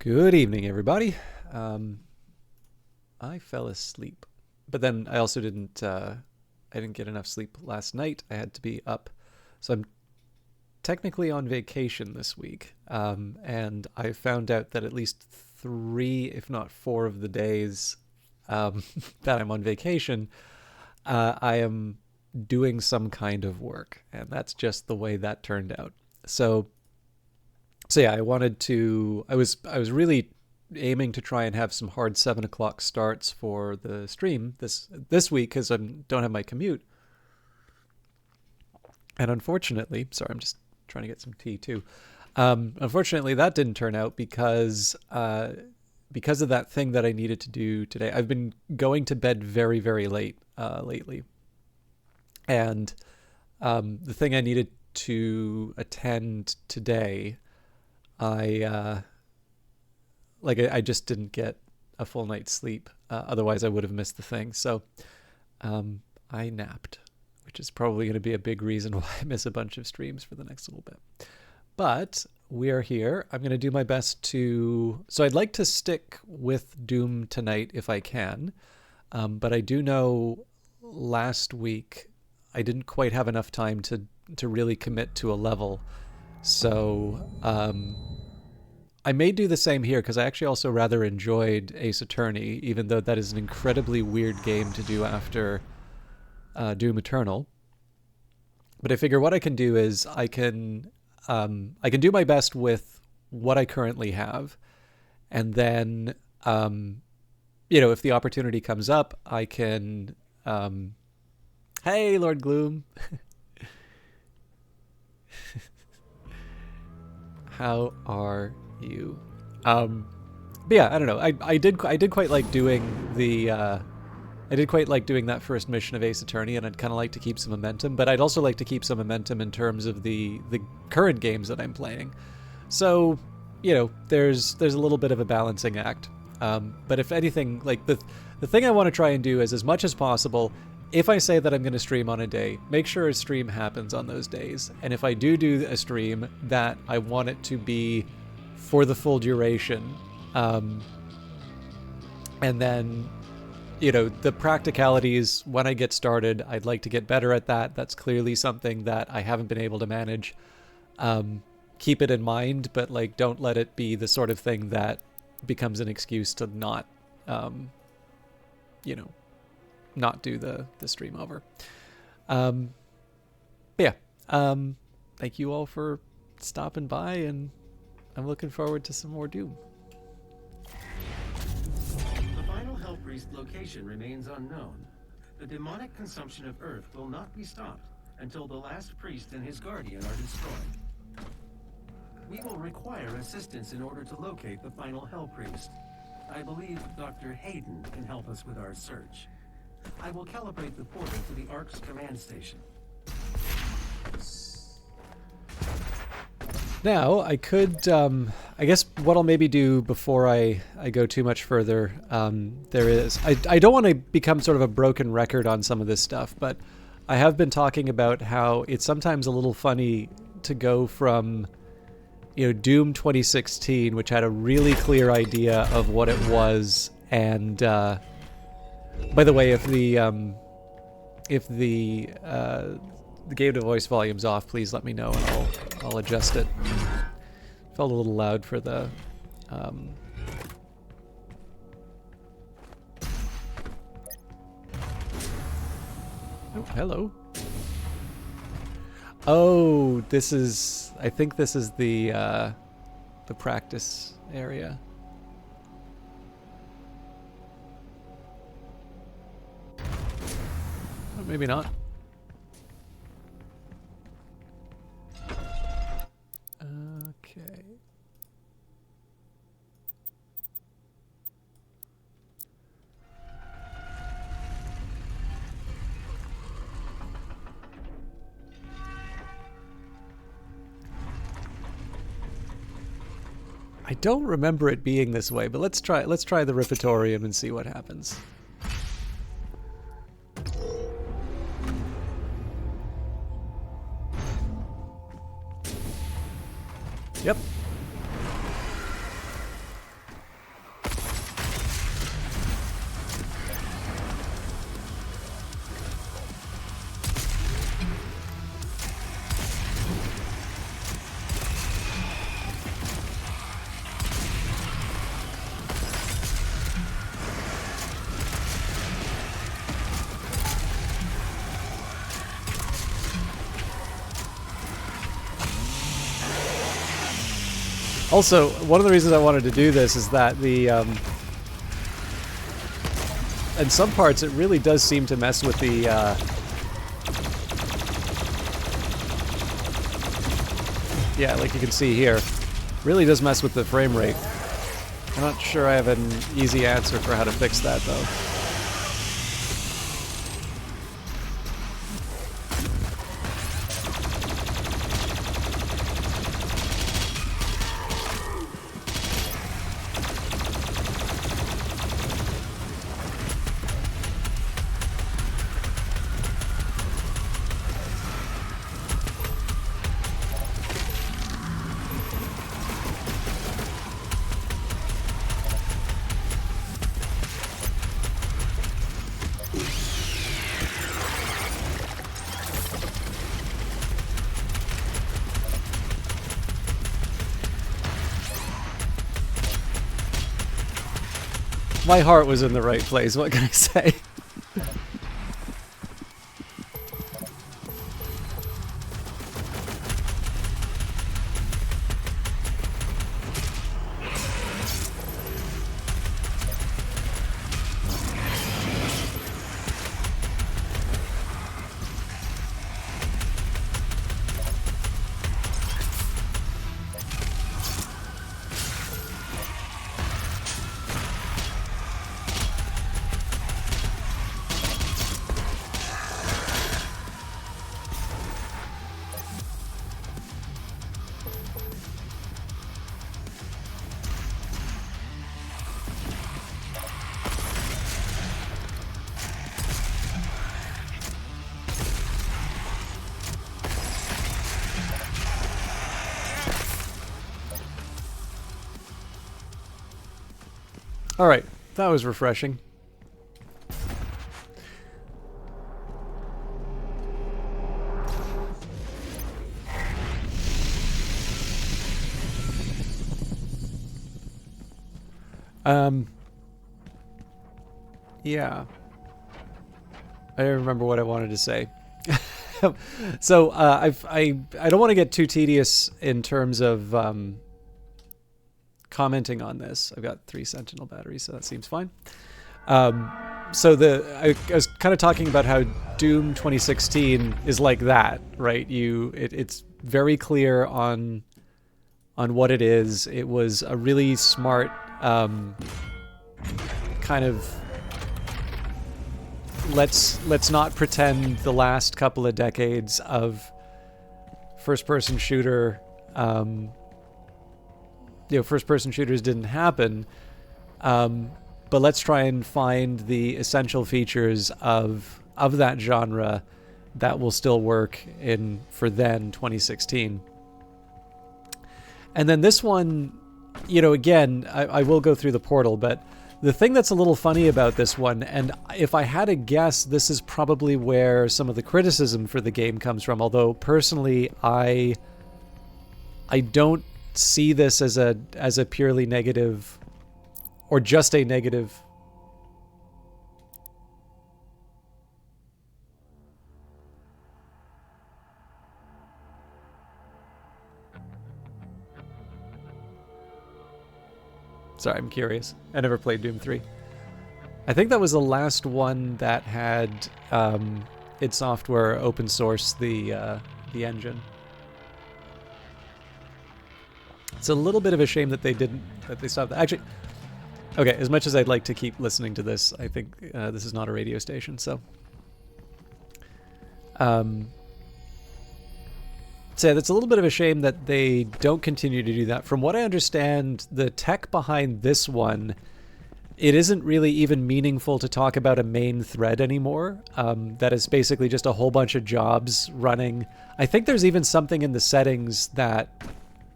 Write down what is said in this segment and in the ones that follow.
Good evening, everybody. I fell asleep, but then I also didn't. I didn't get enough sleep last night. I had to be up, so I'm technically on vacation this week. And I found out that at least three, if not four, of the days that I'm on vacation, I am doing some kind of work, and that's just the way that turned out. So yeah, I wanted to. I was really aiming to try and have some hard 7 o'clock starts for the stream this week because I don't have my commute. And unfortunately, sorry, I'm just trying to get some tea too. Unfortunately, that didn't turn out because of that thing that I needed to do today. I've been going to bed very, very late lately, and the thing I needed to attend today, I I just didn't get a full night's sleep. Otherwise, I would have missed the thing. So I napped, which is probably going to be a big reason why I miss a bunch of streams for the next little bit. But we are here. I'm going to do my best to... So I'd like to stick with Doom tonight if I can. But I do know last week I didn't quite have enough time to really commit to a level. So I may do the same here because I actually also rather enjoyed Ace Attorney, even though that is an incredibly weird game to do after Doom Eternal. But I figure what I can do is I can do my best with what I currently have, and then if the opportunity comes up, I can. Hey, Lord Gloom. How are you? But yeah, I don't know. I did quite like doing the I did quite like doing that first mission of Ace Attorney, and I'd kind of like to keep some momentum, but I'd also like to keep some momentum in terms of the current games that I'm playing. So, there's a little bit of a balancing act. But if anything, like the thing I want to try and do is, as much as possible, if I say that I'm going to stream on a day, make sure a stream happens on those days. And if I do a stream, that I want it to be for the full duration. And then, the practicalities, when I get started, I'd like to get better at that. That's clearly something that I haven't been able to manage. Keep it in mind, but don't let it be the sort of thing that becomes an excuse to not, not do the stream over. But yeah, thank you all for stopping by, and I'm looking forward to some more Doom. The final Hell Priest location remains unknown. The demonic consumption of Earth will not be stopped until the last priest and his guardian are destroyed. We will require assistance in order to locate the final Hell Priest. I believe Dr. Hayden can help us with our search. I will calibrate the portal to the Ark's command station. Now, I could, I guess what I'll maybe do before I go too much further, I don't want to become sort of a broken record on some of this stuff, but I have been talking about how it's sometimes a little funny to go from, Doom 2016, which had a really clear idea of what it was, and, by the way, if the game to voice volume's off, please let me know and I'll adjust it. Felt a little loud for the oh, hello. Oh, I think this is the practice area. Or maybe not. Okay. I don't remember it being this way, but let's try the Ripitorium and see what happens. Yep. Also, one of the reasons I wanted to do this is that the in some parts it really does seem to mess with the yeah, like you can see here, really does mess with the frame rate. I'm not sure I have an easy answer for how to fix that though. My heart was in the right place, what can I say? Alright, that was refreshing. Yeah. I don't remember what I wanted to say. So, I don't want to get too tedious in terms of, commenting on this. I've got 3 Sentinel batteries, so that seems fine. So I was kind of talking about how Doom 2016 is like that, right? It's very clear on what it is. It was a really smart kind of let's not pretend the last couple of decades of first-person shooter. First-person shooters didn't happen, but let's try and find the essential features of that genre that will still work for then 2016. And then this one, again, I will go through the portal, but the thing that's a little funny about this one, and if I had to guess, this is probably where some of the criticism for the game comes from, although personally I don't see this as a purely negative or just a negative. Sorry, I'm curious. I never played Doom 3. I think that was the last one that had id Software open source the engine. It's a little bit of a shame that they stopped that. Actually, okay, as much as I'd like to keep listening to this, I think this is not a radio station, so. So that's a little bit of a shame that they don't continue to do that. From what I understand, the tech behind this one, it isn't really even meaningful to talk about a main thread anymore. That is basically just a whole bunch of jobs running. I think there's even something in the settings that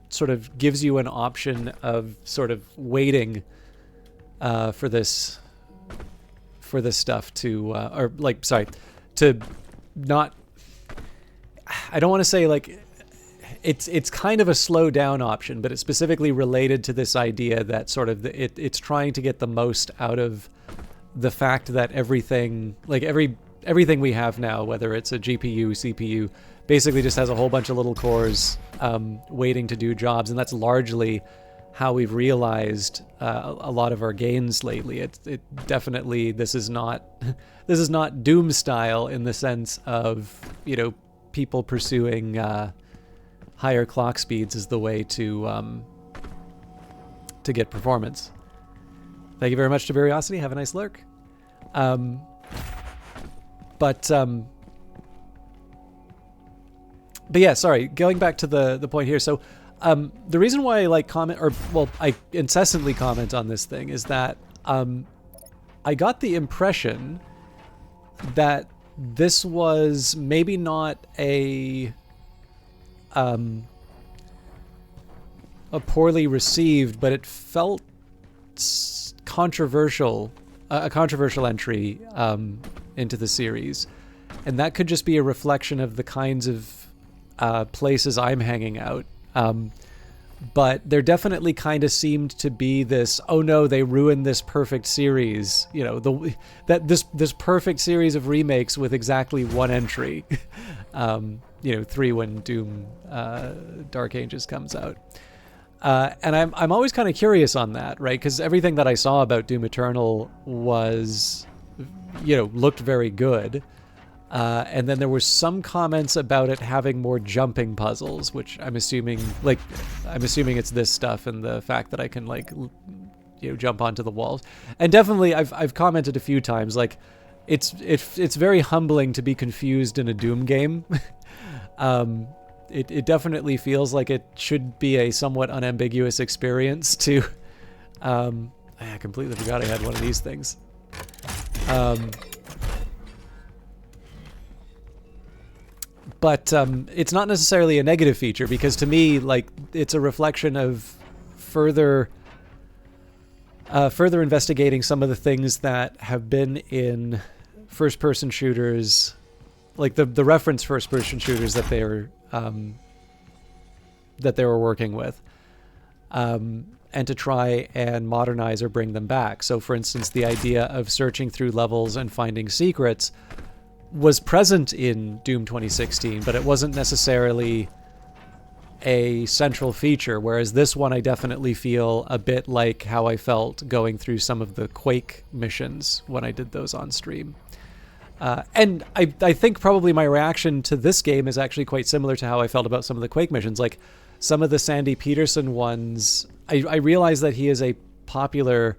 sort of gives you an option of sort of waiting for this stuff to to not. I don't want to say like it's kind of a slow down option, but it's specifically related to this idea that sort of it's trying to get the most out of the fact that everything we have now, whether it's a GPU, CPU, basically just has a whole bunch of little cores waiting to do jobs, and that's largely how we've realized a lot of our gains lately. It definitely, this is not this is not Doom style in the sense of, you know, people pursuing higher clock speeds as the way to get performance. Thank you very much to Curiosity. Have a nice lurk. But yeah, sorry. Going back to the point here. So the reason why I like comment, or well, I incessantly comment on this thing is that I got the impression that this was maybe not a poorly received, but it felt controversial, a controversial entry into the series, and that could just be a reflection of the kinds of places I'm hanging out. But there definitely kind of seemed to be this, oh no, they ruined this perfect series, you know, this perfect series of remakes with exactly one entry. You know, 3 when Doom Dark Ages comes out. And I'm always kind of curious on that, right? Because everything that I saw about Doom Eternal was, you know, looked very good. And then there were some comments about it having more jumping puzzles, which I'm assuming it's this stuff and the fact that I can, like, you know, jump onto the walls. And definitely, I've commented a few times, like, it's very humbling to be confused in a Doom game. It definitely feels like it should be a somewhat unambiguous experience to. I completely forgot I had one of these things. But it's not necessarily a negative feature, because to me, like, it's a reflection of further investigating some of the things that have been in first-person shooters, like the reference first-person shooters that they were working with, and to try and modernize or bring them back. So, for instance, the idea of searching through levels and finding secrets was present in Doom 2016, but it wasn't necessarily a central feature, whereas this one I definitely feel a bit like how I felt going through some of the Quake missions when I did those on stream. And I think probably my reaction to this game is actually quite similar to how I felt about some of the Quake missions. Like, some of the Sandy Peterson ones, I realize that he is a popular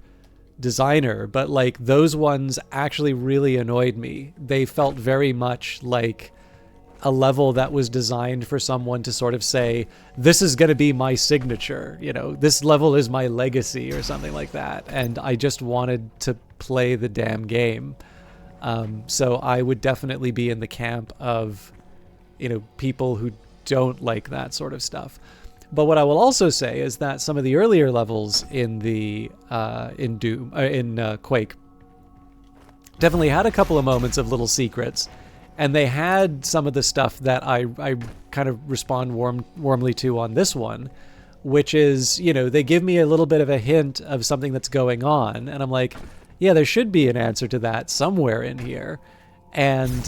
designer, but, like, those ones actually really annoyed me. They felt very much like a level that was designed for someone to sort of say, this is going to be my signature, you know, this level is my legacy or something like that. And I just wanted to play the damn game. So I would definitely be in the camp of, you know, people who don't like that sort of stuff. But what I will also say is that some of the earlier levels in the in Quake definitely had a couple of moments of little secrets, and they had some of the stuff that I kind of respond warmly to on this one, which is, you know, they give me a little bit of a hint of something that's going on, and I'm like, yeah, there should be an answer to that somewhere in here. And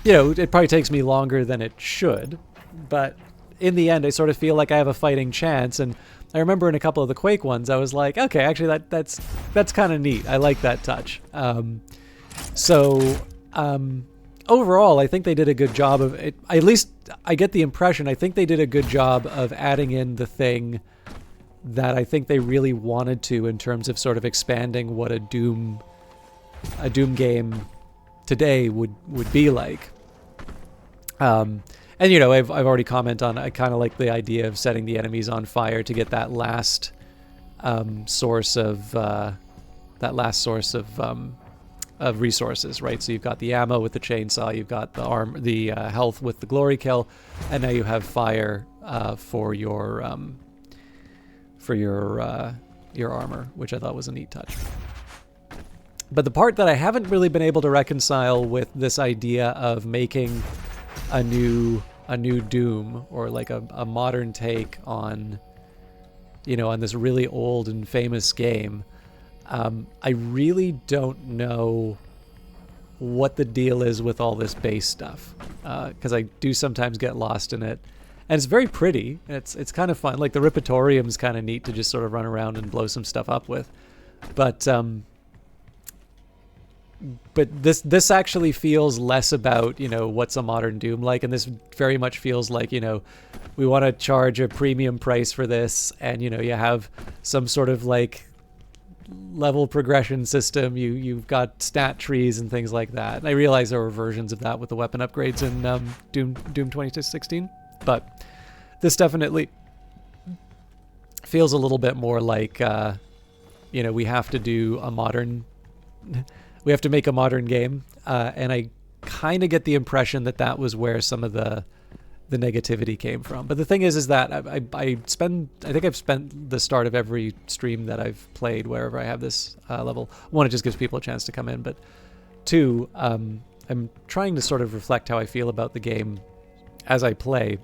you know, it probably takes me longer than it should, but in the end, I sort of feel like I have a fighting chance. And I remember in a couple of the Quake ones, I was like, okay, actually that's kind of neat. I like that touch. Overall, I think they did a good job of it. At least I get the impression, I think they did a good job of adding in the thing that I think they really wanted to, in terms of sort of expanding what a Doom game today would be like. And, you know, I've already commented on, I kind of like the idea of setting the enemies on fire to get that last source of resources, right? So you've got the ammo with the chainsaw, you've got the health with the glory kill, and now you have fire for your armor, which I thought was a neat touch. But the part that I haven't really been able to reconcile with this idea of making a new Doom, or like a modern take on, you know, on this really old and famous game, I really don't know what the deal is with all this base stuff, because I do sometimes get lost in it. and it's very pretty. And it's kind of fun. Like the Ripitorium's kind of neat to just sort of run around and blow some stuff up with. But this actually feels less about, what's a modern Doom like, and this very much feels like, we want to charge a premium price for this, and you have some sort of like level progression system. You've got stat trees and things like that. And I realize there were versions of that with the weapon upgrades in Doom 2016, but this definitely feels a little bit more like we have to do a modern. We have to make a modern game, and I kind of get the impression that was where some of the negativity came from. But the thing is that I think I've spent the start of every stream that I've played wherever I have this level. One, it just gives people a chance to come in, but two, I'm trying to sort of reflect how I feel about the game as I play.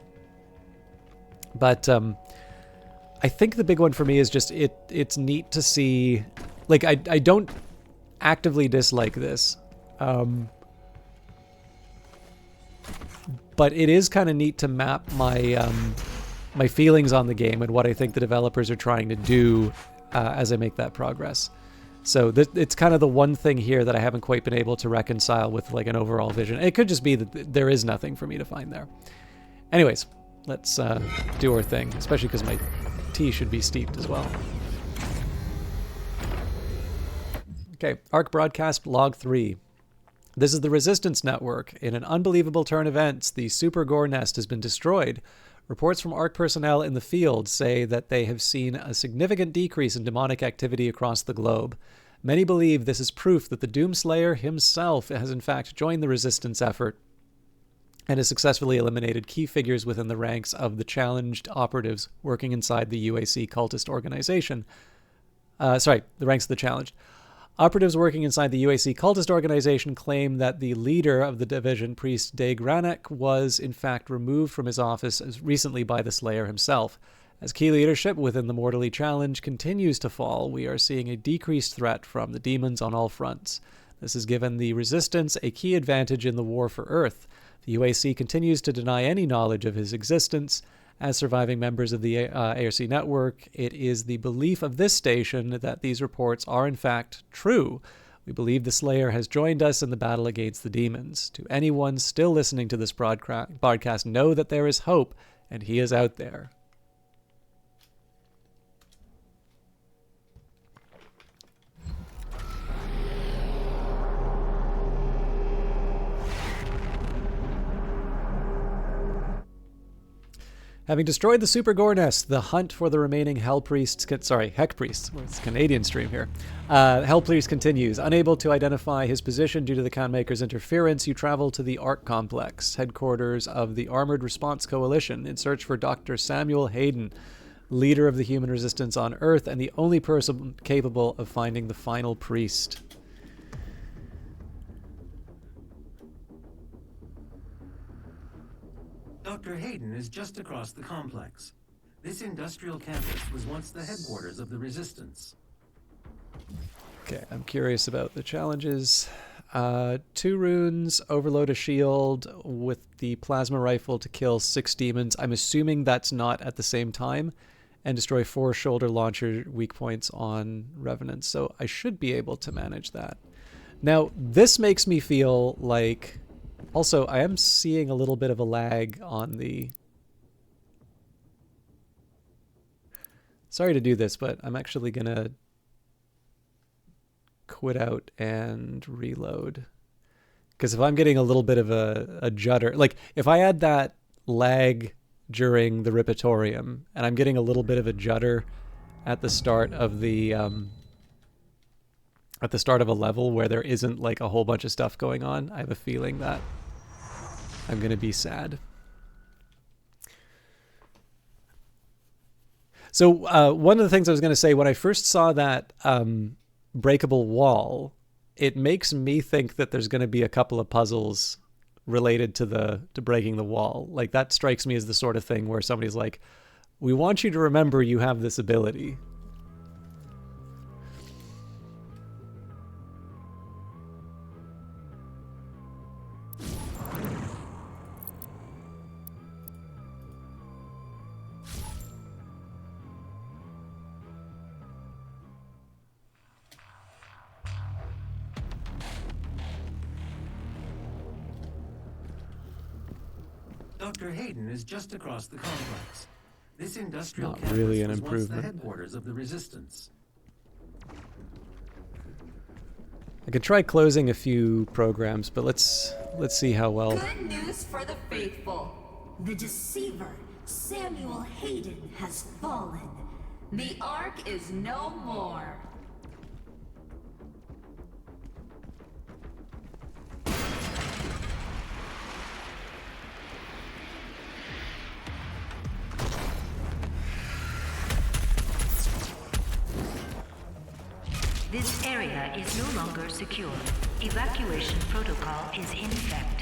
But I think the big one for me is just it's neat to see, like I don't actively dislike this, but it is kind of neat to map my my feelings on the game and what I think the developers are trying to do as I make that progress. So it's kind of the one thing here that I haven't quite been able to reconcile with like an overall vision. It could just be that there is nothing for me to find there. Anyways, let's do our thing, especially because my tea should be steeped as well. Okay, ARC Broadcast Log 3. This is the Resistance Network. In an unbelievable turn of events, the Super Gore Nest has been destroyed. Reports from ARC personnel in the field say that they have seen a significant decrease in demonic activity across the globe. Many believe this is proof that the Doomslayer himself has in fact joined the resistance effort and has successfully eliminated key figures within the ranks of the challenged operatives working inside the UAC cultist organization. The ranks of the challenged. Operatives working inside the UAC cultist organization claim that the leader of the division, Priest De Granek, was in fact removed from his office as recently by the Slayer himself. As key leadership within the Mortally Challenge continues to fall, we are seeing a decreased threat from the demons on all fronts. This has given the Resistance a key advantage in the war for Earth. The UAC continues to deny any knowledge of his existence. As surviving members of the ARC network, it is the belief of this station that these reports are in fact true. We believe the Slayer has joined us in the battle against the demons. To anyone still listening to this broadcast, know that there is hope, and he is out there. Having destroyed the Super Gore Nest, the hunt for the remaining Heck Priests, it's a Canadian stream here. Hell Priest continues. Unable to identify his position due to the Khanmaker's interference, you travel to the ARC Complex, headquarters of the Armored Response Coalition, in search for Dr. Samuel Hayden, leader of the human resistance on Earth and the only person capable of finding the final priest. Dr. Hayden is just across the complex. This industrial campus was once the headquarters of the Resistance. Okay, I'm curious about the challenges. 2 runes, overload a shield with the plasma rifle to kill 6 demons. I'm assuming that's not at the same time. And destroy 4 shoulder launcher weak points on Revenants. So I should be able to manage that. Now, this makes me feel like... Also, I am seeing a little bit of a lag on the... Sorry to do this, but I'm actually going to quit out and reload. Because if I'm getting a little bit of a judder... Like, if I had that lag during the Ripitorium, and I'm getting a little bit of a judder at the start of the... at the start of a level where there isn't like a whole bunch of stuff going on, I have a feeling that I'm going to be sad. So one of the things I was going to say, when I first saw that breakable wall, it makes me think that there's going to be a couple of puzzles related to breaking the wall. Like that strikes me as the sort of thing where somebody's like, we want you to remember you have this ability. Dr. Hayden is just across the complex. This industrial Not campus really an was once the improvement. headquarters of the Resistance. I could try closing a few programs, but let's see how well. Good news for the faithful. The deceiver, Samuel Hayden, has fallen. The Ark is no more. This area is no longer secure. Evacuation protocol is in effect.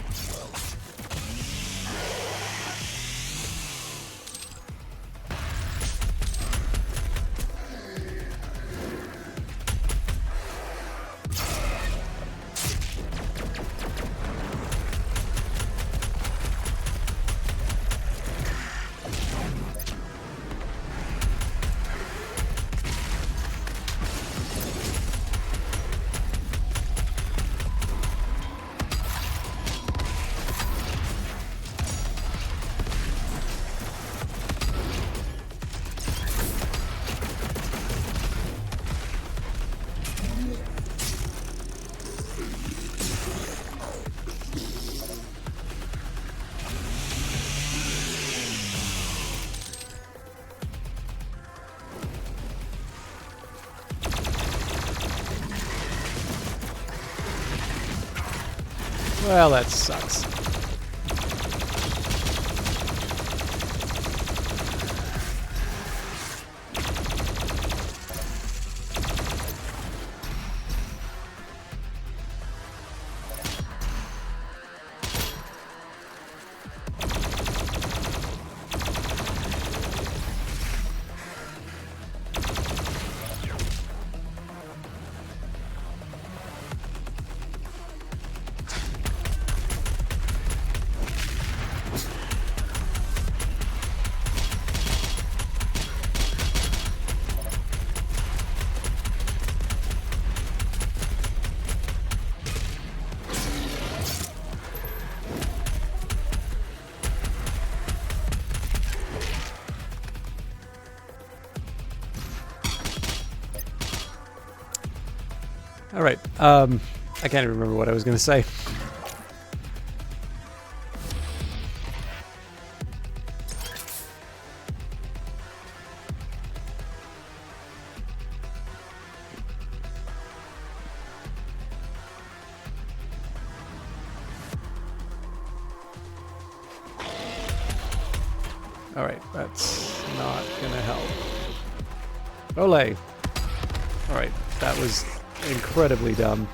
Well, that sucks. All right. I can't even remember what I was going to say. All right, that's not gonna help. Olay. All right, that was incredibly dumb.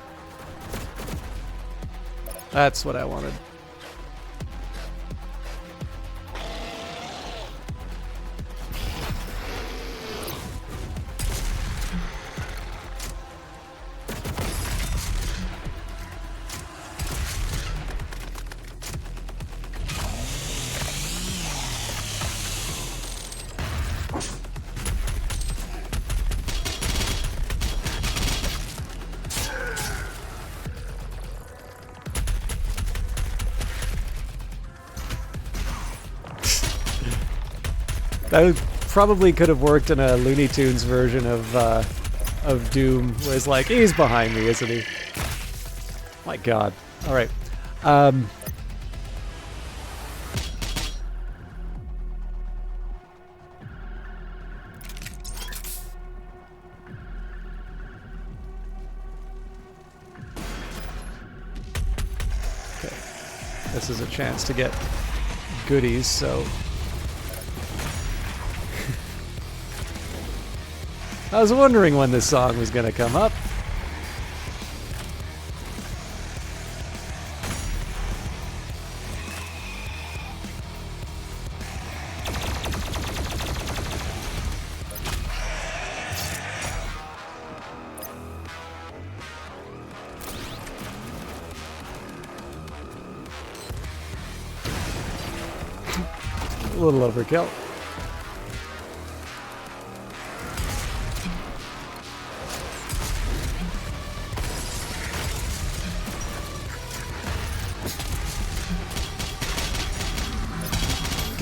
That's what I wanted. That probably could have worked in a Looney Tunes version of Doom, where it's like, he's behind me, isn't he? My God. All right. Okay. This is a chance to get goodies, so... I was wondering when this song was going to come up. A little overkill.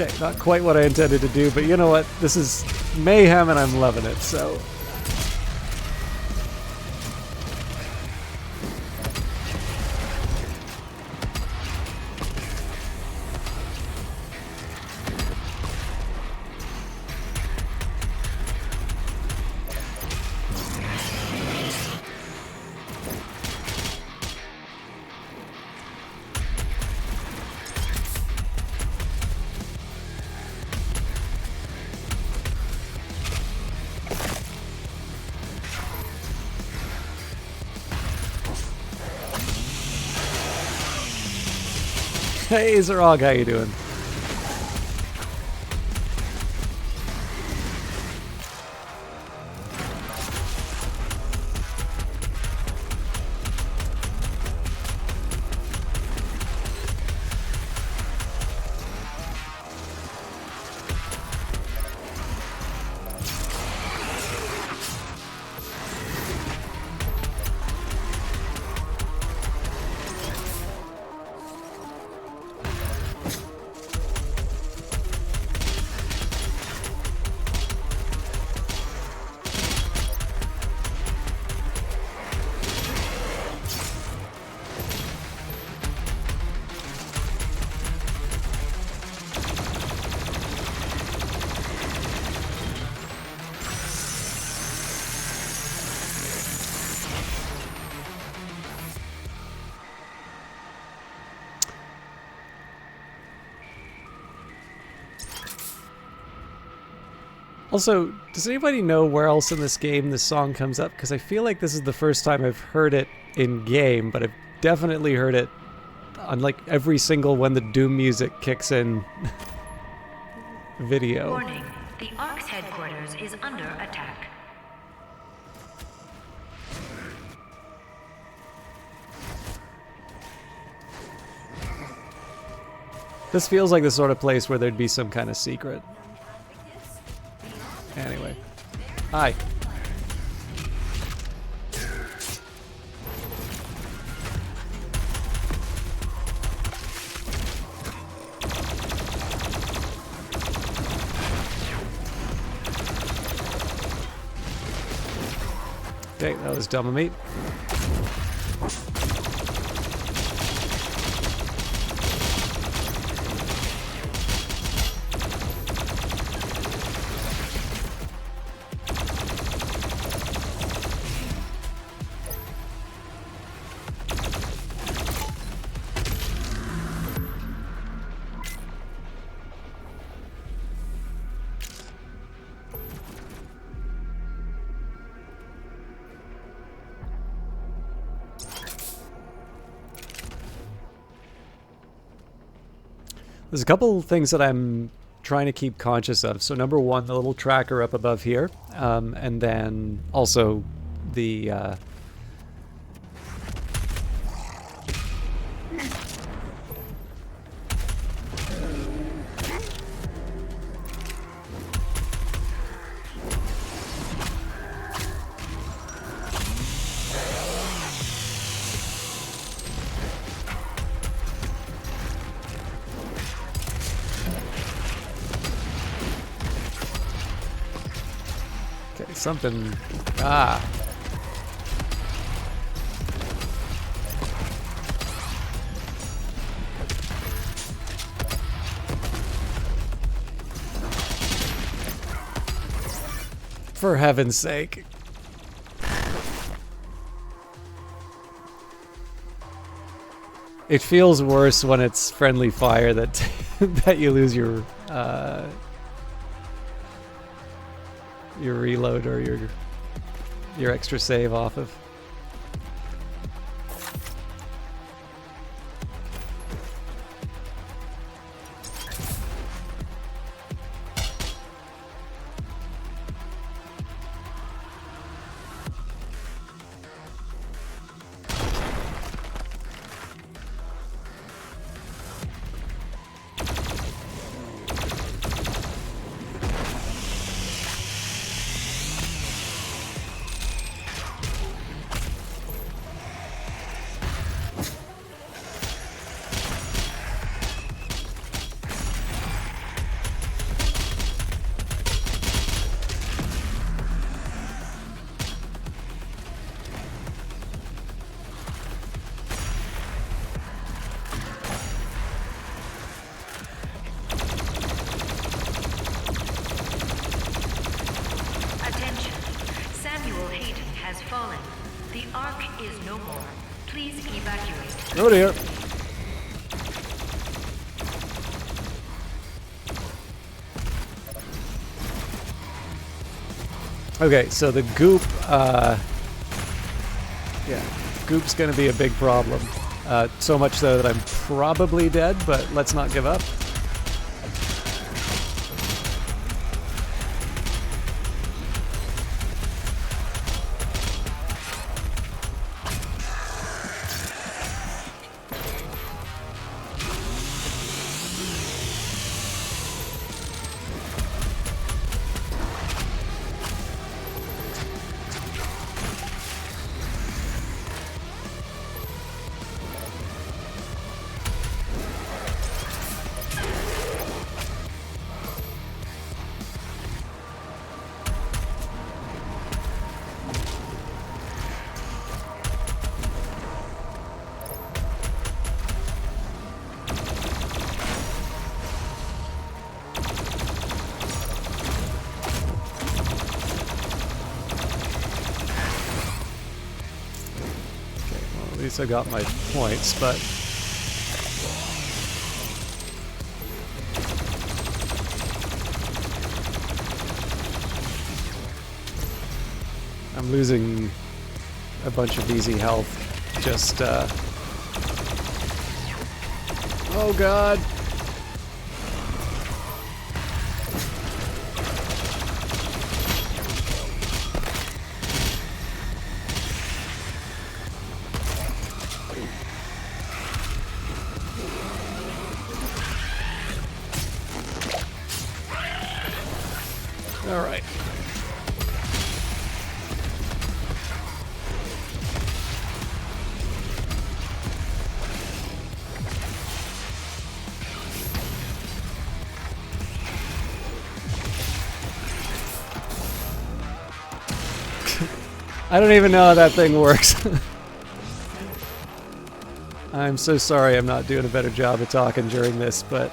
Okay, not quite what I intended to do, but you know what? This is mayhem and I'm loving it, so... Hey, Zarog, how you doing? Also, does anybody know where else in this game this song comes up? Because I feel like this is the first time I've heard it in game, but I've definitely heard it on like every single when the Doom music kicks in video. Warning, the Ark's headquarters is under attack. This feels like the sort of place where there'd be some kind of secret. Anyway. Hi. Okay, that was dumb of me. There's a couple things that I'm trying to keep conscious of. So number one, the little tracker up above here, and then also the something. Ah. For heaven's sake. It feels worse when it's friendly fire that that you lose your reload or your extra save off of. fallen. The Ark is no more. Please evacuate. Oh dear. Okay, so the goop, yeah, goop's gonna be a big problem. So much so that I'm probably dead, but let's not give up. At least I got my points, but I'm losing a bunch of easy health. Just, oh god! All right. I don't even know how that thing works. I'm so sorry I'm not doing a better job of talking during this, but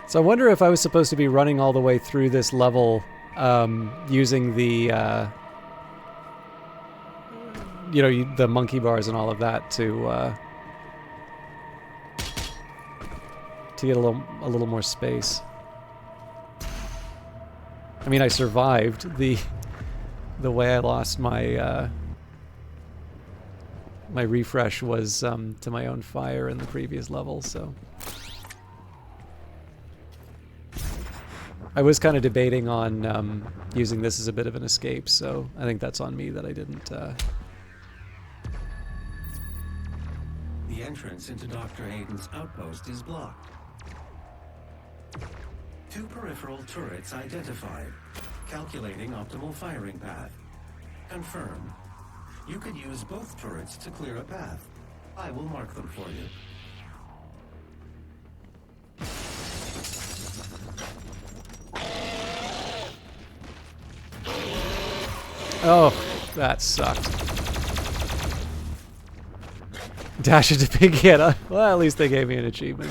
so I wonder if I was supposed to be running all the way through this level using the, you know, the monkey bars and all of that to get a little more space. I mean, I survived the way I lost my my refresh was to my own fire in the previous level, so. I was kind of debating on using this as a bit of an escape, so I think that's on me that I didn't. The entrance into Dr. Hayden's outpost is blocked. 2 peripheral turrets identified. Calculating optimal firing path. Confirmed. You could use both turrets to clear a path. I will mark them for you. Oh, that sucked. Dash it to big hit. Well, at least they gave me an achievement.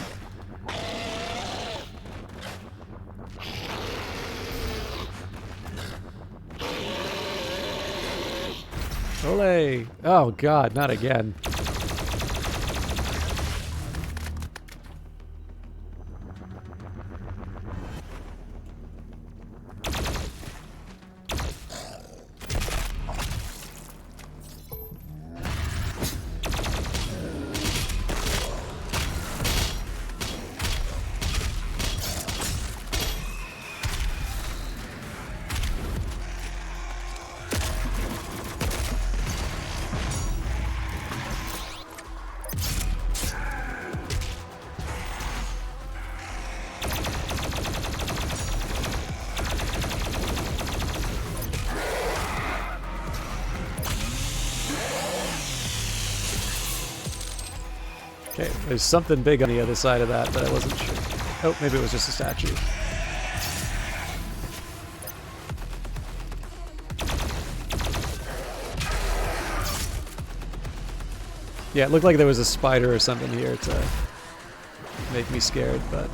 Olé! Oh god, not again. Okay, there's something big on the other side of that, but I wasn't sure. Oh, maybe it was just a statue. Yeah, it looked like there was a spider or something here to make me scared, but...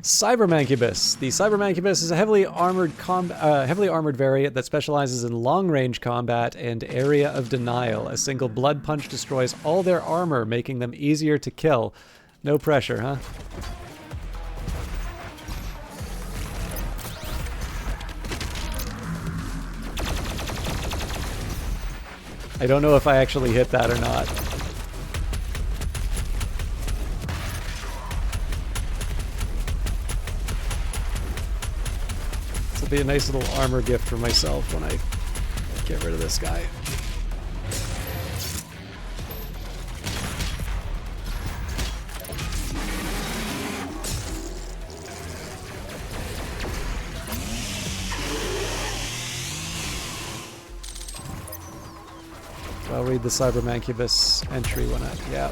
Cybermancubus. The Cybermancubus is a heavily armored variant that specializes in long-range combat and area of denial. A single blood punch destroys all their armor, making them easier to kill. No pressure, huh? I don't know if I actually hit that or not. This will be a nice little armor gift for myself when I get rid of this guy. I'll read the Cybermancubus entry when I... yeah.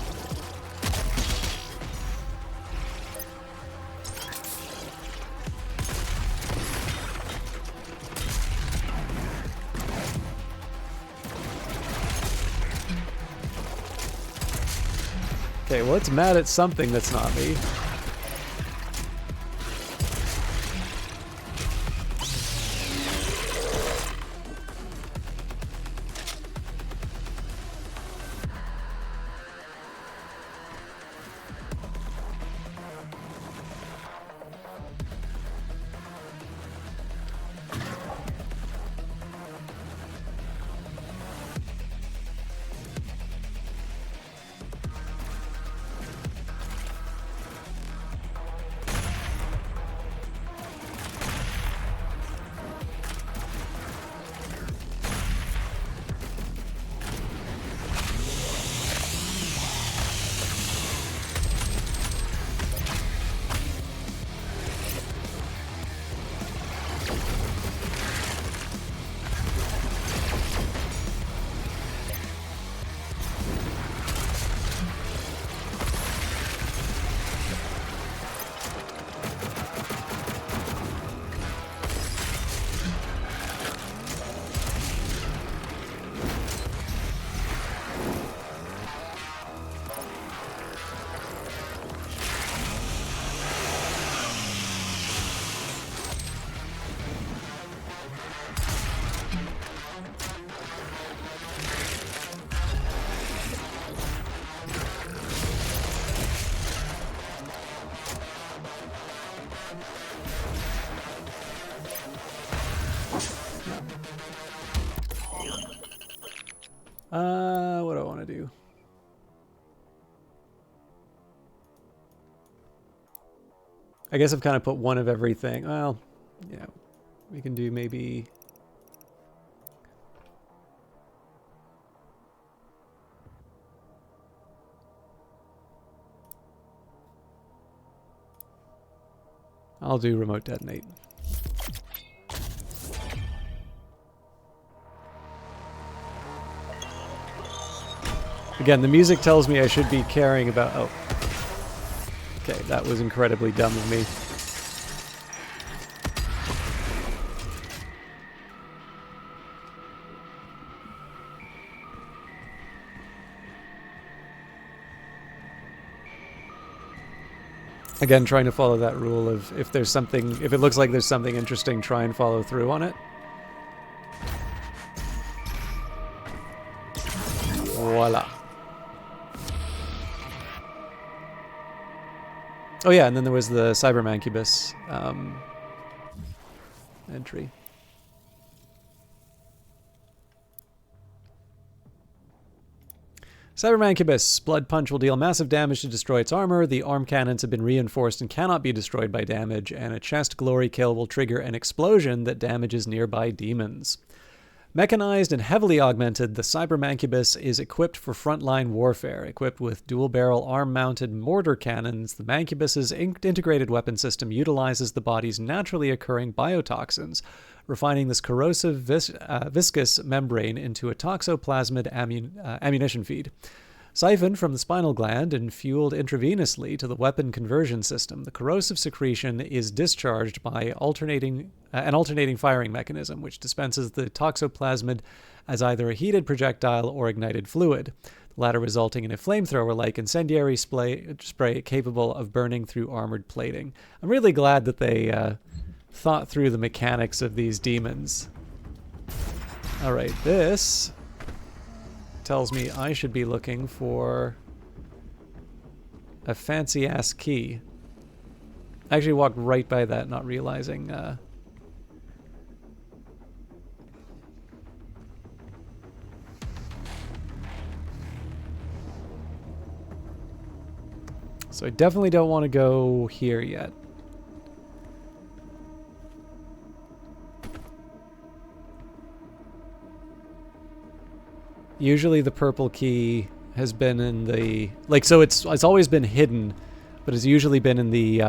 Okay, well, it's mad at something that's not me. What do I want to do? I guess I've kind of put one of everything. Well, yeah, we can do maybe... I'll do remote detonate. Again, the music tells me I should be caring about... oh. Okay, that was incredibly dumb of me. Again, trying to follow that rule of if there's something... if it looks like there's something interesting, try and follow through on it. Voila. Oh yeah, and then there was the Cybermancubus entry. Cybermancubus. Blood Punch will deal massive damage to destroy its armor. The arm cannons have been reinforced and cannot be destroyed by damage, and a chest glory kill will trigger an explosion that damages nearby demons. Mechanized and heavily augmented, the Cybermancubus is equipped for frontline warfare. Equipped with dual-barrel arm-mounted mortar cannons, the Mancubus's integrated weapon system utilizes the body's naturally occurring biotoxins, refining this corrosive viscous membrane into a toxoplasmid ammunition feed. Siphoned from the spinal gland and fueled intravenously to the weapon conversion system, the corrosive secretion is discharged by an alternating firing mechanism, which dispenses the toxoplasmid as either a heated projectile or ignited fluid, the latter resulting in a flamethrower-like incendiary spray capable of burning through armored plating. I'm really glad that they thought through the mechanics of these demons. All right, this tells me I should be looking for a fancy-ass key. I actually walked right by that, not realizing... So I definitely don't want to go here yet. Usually the purple key has been in the... Like, so it's always been hidden, but it's usually been in the...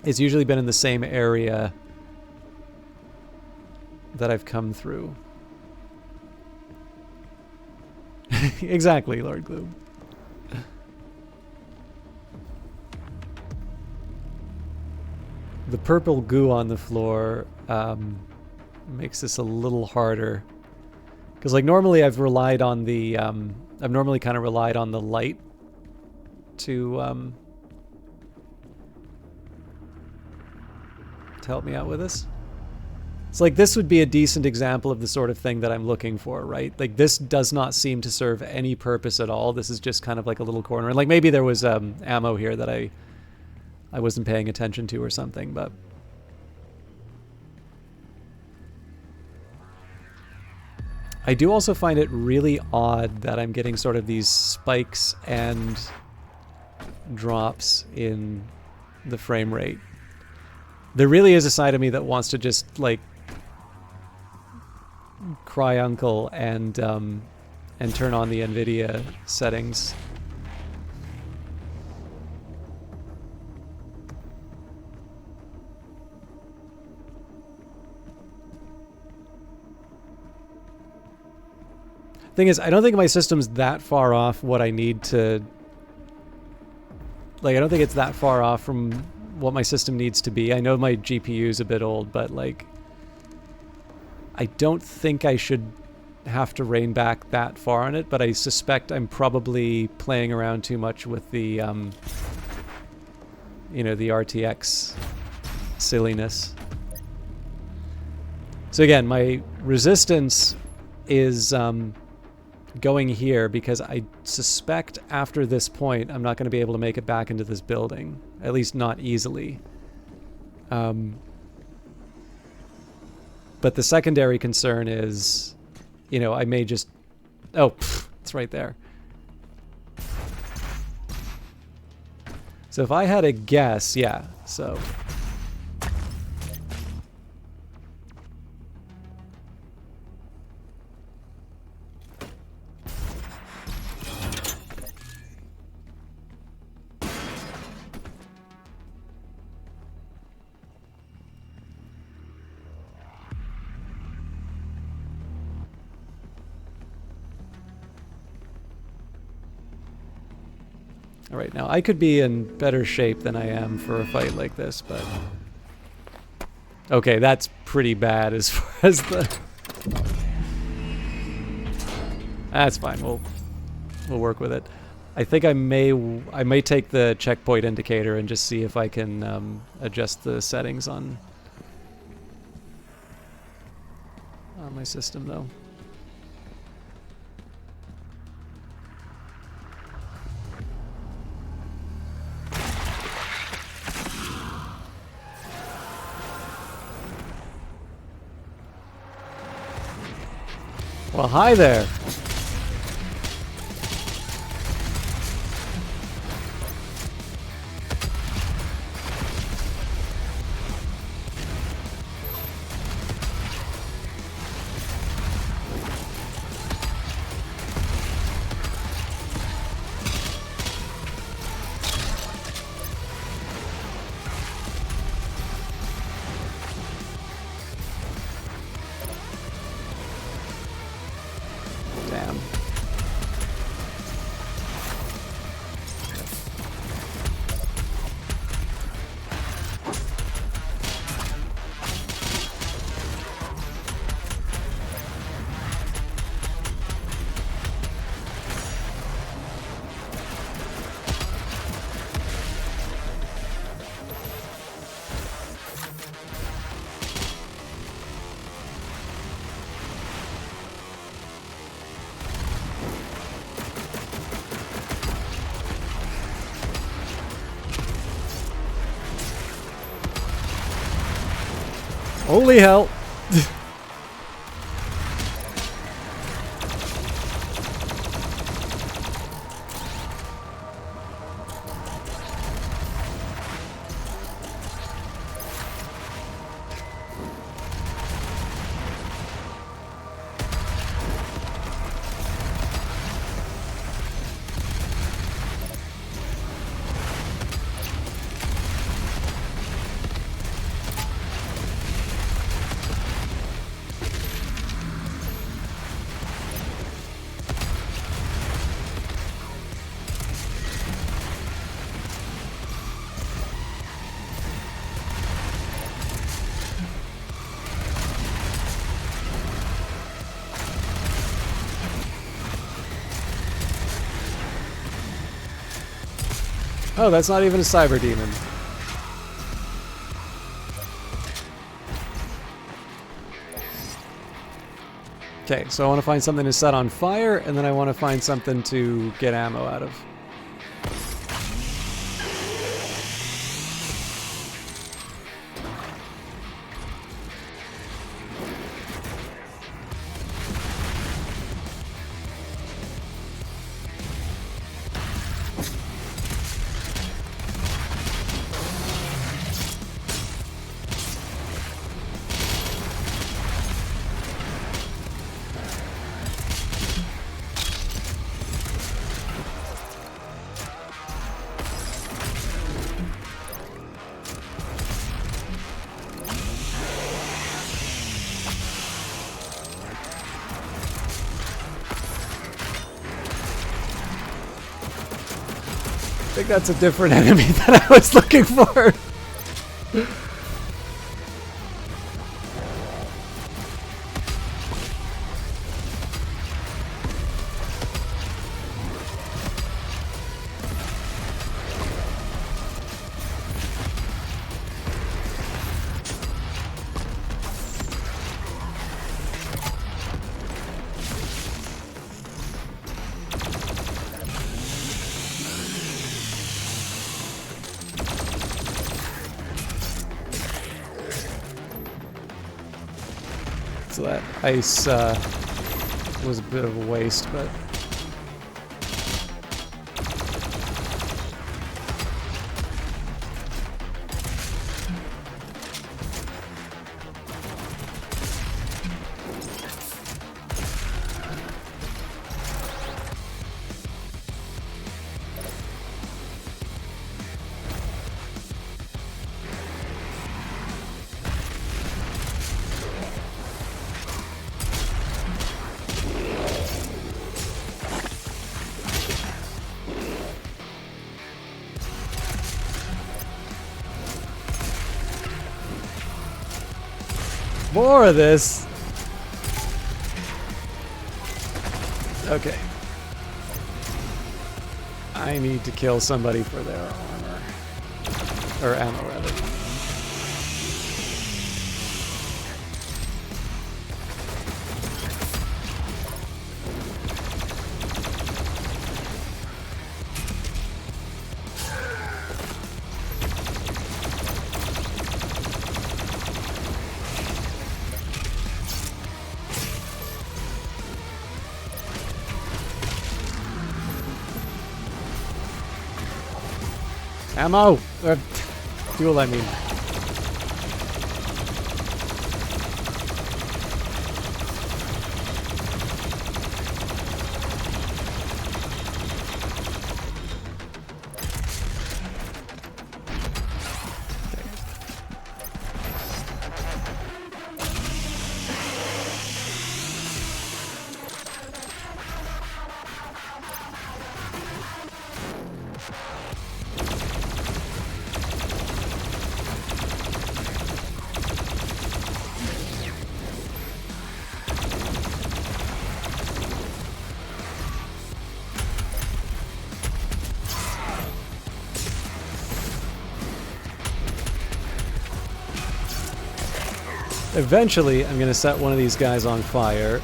it's usually been in the same area that I've come through. Exactly, Lord Gloom. The purple goo on the floor makes this a little harder. Because, like, normally I've relied on the... I've normally kind of relied on the light to help me out with this. It's like this would be a decent example of the sort of thing that I'm looking for, right? Like, this does not seem to serve any purpose at all. This is just kind of like a little corner. And, like, maybe there was ammo here that I wasn't paying attention to or something, but... I do also find it really odd that I'm getting sort of these spikes and drops in the frame rate. There really is a side of me that wants to just, like, cry uncle and turn on the NVIDIA settings. Thing is, I don't think my system's that far off what I need to... Like, I don't think it's that far off from what my system needs to be. I know my GPU's a bit old, but, like... I don't think I should have to rein back that far on it, but I suspect I'm probably playing around too much with the, you know, the RTX silliness. So again, my resistance is... going here because I suspect after this point I'm not going to be able to make it back into this building, at least not easily. But the secondary concern is, you know, I may just... Oh, it's right there. So if I had a guess, yeah, so... Alright, now I could be in better shape than I am for a fight like this, but... Okay, that's pretty bad as far as the... That's fine, we'll work with it. I think I may take the checkpoint indicator and just see if I can adjust the settings on my system, though. Well, hi there. Holy hell! Oh, that's not even a cyber demon. Okay, so I want to find something to set on fire, and then I want to find something to get ammo out of. I think that's a different enemy than I was looking for. So that ice was a bit of a waste, but... More of this. Okay. I need to kill somebody for their armor. Or ammo, rather. Ammo! Fuel, I mean. Eventually, I'm going to set one of these guys on fire.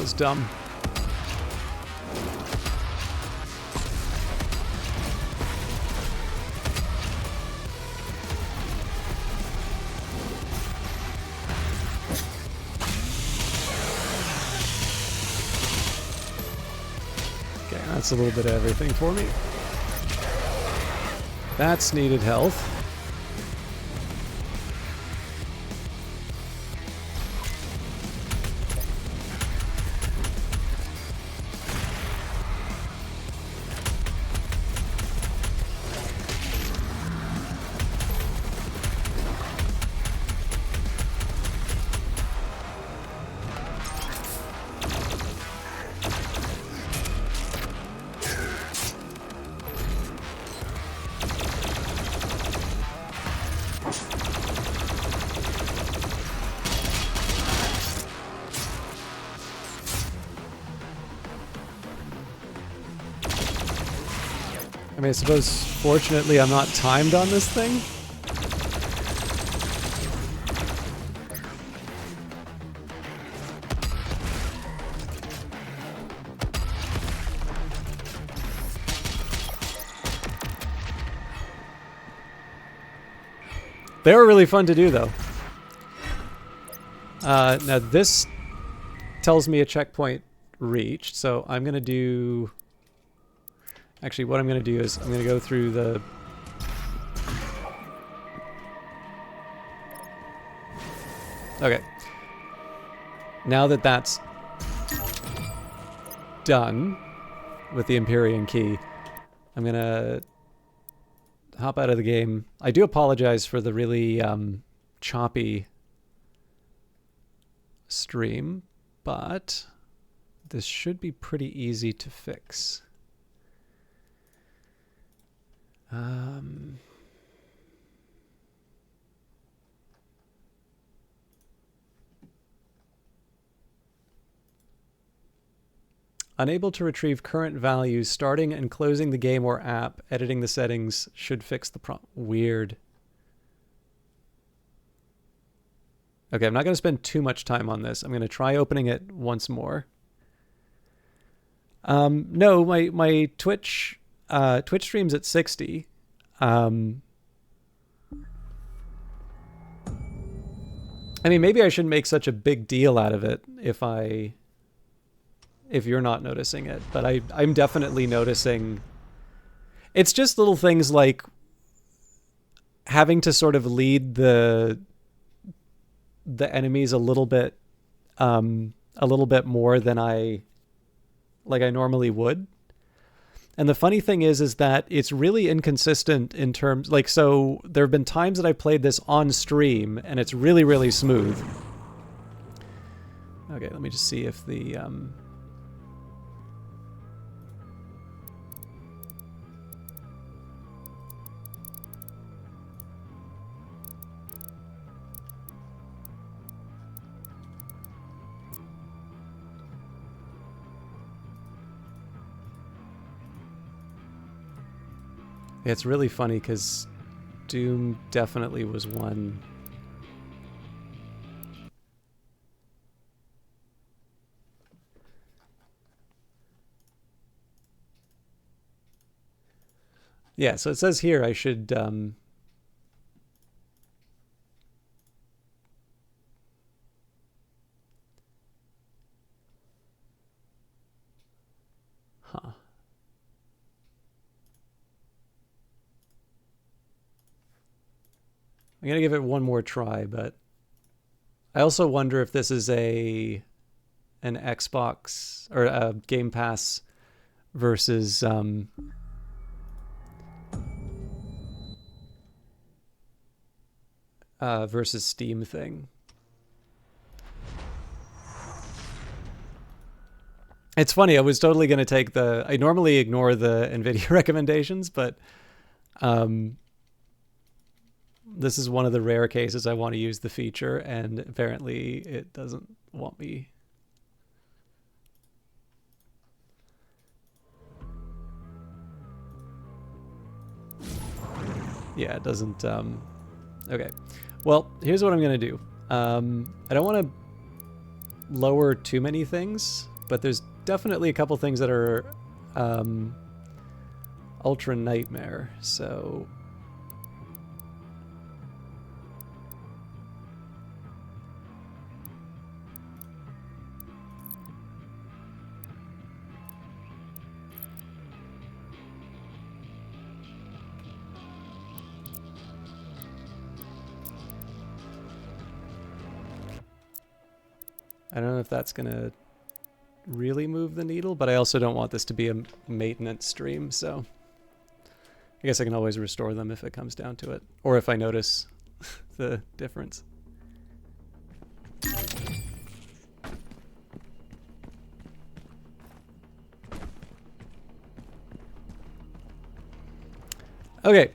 was dumb. Okay, that's a little bit of everything for me. That's needed health. I mean, I suppose, fortunately, I'm not timed on this thing. They were really fun to do, though. Now, this tells me a checkpoint reached, so I'm going to do... Actually, what I'm going to do is I'm going to go through the... Okay. Now that that's done with the Empyrean key, I'm going to hop out of the game. I do apologize for the really choppy stream, but this should be pretty easy to fix. Unable to retrieve current values, starting and closing the game or app, editing the settings should fix the problem. Weird. Okay, I'm not going to spend too much time on this. I'm going to try opening it once more. No, my Twitch stream's at 60. I mean, maybe I shouldn't make such a big deal out of it if you're not noticing it, but I'm definitely noticing. It's just little things like having to sort of lead the enemies a little bit more than I normally would. And the funny thing is that it's really inconsistent in terms, like, so there have been times that I played this on stream and it's really, really smooth. Okay, let me just see if the it's really funny because Doom definitely was one. Yeah, so it says here I should huh. I'm going to give it one more try, but I also wonder if this is an Xbox or a Game Pass versus versus Steam thing. It's funny, I was totally going to take I normally ignore the NVIDIA recommendations, but this is one of the rare cases I want to use the feature, and apparently it doesn't want me. Yeah, it doesn't. Okay. Well, here's what I'm going to do. I don't want to lower too many things. but there's definitely a couple things that are ultra nightmare, so... I don't know if that's gonna really move the needle, but I also don't want this to be a maintenance stream, so I guess I can always restore them if it comes down to it, or if I notice the difference. Okay.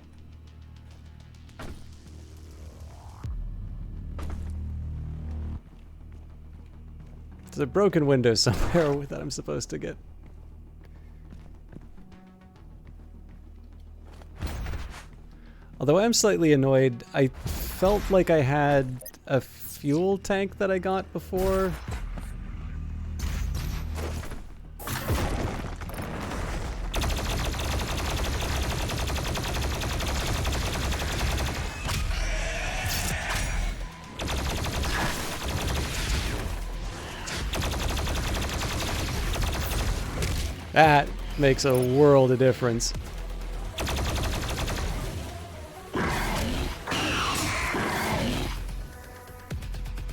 There's a broken window somewhere that I'm supposed to get. Although I'm slightly annoyed, I felt like I had a fuel tank that I got before. That makes a world of difference.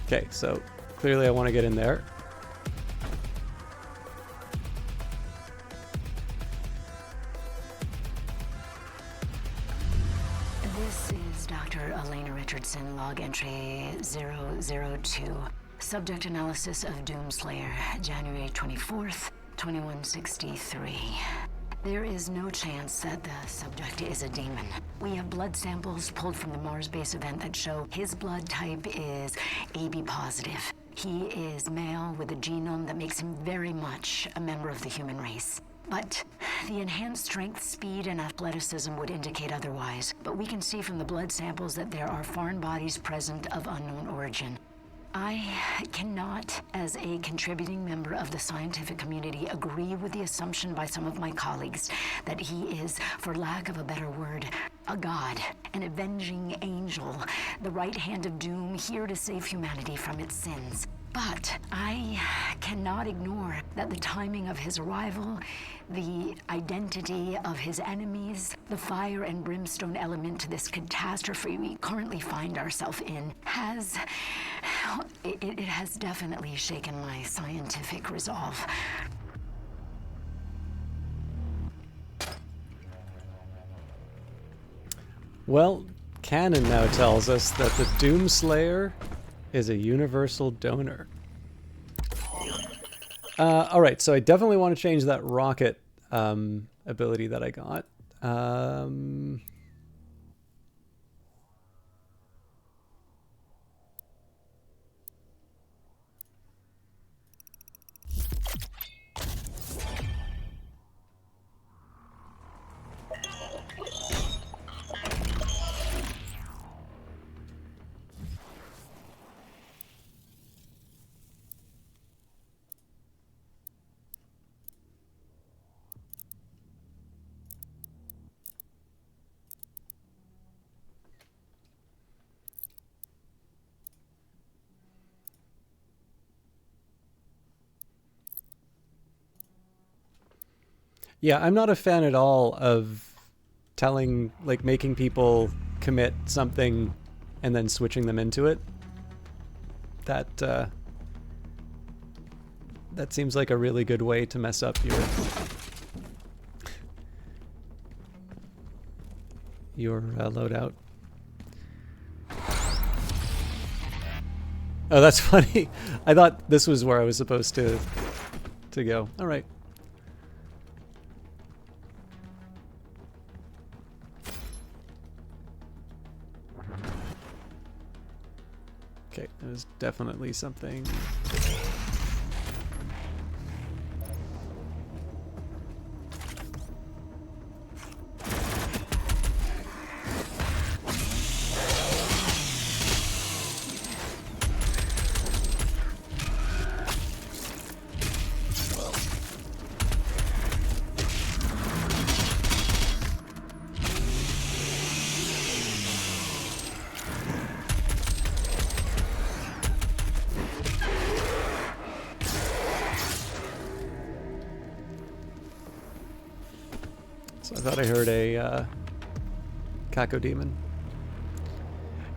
Okay, so clearly I want to get in there. This is Dr. Elena Richardson, log entry 002. Subject analysis of Doomslayer, January 24th, 2163. There is no chance that the subject is a demon. We have blood samples pulled from the Mars base event that show his blood type is AB positive. He is male with a genome that makes him very much a member of the human race. But the enhanced strength, speed, and athleticism would indicate otherwise. But we can see from the blood samples that there are foreign bodies present of unknown origin. I cannot, as a contributing member of the scientific community, agree with the assumption by some of my colleagues that he is, for lack of a better word, a god, an avenging angel, the right hand of doom, here to save humanity from its sins. But I cannot ignore that the timing of his arrival, the identity of his enemies, the fire and brimstone element to this catastrophe we currently find ourselves in it has definitely shaken my scientific resolve. Well, canon now tells us that the Doomslayer is a universal donor. Alright, so I definitely want to change that rocket ability that I got. Yeah, I'm not a fan at all of making people commit something and then switching them into it. That seems like a really good way to mess up your loadout. Oh, that's funny. I thought this was where I was supposed to go. All right. Okay, there's definitely something. thought I heard a cacodemon.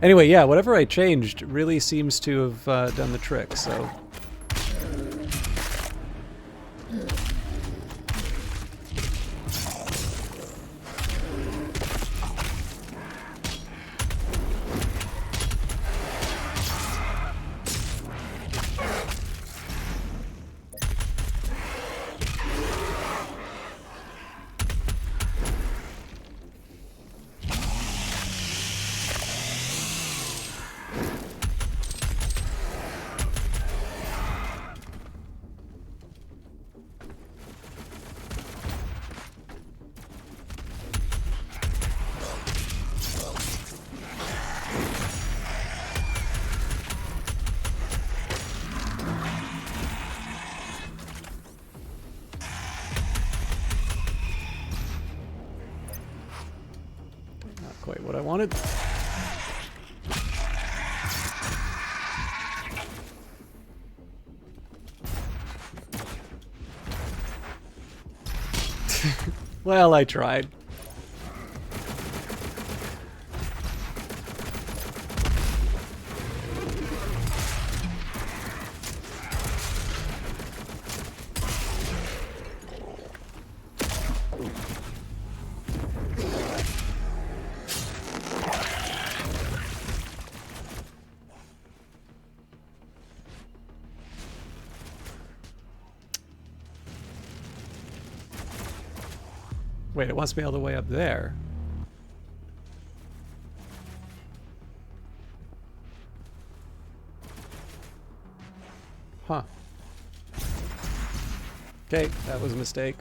Anyway, yeah, whatever I changed really seems to have done the trick, so... Quite what I wanted. Well, I tried. Wait, it wants me all the way up there. Huh. Okay, that was a mistake.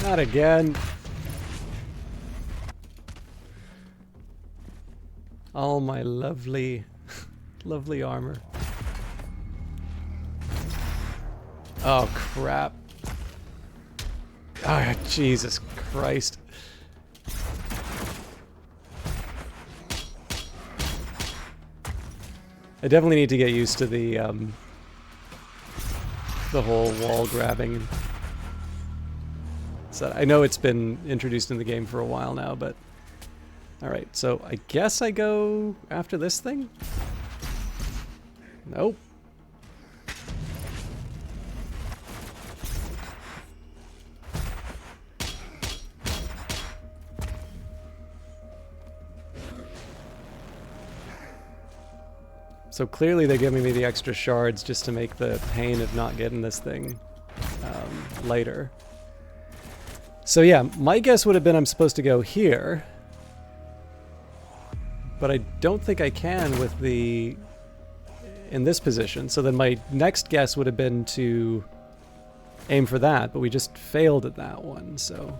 Not again. All my lovely, lovely armor. Oh, crap. Oh, Jesus Christ. I definitely need to get used to the whole wall grabbing. So I know it's been introduced in the game for a while now, but... Alright, so I guess I go after this thing? Nope. So clearly they're giving me the extra shards just to make the pain of not getting this thing lighter. So yeah, my guess would have been I'm supposed to go here. But I don't think I can with the... in this position. So then my next guess would have been to aim for that, but we just failed at that one, so...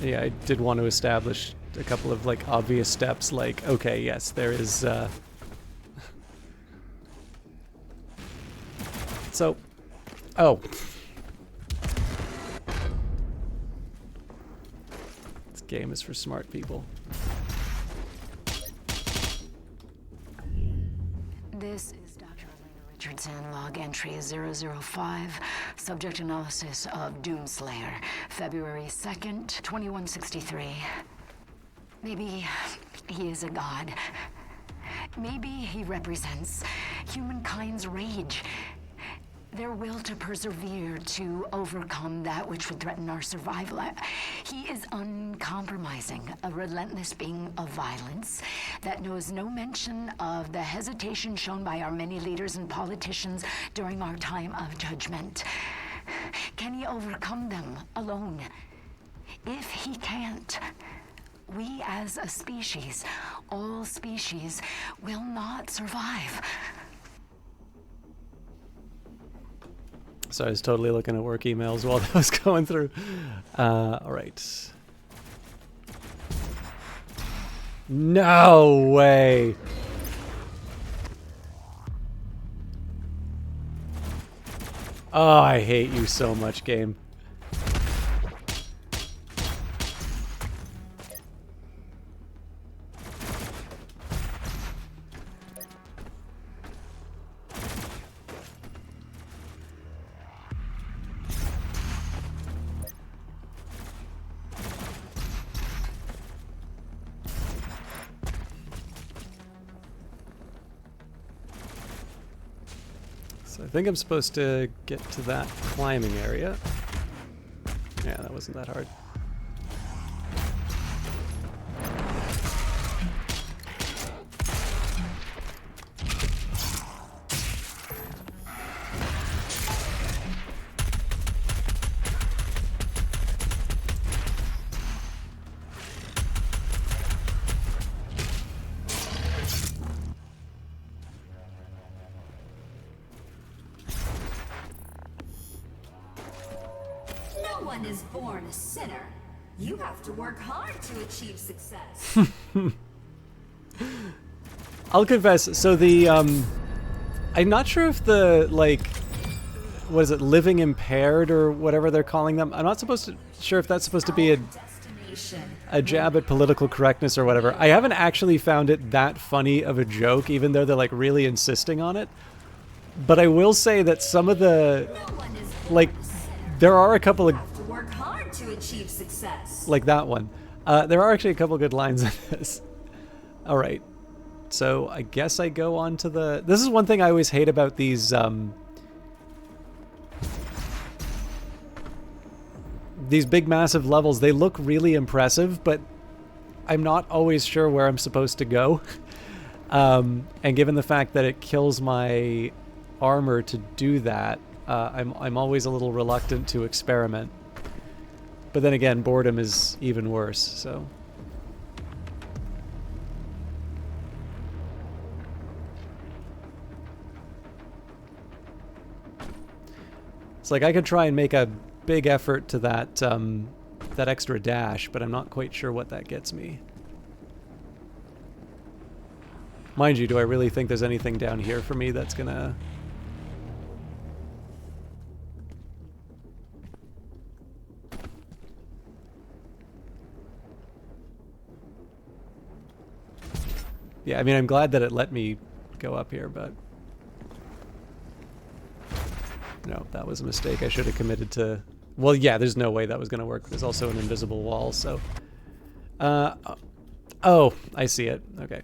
Yeah, I did want to establish a couple of, like, obvious steps, like, okay, yes, there is, So... Oh. This game is for smart people. This is Dr. Elena Richardson, log entry 005, subject analysis of Doomslayer, February 2nd, 2163. Maybe he is a god. Maybe he represents humankind's rage. Their will to persevere, to overcome that which would threaten our survival. He is uncompromising, a relentless being of violence that knows no mention of the hesitation shown by our many leaders and politicians during our time of judgment. Can he overcome them alone? If he can't, we as a species, all species, will not survive. So I was totally looking at work emails while that was going through. Alright. No way! Oh, I hate you so much, game. So I think I'm supposed to get to that climbing area. Yeah, that wasn't that hard. No one is born a sinner. You have to work hard to achieve success. I'll confess, so the, I'm not sure if the, like, what is it, living impaired or whatever they're calling them? I'm not sure if that's supposed to be a jab at political correctness or whatever. I haven't actually found it that funny of a joke, even though they're, like, really insisting on it. But I will say that some of the, like, there are a couple of... Work hard to achieve success. Like that one. There are actually a couple good lines in this. Alright. So, I guess I go on to the... This is one thing I always hate about these big, massive levels. They look really impressive, but I'm not always sure where I'm supposed to go. And given the fact that it kills my armor to do that, I'm always a little reluctant to experiment. But then again, boredom is even worse, so... It's like I could try and make a big effort to that, that extra dash, but I'm not quite sure what that gets me. Mind you, do I really think there's anything down here for me that's gonna... Yeah, I mean, I'm glad that it let me go up here, but... No, that was a mistake. I should have committed to... Well, yeah, there's no way that was going to work. There's also an invisible wall, so... Oh, I see it. Okay.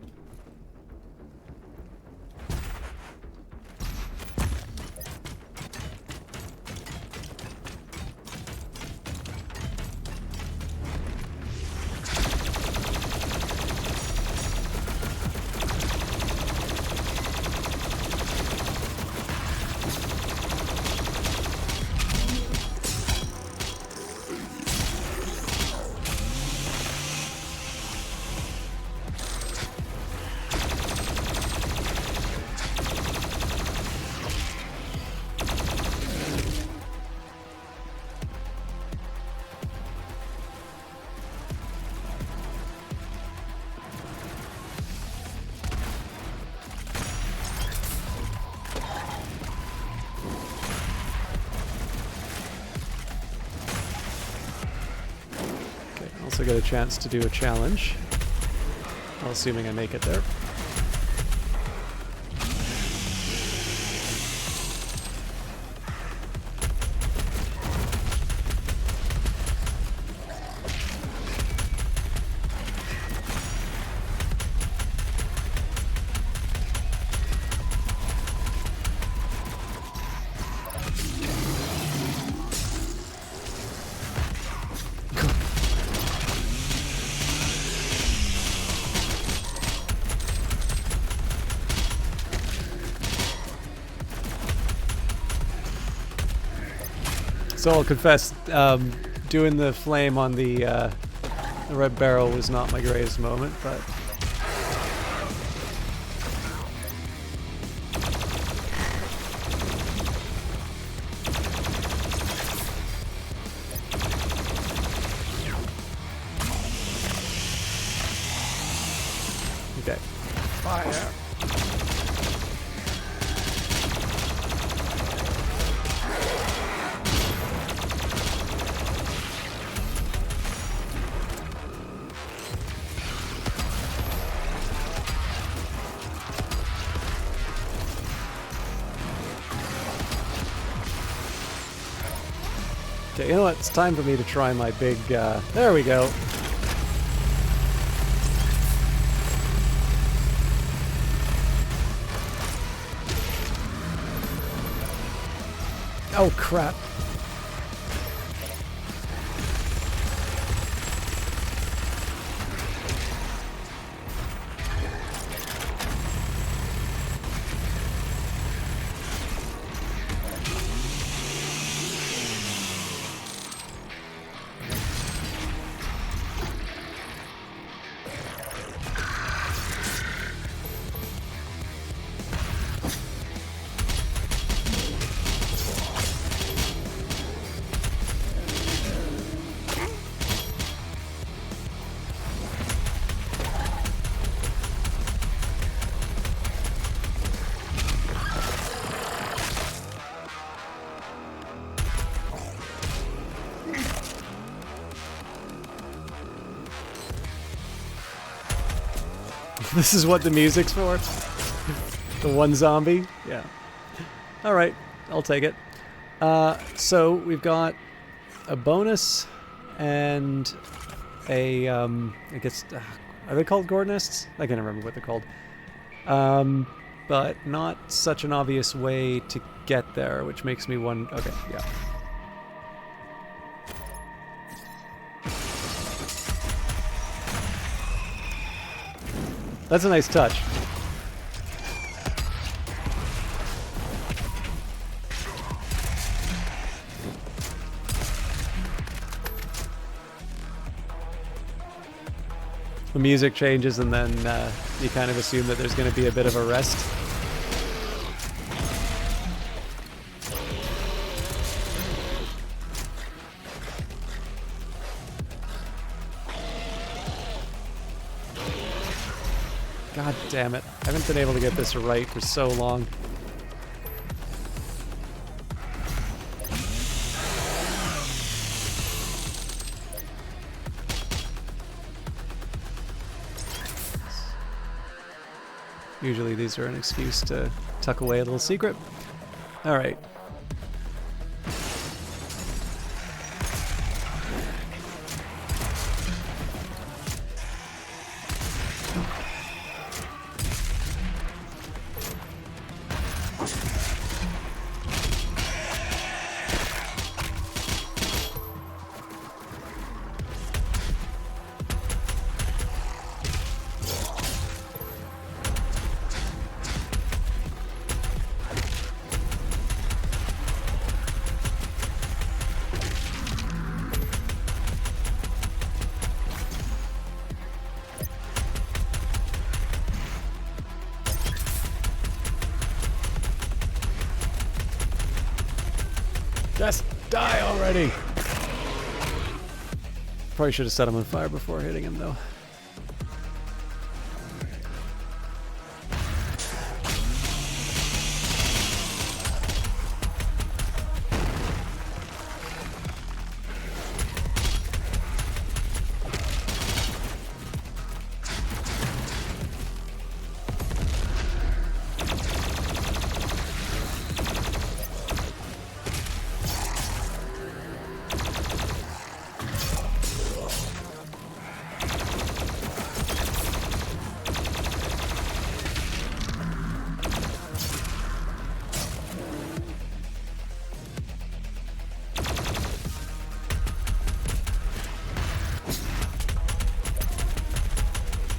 Also get a chance to do a challenge. Well, assuming I make it there. So I'll confess, doing the flame on the red barrel was not my greatest moment, but... Okay. Fire. Okay, you know what? It's time for me to try my big, there we go. Oh, crap. This is what the music's for? The one zombie? Yeah. Alright, I'll take it. So we've got a bonus and a, I guess, are they called gourd nests? I can't remember what they're called. But not such an obvious way to get there, which makes me wonder. Okay, yeah. That's a nice touch. The music changes and then you kind of assume that there's going to be a bit of a rest. God damn it. I haven't been able to get this right for so long. Usually these are an excuse to tuck away a little secret. Alright. Just die already! Probably should have set him on fire before hitting him, though.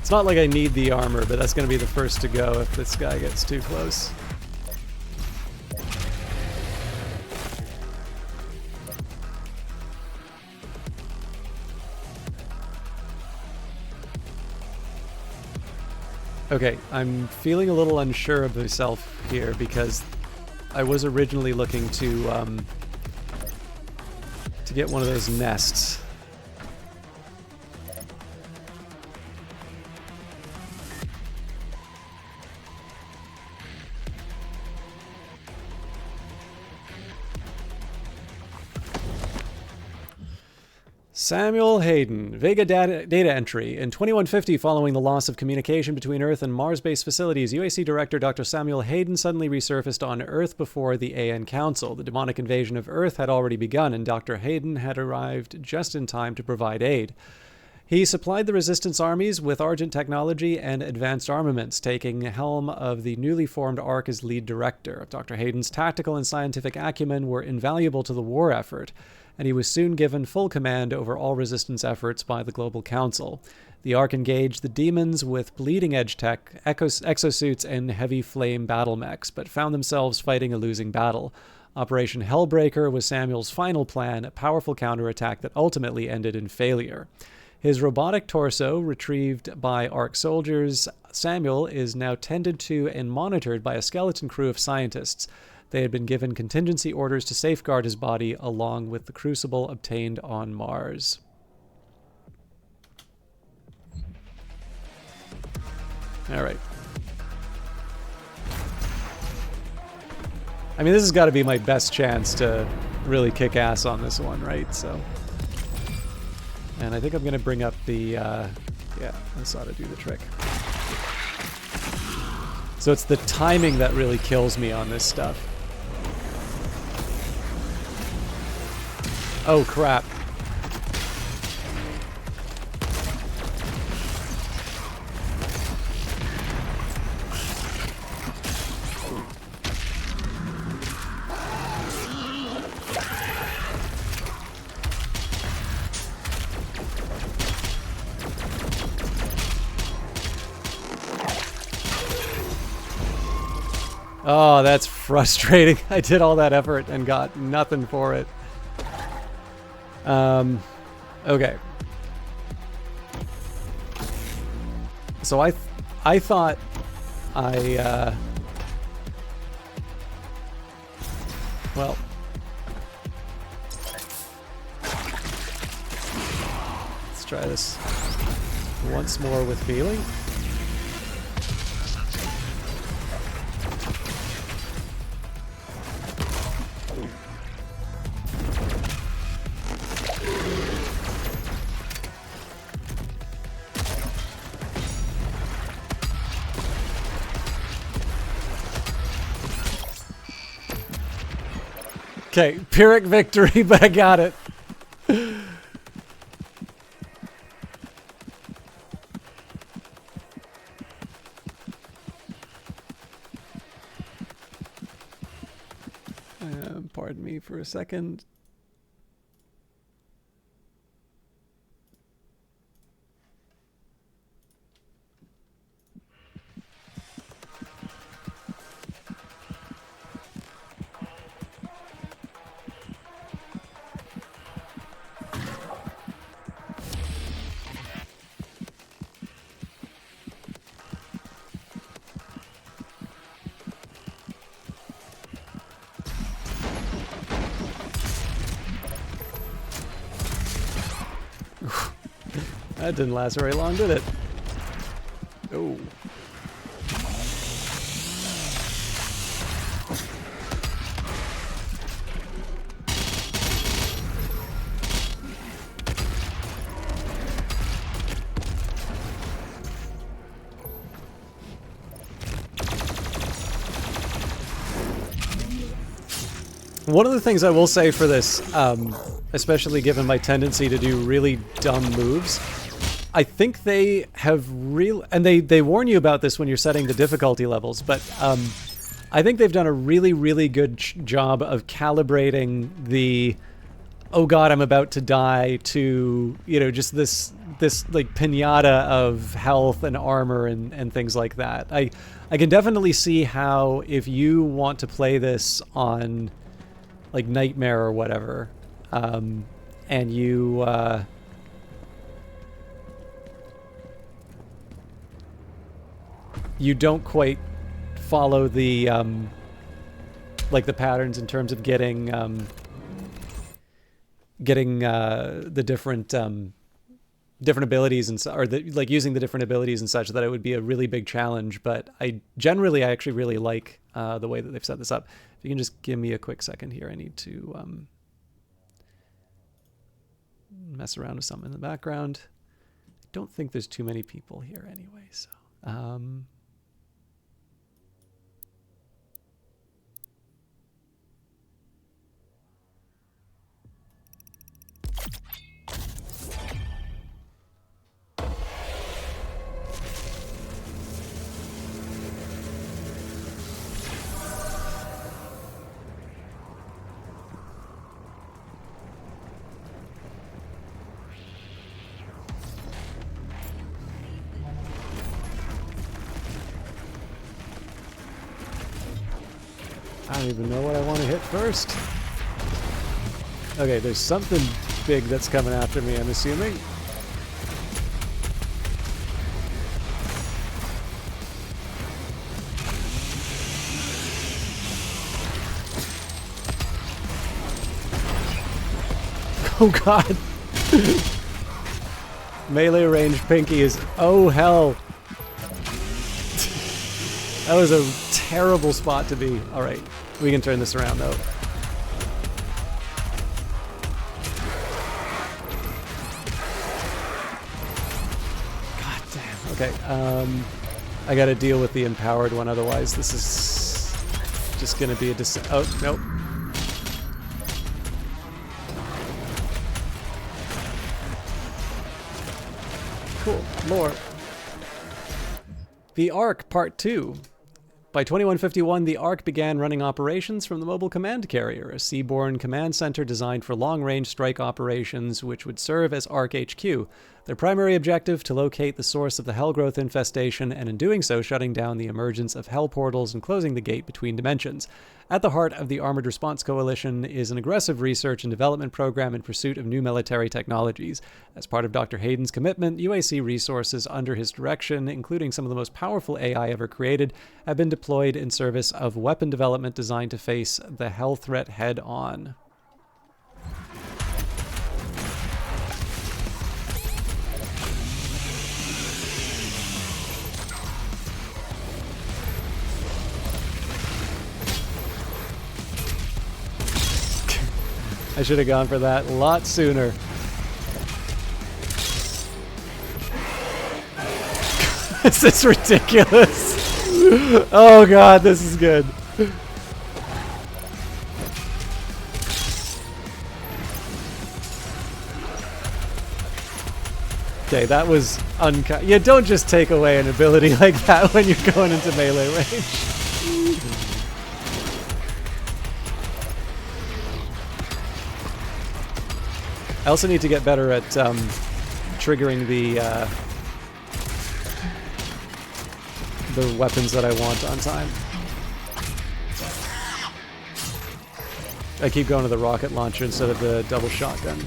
It's not like I need the armor, but that's going to be the first to go if this guy gets too close. Okay, I'm feeling a little unsure of myself here because I was originally looking to get one of those nests. Samuel Hayden, Vega data entry. In 2150, following the loss of communication between Earth and Mars-based facilities, UAC Director Dr. Samuel Hayden suddenly resurfaced on Earth before the AN Council. The demonic invasion of Earth had already begun, and Dr. Hayden had arrived just in time to provide aid. He supplied the resistance armies with Argent technology and advanced armaments, taking helm of the newly formed ARC as lead director. Dr. Hayden's tactical and scientific acumen were invaluable to the war effort, and he was soon given full command over all resistance efforts by the Global Council. The ARC engaged the demons with bleeding-edge tech, exosuits, and heavy flame battle mechs, but found themselves fighting a losing battle. Operation Hellbreaker was Samuel's final plan, a powerful counterattack that ultimately ended in failure. His robotic torso, retrieved by ARC soldiers, Samuel is now tended to and monitored by a skeleton crew of scientists. They had been given contingency orders to safeguard his body, along with the crucible obtained on Mars. All right. I mean, this has got to be my best chance to really kick ass on this one, right? So, and I think I'm going to bring up the, yeah, this ought to do the trick. So it's the timing that really kills me on this stuff. Oh, crap. Oh, that's frustrating. I did all that effort and got nothing for it. Okay. So I thought well, let's try this once more with feeling. Okay, Pyrrhic victory, but I got it. Pardon me for a second. That didn't last very long, did it? Oh. One of the things I will say for this, especially given my tendency to do really dumb moves, I think they have and they warn you about this when you're setting the difficulty levels, but I think they've done a really good job of calibrating the, oh god, I'm about to die, to, you know, just this like pinata of health and armor and things like that. I can definitely see how, if you want to play this on like Nightmare or whatever, and you you don't quite follow the like the patterns in terms of getting the different abilities and or like using the different abilities and such, that it would be a really big challenge. But I actually really like the way that they've set this up. If you can just give me a quick second here, I need to mess around with something in the background. I don't think there's too many people here anyway, so... I don't even know what I want to hit first. Okay, there's something big that's coming after me, I'm assuming. Oh god. Melee range Pinky is... oh hell. That was a terrible spot to be. Alright, we can turn this around though. God damn. Okay, I gotta deal with the empowered one, otherwise this is just gonna be a oh, nope. Cool, lore. The Ark Part 2. By 2151, the Ark began running operations from the Mobile Command Carrier, a seaborne command center designed for long-range strike operations which would serve as Ark HQ. Their primary objective, to locate the source of the Hellgrowth infestation, and in doing so shutting down the emergence of Hell portals and closing the gate between dimensions. At the heart of the Armored Response Coalition is an aggressive research and development program in pursuit of new military technologies. As part of Dr. Hayden's commitment, UAC resources under his direction, including some of the most powerful AI ever created, have been deployed in service of weapon development designed to face the Hell threat head-on. I should have gone for that a lot sooner. This is ridiculous. Oh god, this is good. Okay, that was uncut. You don't just take away an ability like that when you're going into melee range. I also need to get better at triggering the weapons that I want on time. I keep going to the rocket launcher instead of the double shotgun.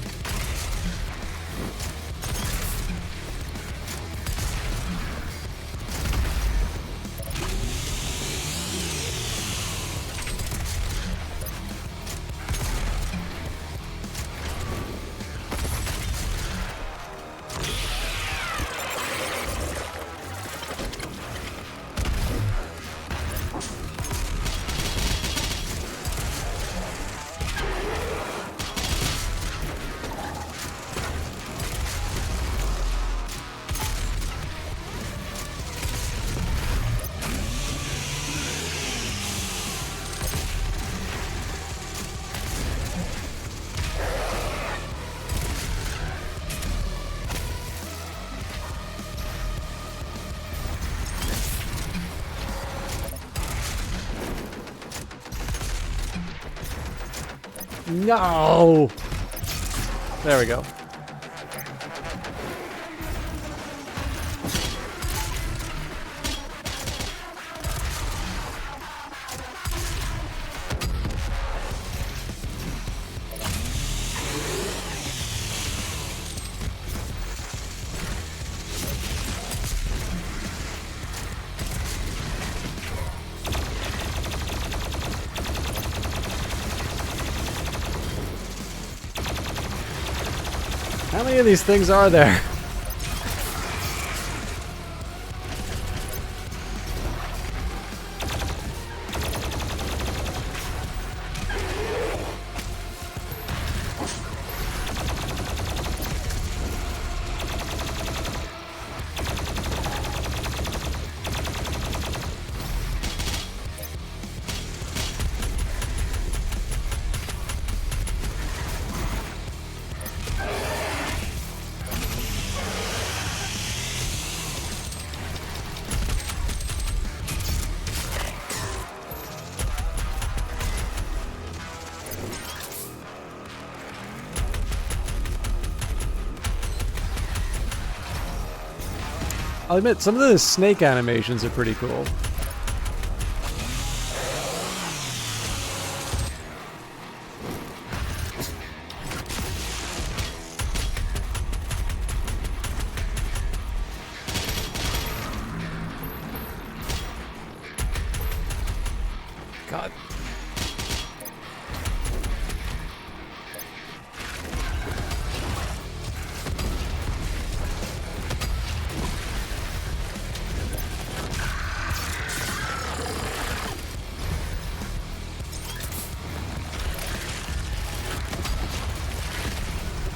No! There we go. How many of these things are there? I'll admit, some of the snake animations are pretty cool. God.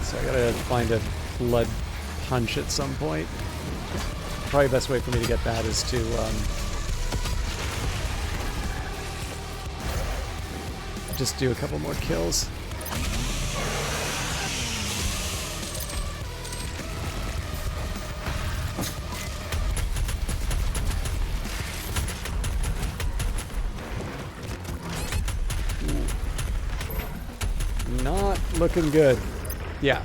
So I gotta find a blood punch at some point. Probably the best way for me to get that is to just do a couple more kills. Not looking good. Yeah.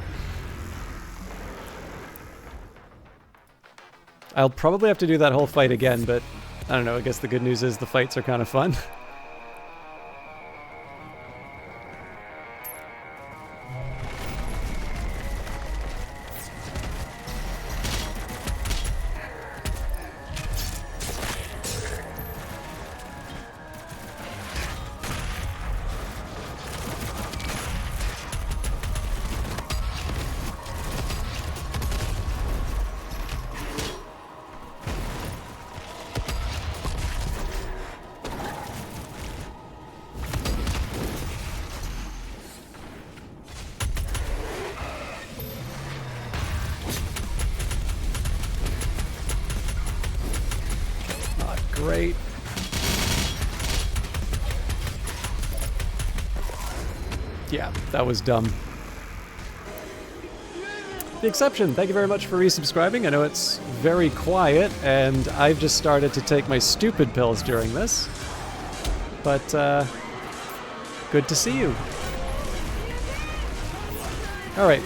I'll probably have to do that whole fight again, but I don't know, I guess the good news is the fights are kind of fun. Great. Yeah, that was dumb. The Exception, thank you very much for resubscribing. I know it's very quiet, and I've just started to take my stupid pills during this. But, good to see you. Alright.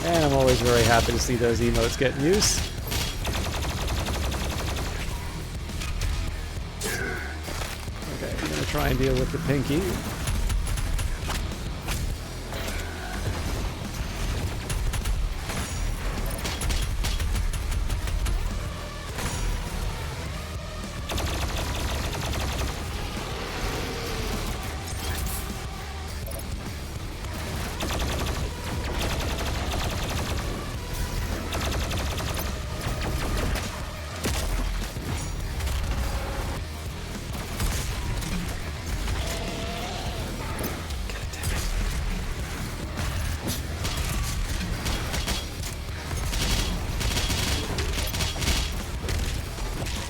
And I'm always very happy to see those emotes getting use. Okay, I'm gonna try and deal with the pinky.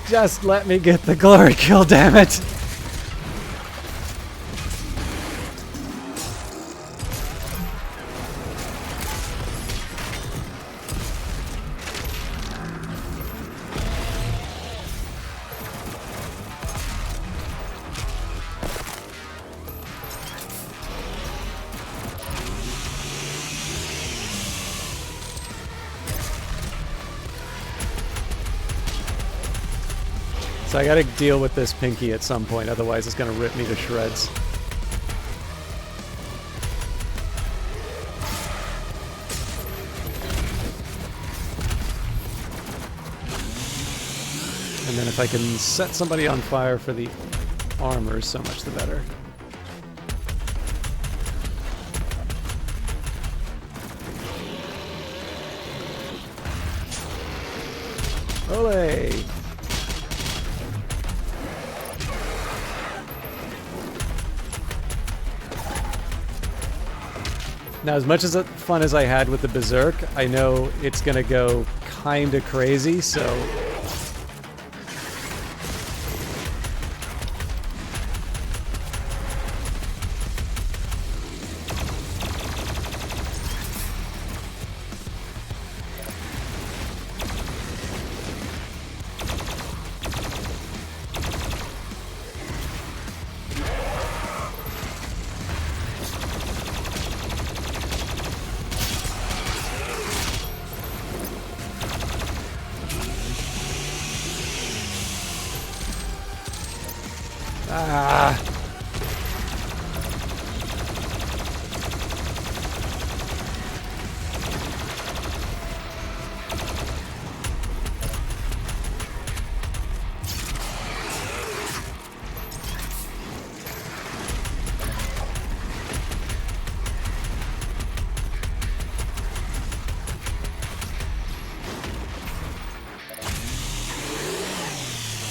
Just let me get the glory kill, damn it! So I gotta deal with this pinky at some point, otherwise it's gonna rip me to shreds. And then if I can set somebody on fire for the armor, so much the better. Ole! Now, as much as fun as I had with the Berserk, I know it's gonna go kinda crazy, so... Ah!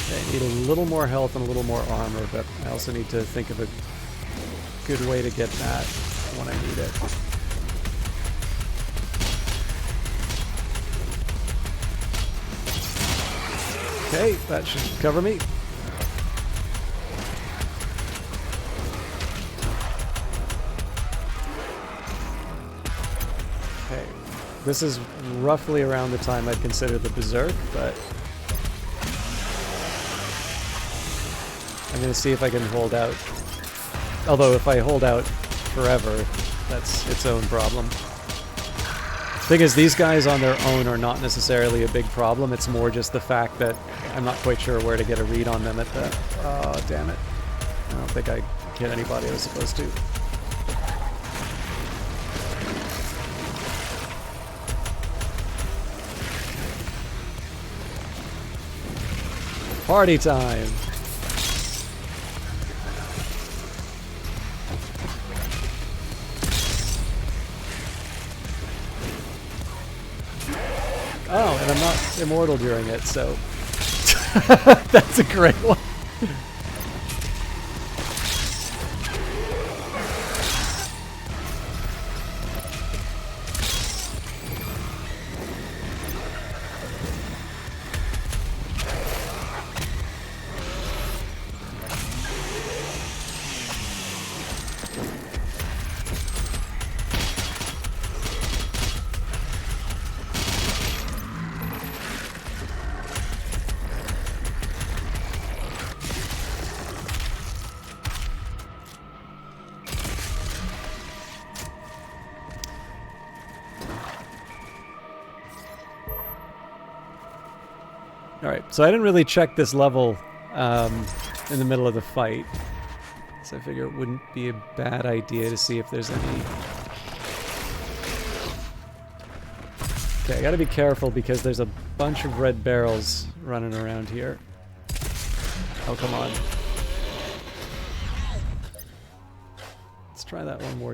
I need a little more health and a little more armor, but I also need to think of a good way to get that when I need it. Okay, that should cover me. Okay, this is roughly around the time I'd consider the Berserk, but I'm going to see if I can hold out. Although if I hold out forever, that's its own problem. Thing is, these guys on their own are not necessarily a big problem. It's more just the fact that I'm not quite sure where to get a read on them at the... Oh, damn it. I don't think I hit anybody I was supposed to. Party time! Oh, and I'm not immortal during it, so... That's a great one. Alright, so I didn't really check this level in the middle of the fight. So I figure it wouldn't be a bad idea to see if there's any... Okay, I gotta be careful because there's a bunch of red barrels running around here. Oh, come on. Let's try that one more.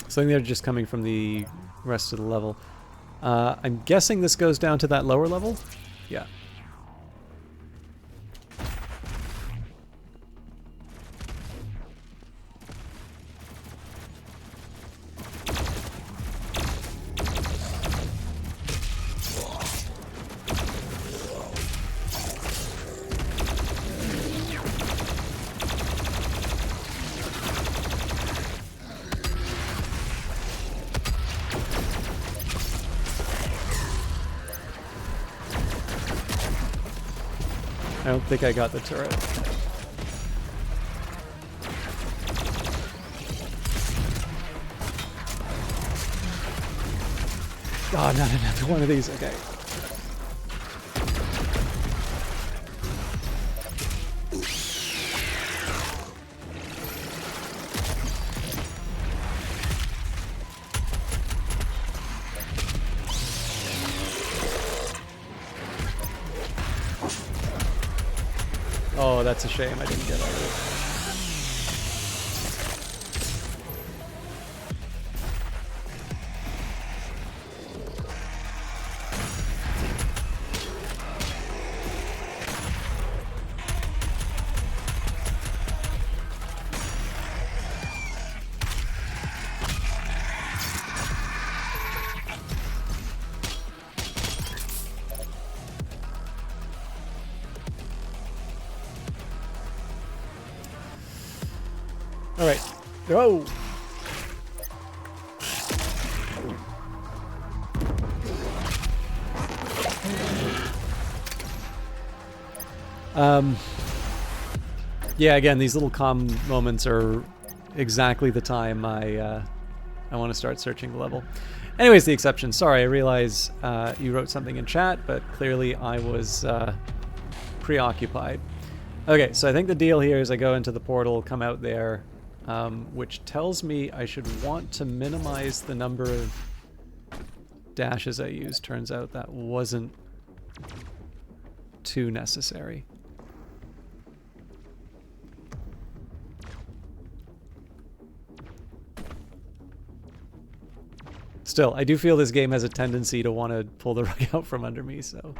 So I think they're just coming from the rest of the level. I'm guessing this goes down to that lower level? Yeah. I don't think I got the turret. Oh, not another one of these. Okay. Oh, that's a shame I didn't get all of it. All right, go. Yeah, again, these little calm moments are exactly the time I want to start searching the level. Anyways, the exception. Sorry, I realize you wrote something in chat, but clearly I was preoccupied. Okay, so I think the deal here is I go into the portal, come out there, which tells me I should want to minimize the number of dashes I use. Turns out that wasn't too necessary. Still, I do feel this game has a tendency to want to pull the rug out from under me, so...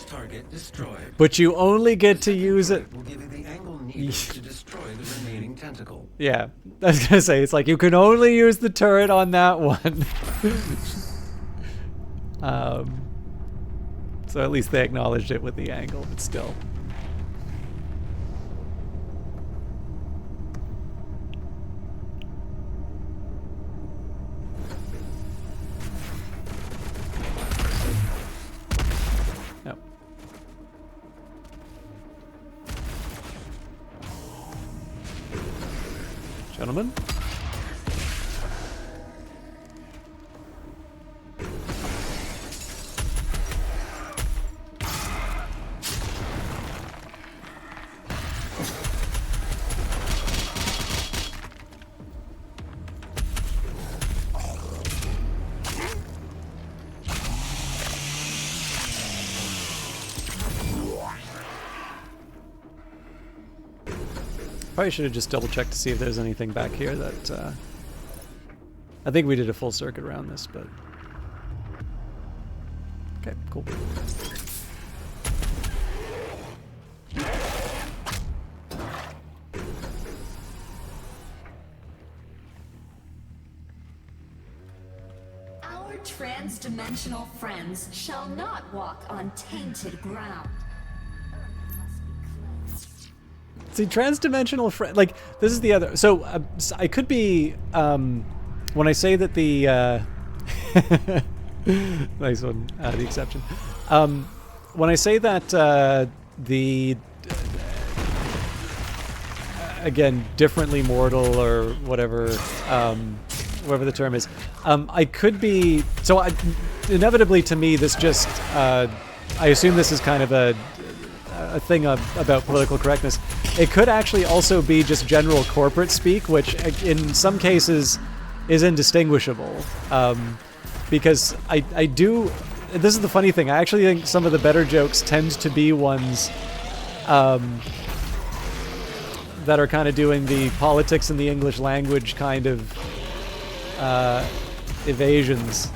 Target destroyed. But you only get to use it. Will give you the angle needed to destroy the remaining tentacle. Yeah, I was gonna say, it's like you can only use the turret on that one. So at least they acknowledged it with the angle, but still. Gentlemen. Probably should have just double checked to see if there's anything back here that I think we did a full circuit around this, but okay, cool. Our trans-dimensional friends shall not walk on tainted ground. See, trans-dimensional friend, like, this is the other, so I could be, when I say that the, nice one, the exception, when I say that, again, differently mortal, or whatever, whatever the term is, I could be, so inevitably to me, this just, I assume this is kind of a thing about political correctness. It could actually also be just general corporate speak, which in some cases is indistinguishable. Because I do, this is the funny thing, I actually think some of the better jokes tend to be ones that are kind of doing the politics in the English language kind of evasions.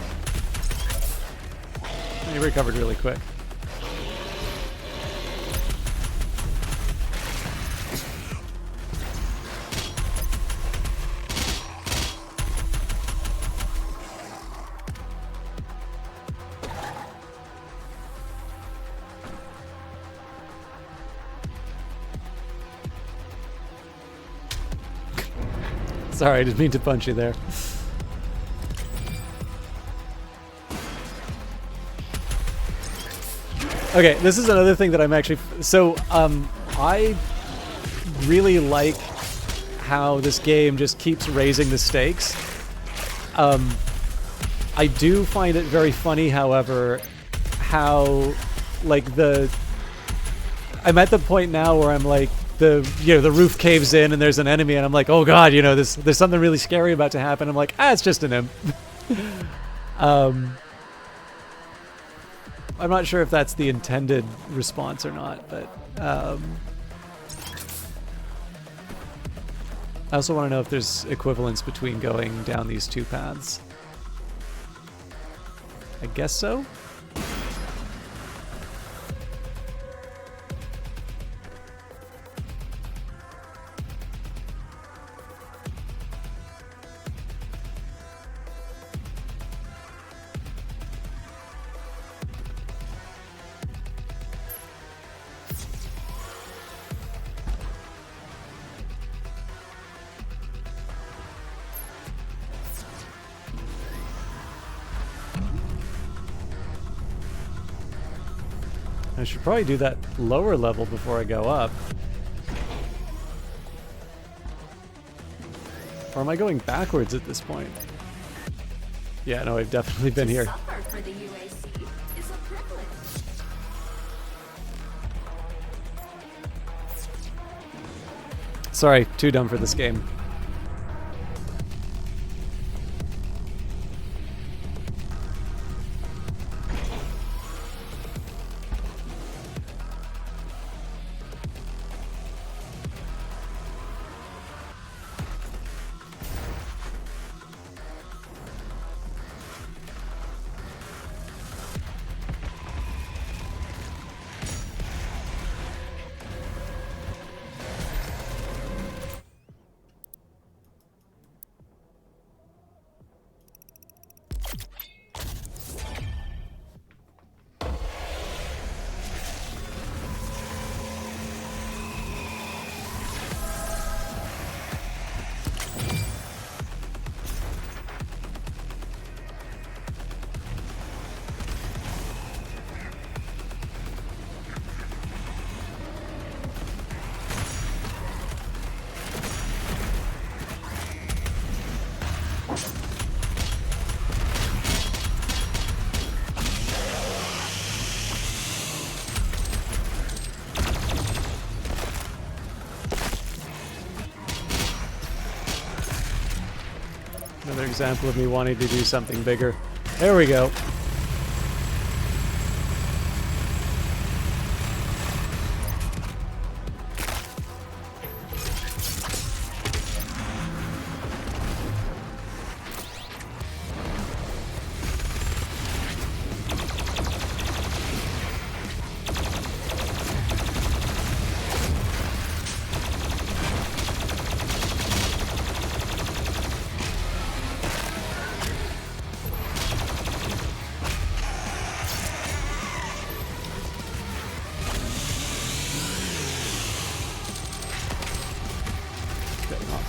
He recovered really quick. Sorry, I didn't mean to punch you there. Okay, this is another thing that I'm actually... So, I really like how this game just keeps raising the stakes. I do find it very funny, however, how, like, I'm at the point now where I'm like, the roof caves in and there's an enemy and I'm like, oh god, there's something really scary about to happen. I'm like, it's just an imp. I'm not sure if that's the intended response or not, but I also want to know if there's equivalence between going down these two paths. I guess so. I should probably do that lower level before I go up. Or am I going backwards at this point? Yeah, no, I've definitely been here. Suffer for the UAC is a privilege. Sorry, too dumb for this game. Another example of me wanting to do something bigger. There we go.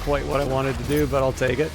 Quite what I wanted to do, but I'll take it.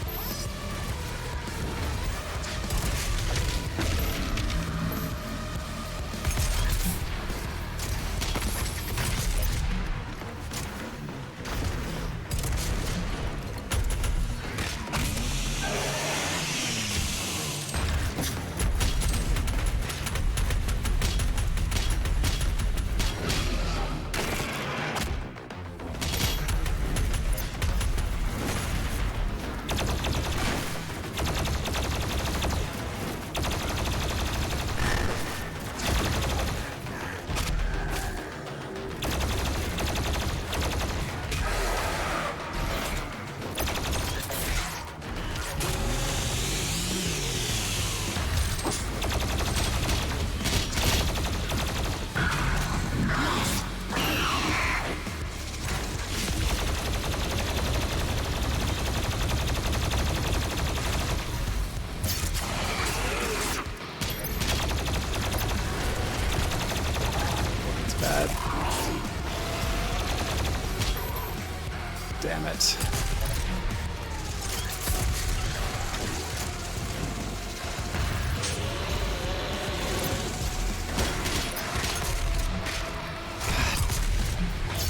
Damn it.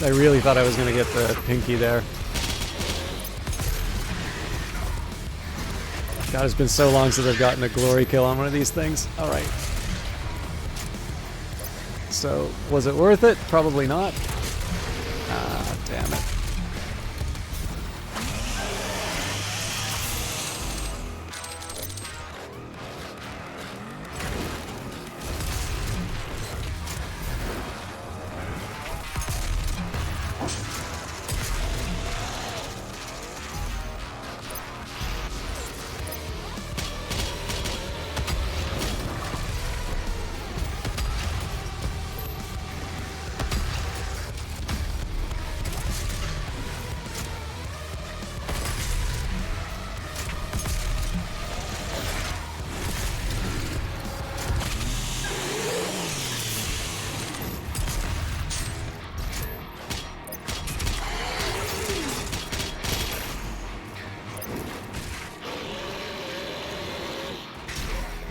I really thought I was going to get the pinky there. God, it's been so long since I've gotten a glory kill on one of these things. Alright. So, was it worth it? Probably not. Ah, damn it.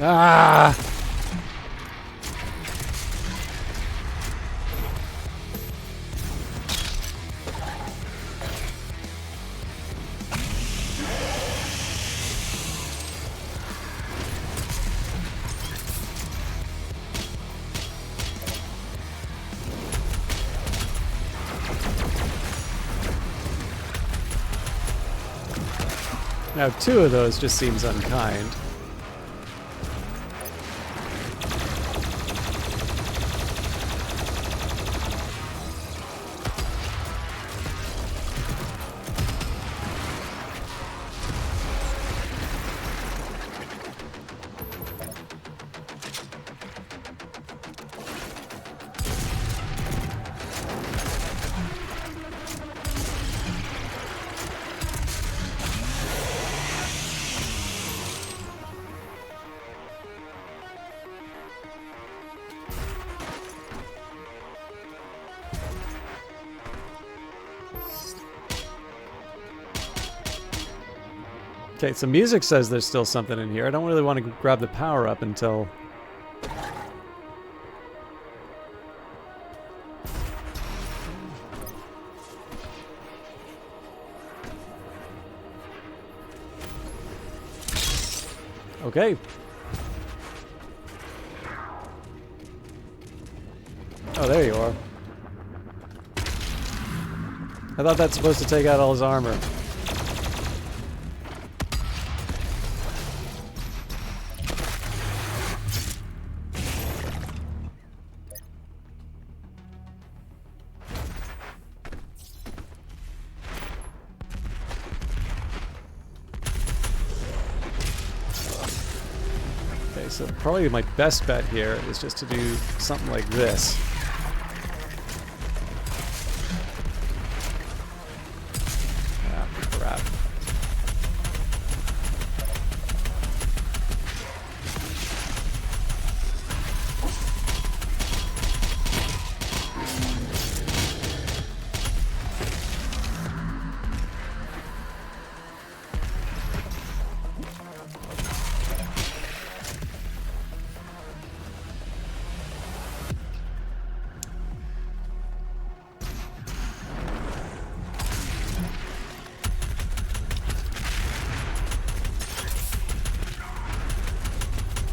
Ah! Now, 2 of those just seems unkind. Okay, so music says there's still something in here. I don't really want to grab the power up until... Okay. Oh, there you are. I thought that's supposed to take out all his armor. So probably my best bet here is just to do something like this. Ah, crap.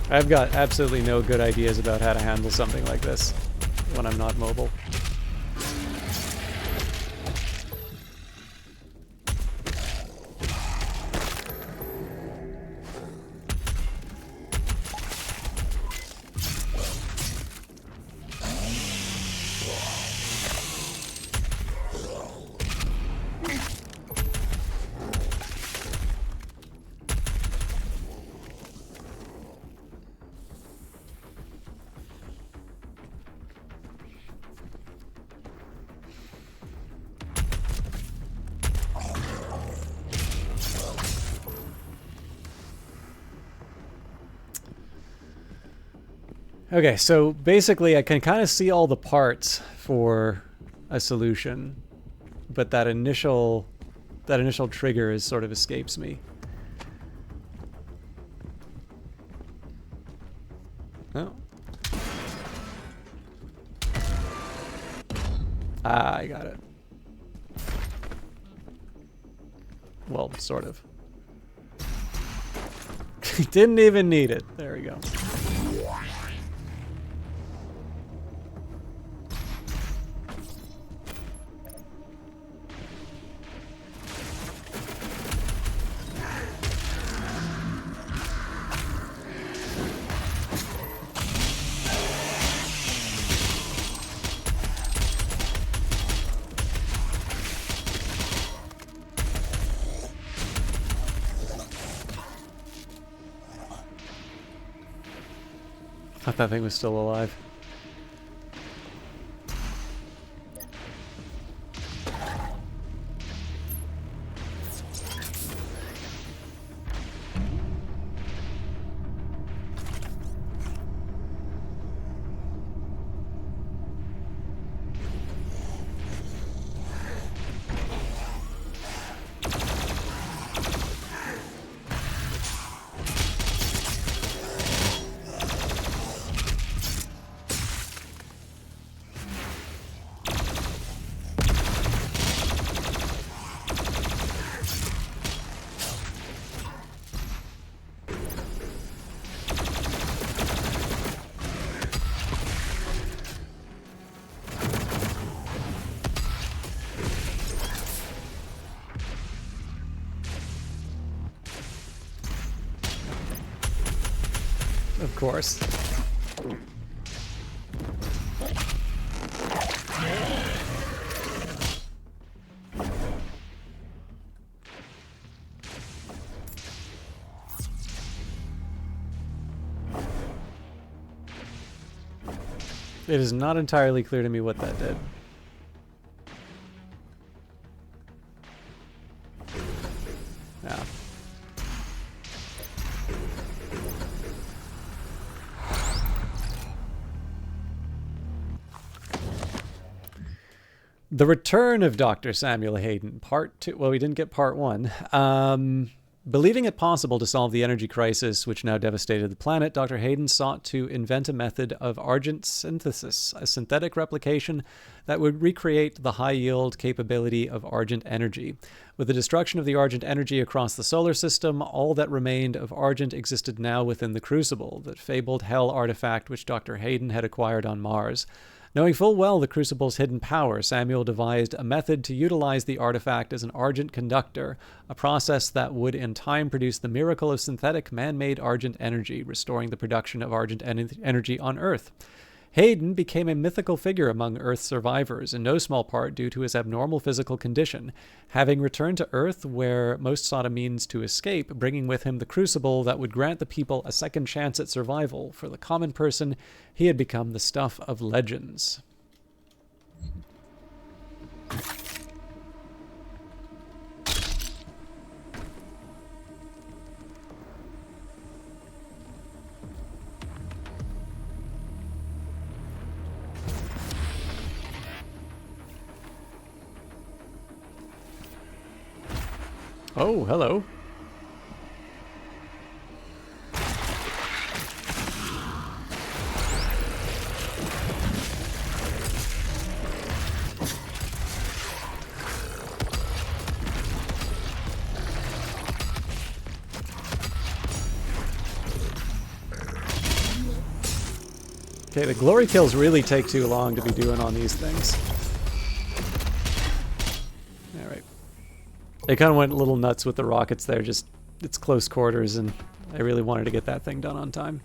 I've got absolutely no good ideas about how to handle something like this when I'm not mobile. Okay, so basically I can kind of see all the parts for a solution, but that initial trigger is sort of escapes me. Oh. Ah, I got it. Well, sort of. Didn't even need it. There we go. Thought that thing was still alive. course. It is not entirely clear to me what that did. Yeah. The Return of Dr. Samuel Hayden, Part 2. Well, we didn't get Part 1. Believing it possible to solve the energy crisis which now devastated the planet, Dr. Hayden sought to invent a method of argent synthesis, a synthetic replication that would recreate the high-yield capability of argent energy. With the destruction of the argent energy across the solar system, all that remained of argent existed now within the Crucible, that fabled Hell artifact which Dr. Hayden had acquired on Mars. Knowing full well the Crucible's hidden power, Samuel devised a method to utilize the artifact as an argent conductor, a process that would in time produce the miracle of synthetic man-made argent energy, restoring the production of argent energy on Earth. Hayden became a mythical figure among Earth's survivors, in no small part due to his abnormal physical condition, having returned to Earth where most sought a means to escape, bringing with him the Crucible that would grant the people a second chance at survival. For the common person, he had become the stuff of legends. Oh, hello. Okay, the glory kills really take too long to be doing on these things. Alright. They kind of went a little nuts with the rockets there, just it's close quarters, and I really wanted to get that thing done on time.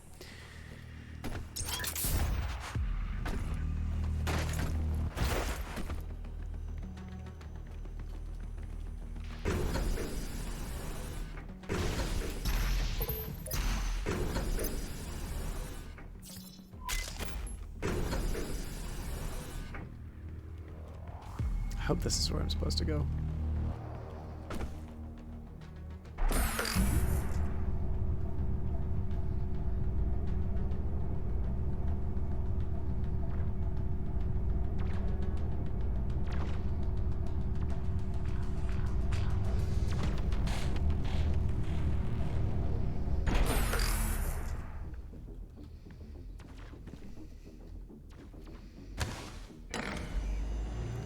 I hope this is where I'm supposed to go.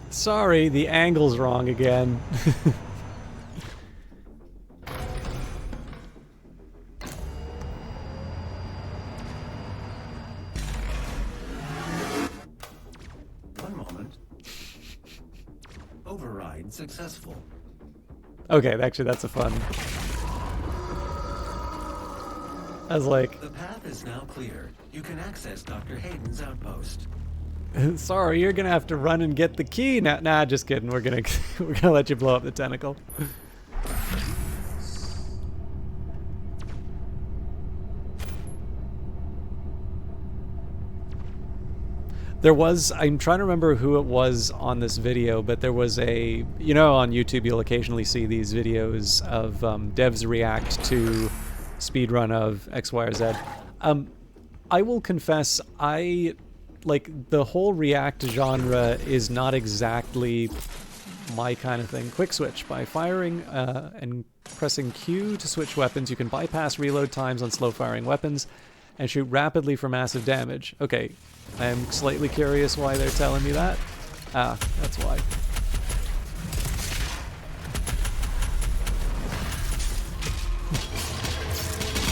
Sorry, the angle's wrong again. One moment. Override successful. Okay, actually that's a fun. I was like, The path is now clear. You can access Dr. Hayden's outpost. sorry, you're gonna have to run and get the key. Nah, just kidding. We're gonna let you blow up the tentacle. There was, I'm trying to remember who it was on this video, but there was a, you know, on YouTube you'll occasionally see these videos of devs react to speedrun of X, Y, or Z. I will confess, like, the whole React genre is not exactly my kind of thing. Quick switch. By firing and pressing Q to switch weapons, you can bypass reload times on slow-firing weapons and shoot rapidly for massive damage. Okay, I am slightly curious why they're telling me that. Ah, that's why.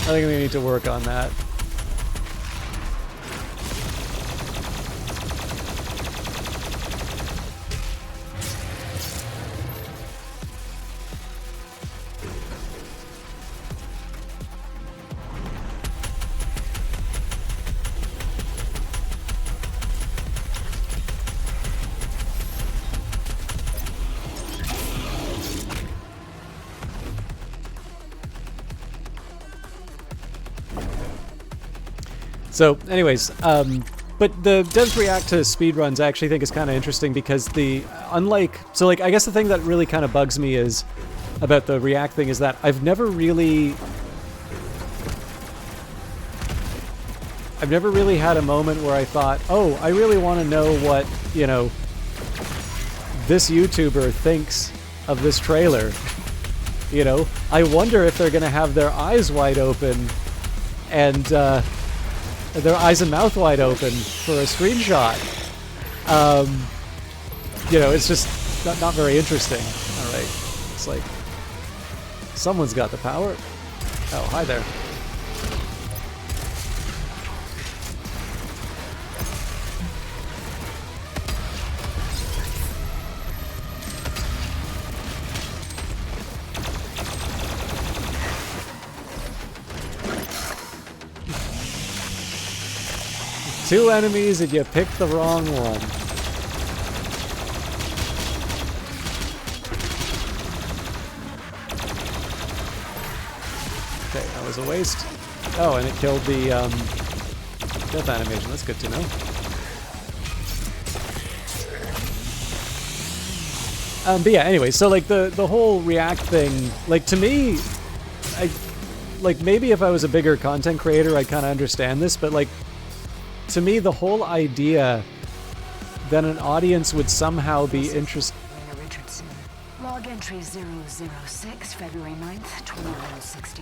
I think we need to work on that. So, anyways, but the devs react to speedruns I actually think is kind of interesting because I guess the thing that really kind of bugs me is about the react thing is that I've never really had a moment where I thought, oh, I really want to know what, you know, this YouTuber thinks of this trailer. You know, I wonder if they're going to have their eyes wide open and their eyes and mouth wide open for a screenshot. You know, it's just not very interesting. All right. It's like, someone's got the power. Oh, hi there. Two enemies and you picked the wrong one. Okay, that was a waste. Oh, and it killed the death animation. That's good to know. But yeah, anyway, so like the whole React thing, like to me, like maybe if I was a bigger content creator, I'd kind of understand this, but like to me, the whole idea that an audience would somehow be interested. Richardson. Log entry 006, February 9th, 2160.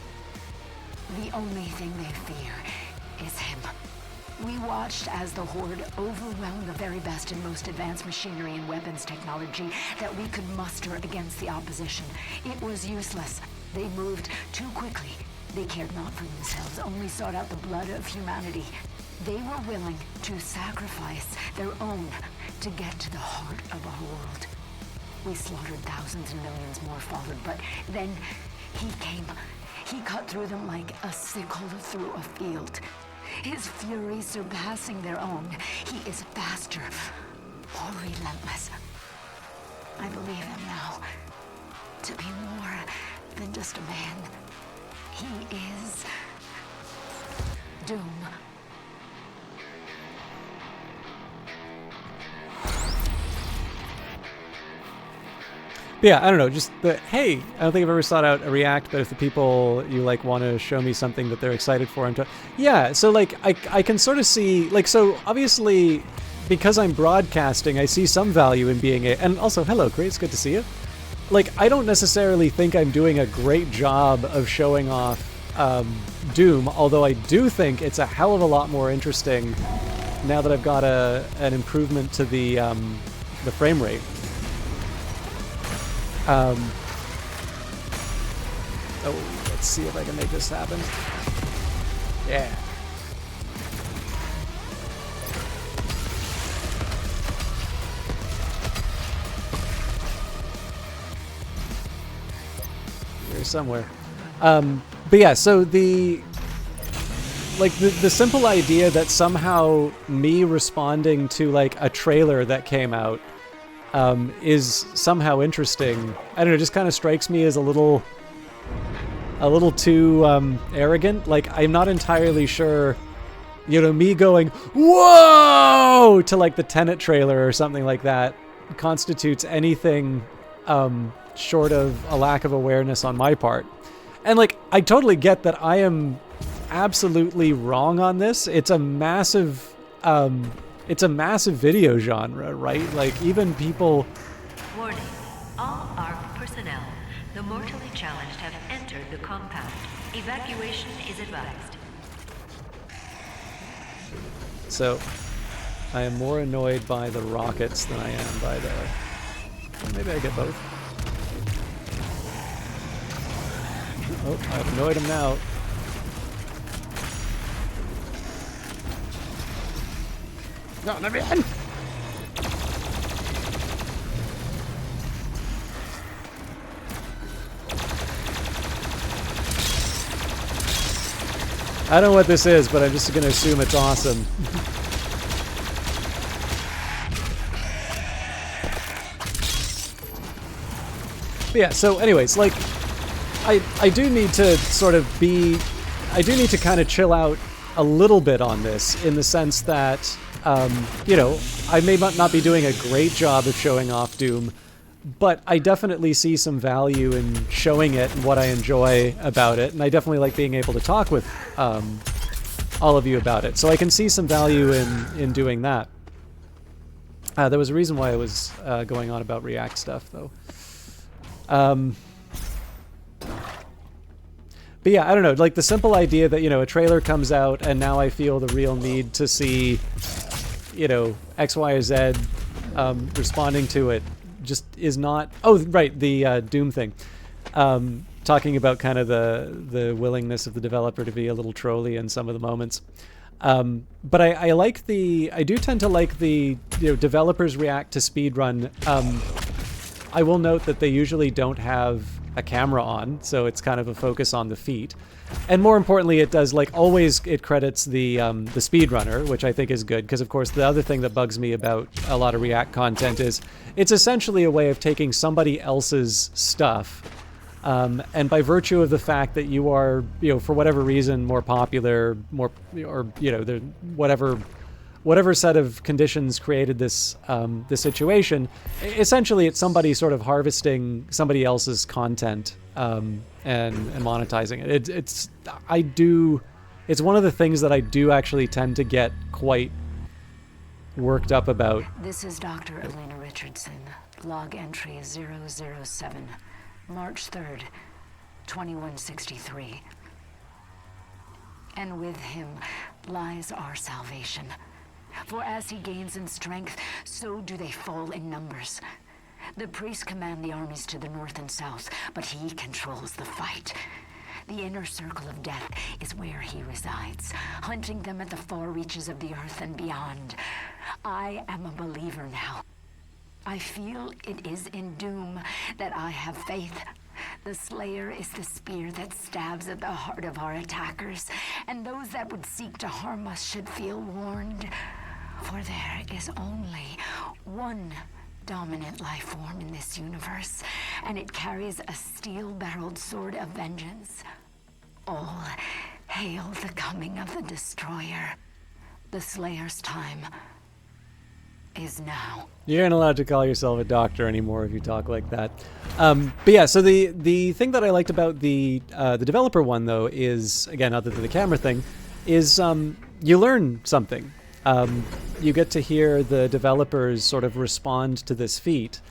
The only thing they fear is him. We watched as the Horde overwhelmed the very best and most advanced machinery and weapons technology that we could muster against the opposition. It was useless. They moved too quickly. They cared not for themselves, only sought out the blood of humanity. They were willing to sacrifice their own to get to the heart of our world. We slaughtered thousands and millions more followed, but then he came. He cut through them like a sickle through a field. His fury surpassing their own. He is faster, more relentless. I believe him now to be more than just a man. He is Doom. But yeah, I don't know, just the, hey, I don't think I've ever sought out a React, but if the people you like want to show me something that they're excited for, yeah, so like I can sort of see, like, so obviously because I'm broadcasting, I see some value in being and also, hello, great, it's good to see you. Like, I don't necessarily think I'm doing a great job of showing off Doom, although I do think it's a hell of a lot more interesting now that I've got an improvement to the frame rate. Oh, let's see if I can make this happen. Yeah. Here somewhere. But yeah, so the simple idea that somehow me responding to like a trailer that came out is somehow interesting. I don't know, it just kind of strikes me as a little too arrogant. Like, I'm not entirely sure, you know, me going, whoa, to like the Tenet trailer or something like that constitutes anything short of a lack of awareness on my part. And like, I totally get that I am absolutely wrong on this. It's a massive video genre, right? Like, even people... Warning. All ARC personnel, the mortally challenged, have entered the compound. Evacuation is advised. So, I am more annoyed by the rockets than I am by the... Maybe I get both. Oh, I've annoyed him now. No, let me in! I don't know what this is, but I'm just going to assume it's awesome. But yeah, so anyways, like, I do need to sort of be... I do need to kind of chill out a little bit on this in the sense that, you know, I may not be doing a great job of showing off Doom, but I definitely see some value in showing it and what I enjoy about it, and I definitely like being able to talk with all of you about it. So I can see some value in doing that. There was a reason why I was going on about React stuff, though. But yeah, I don't know, like the simple idea that, you know, a trailer comes out and now I feel the real need to see, you know, X, Y, or Z responding to it just is not... Oh, right, the Doom thing. Talking about kind of the willingness of the developer to be a little trolly in some of the moments. But I like I do tend to like the, you know, developers react to speedrun. I will note that they usually don't have a camera on, so it's kind of a focus on the feet. And more importantly, it does, like always, it credits the speedrunner, which I think is good, because of course the other thing that bugs me about a lot of React content is it's essentially a way of taking somebody else's stuff, and by virtue of the fact that you are, you know, for whatever reason, more popular, or you know, whatever set of conditions created this situation, essentially it's somebody sort of harvesting somebody else's content and monetizing it. It's one of the things that I do actually tend to get quite worked up about. This is Dr. Elena Richardson, log entry 007, March 3rd, 2163. And with him lies our salvation. For as he gains in strength, so do they fall in numbers. The priests command the armies to the north and south, but he controls the fight. The inner circle of death is where he resides, hunting them at the far reaches of the earth and beyond. I am a believer now. I feel it is in Doom that I have faith. The Slayer is the spear that stabs at the heart of our attackers, and those that would seek to harm us should feel warned. For there is only one dominant life form in this universe, and it carries a steel-barreled sword of vengeance. All hail the coming of the Destroyer. The Slayer's time is now. You aren't allowed to call yourself a doctor anymore if you talk like that. But yeah, so the thing that I liked about the developer one, though, is, again, other than the camera thing, is you learn something. You get to hear the developers sort of respond to this feat,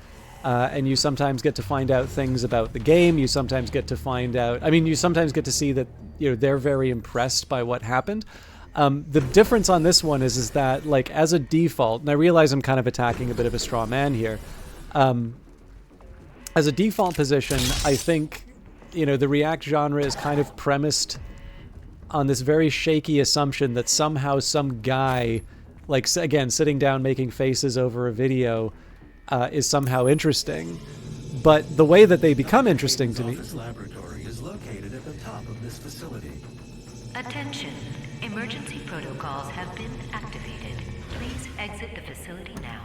and you sometimes get to find out things about the game. You sometimes get to find out... I mean, you sometimes get to see that, you know, they're very impressed by what happened. The difference on this one is that, like, as a default, and I realize I'm kind of attacking a bit of a straw man here, as a default position, I think, you know, the React genre is kind of premised on this very shaky assumption that somehow some guy, like, again, sitting down making faces over a video is somehow interesting. But the way that they become interesting to me... Office laboratory is located at the top of this facility. Attention. Emergency protocols have been activated. Please exit the facility now.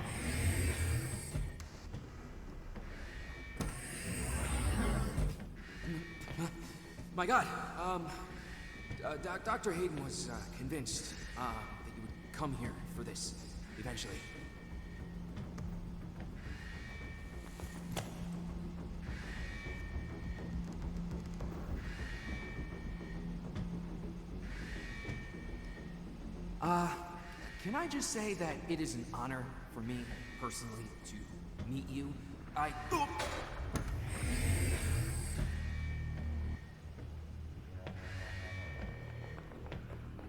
My God, Dr. Hayden was convinced that you would come here for this, eventually. Can I just say that it is an honor for me, personally, to meet you?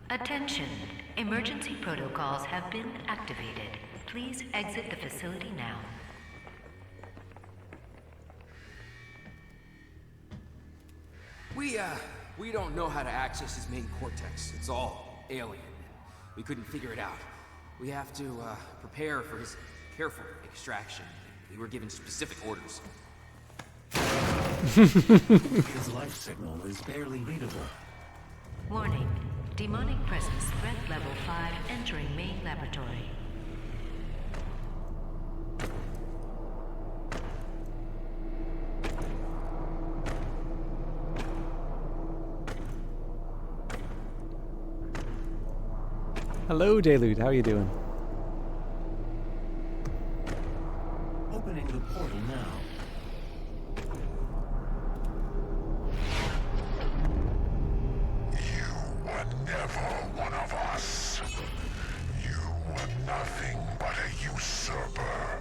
Attention. Emergency protocols have been activated. Please exit the facility now. We don't know how to access his main cortex. It's all alien. We couldn't figure it out. We have to prepare for his careful extraction. We were given specific orders. His life signal is barely readable. Warning. Demonic presence threat level 5 entering main laboratory. Hello, Delude. How are you doing? Opening the portal now. You were never one of us. You were nothing but a usurper,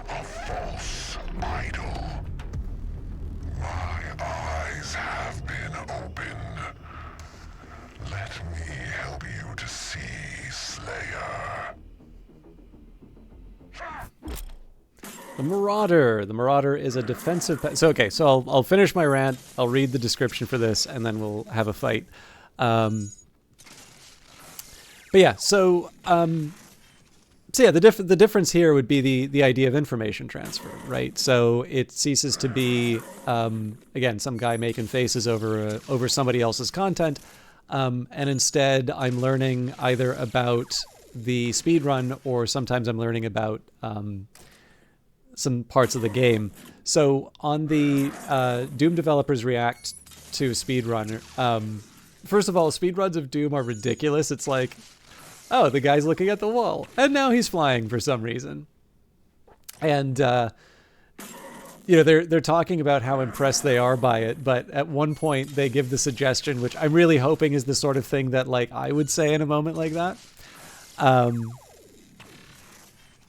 a false idol. My eyes have been opened. Let me help you to see, Slayer. The Marauder. The Marauder is a defensive... So I'll finish my rant. I'll read the description for this, and then we'll have a fight. But yeah, the difference here would be the idea of information transfer, right? So it ceases to be, again, some guy making faces over somebody else's content, and instead I'm learning either about the speedrun or sometimes I'm learning about some parts of the game. So on the Doom developers react to speedrunner. First of all, speedruns of Doom are ridiculous. It's like, oh, the guy's looking at the wall, and now he's flying for some reason. And they're talking about how impressed they are by it, but at one point they give the suggestion, which I'm really hoping is the sort of thing that like I would say in a moment like that.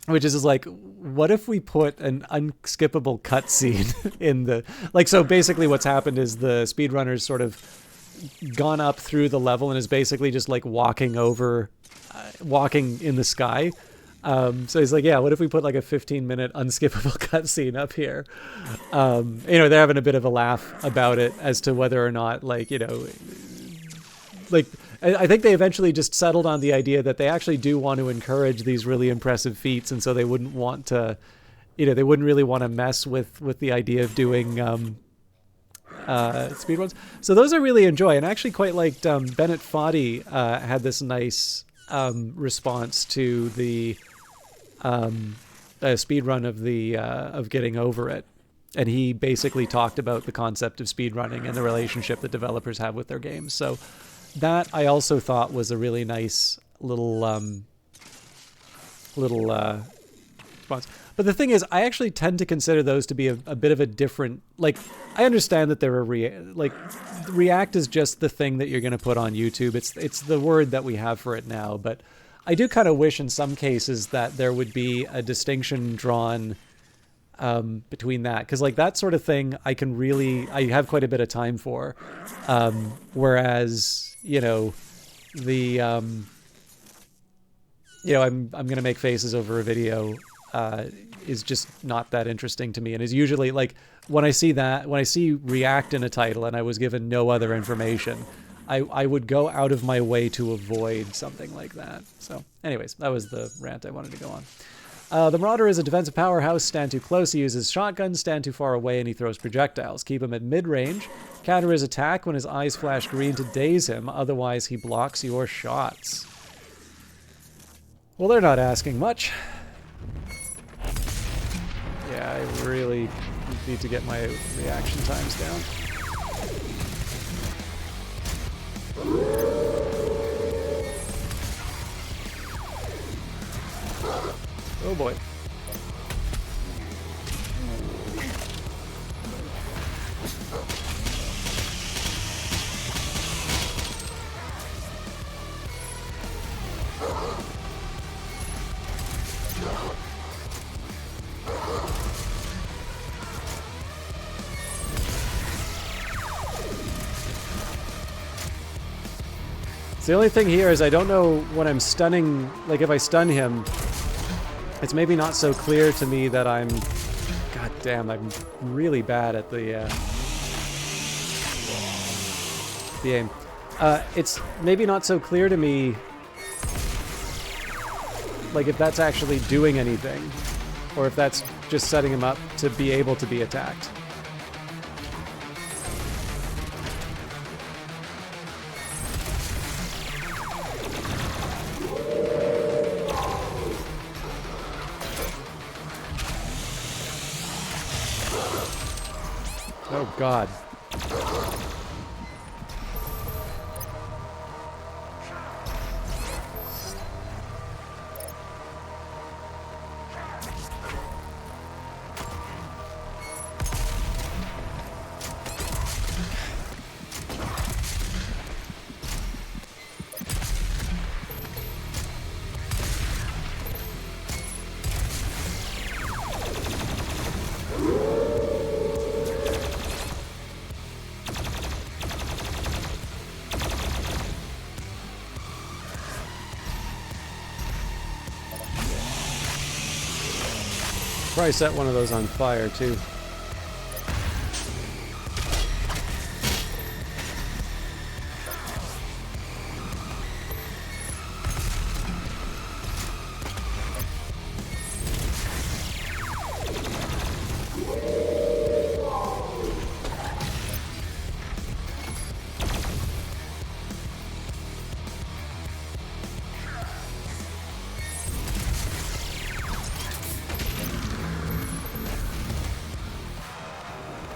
Which is like, what if we put an unskippable cutscene in the... Like, so basically what's happened is the speedrunner's sort of gone up through the level and is basically just like walking in the sky. So he's like, yeah, what if we put like a 15-minute unskippable cutscene up here? They're having a bit of a laugh about it as to whether or not, like, I think they eventually just settled on the idea that they actually do want to encourage these really impressive feats, and so they wouldn't want to, they wouldn't really want to mess with the idea of doing speedruns. So those I really enjoy, and I actually quite liked Bennett Foddy had this nice response to the speedrun of Getting Over It. And he basically talked about the concept of speedrunning and the relationship that developers have with their games. So that I also thought was a really nice little response. But the thing is, I actually tend to consider those to be a bit of a different... Like, I understand that they're React is just the thing that you're going to put on YouTube. It's the word that we have for it now. But I do kind of wish in some cases that there would be a distinction drawn between that, because like that sort of thing I have quite a bit of time for, whereas I'm gonna make faces over a video is just not that interesting to me, and is usually like when I see React in a title and I was given no other information, I would go out of my way to avoid something like that. So anyways, that was the rant I wanted to go on. The Marauder is a defensive powerhouse. Stand too close, he uses shotguns. Stand too far away, and he throws projectiles. Keep him at mid-range. Counter his attack when his eyes flash green to daze him. Otherwise, he blocks your shots. Well, they're not asking much. Yeah, I really need to get my reaction times down. Oh boy. So the only thing here is I don't know when I'm stunning, like if I stun him, it's maybe not so clear to me that I'm... God damn, I'm really bad at the aim. It's maybe not so clear to me, like if that's actually doing anything, or if that's just setting him up to be able to be attacked. Oh God. probably set one of those on fire too.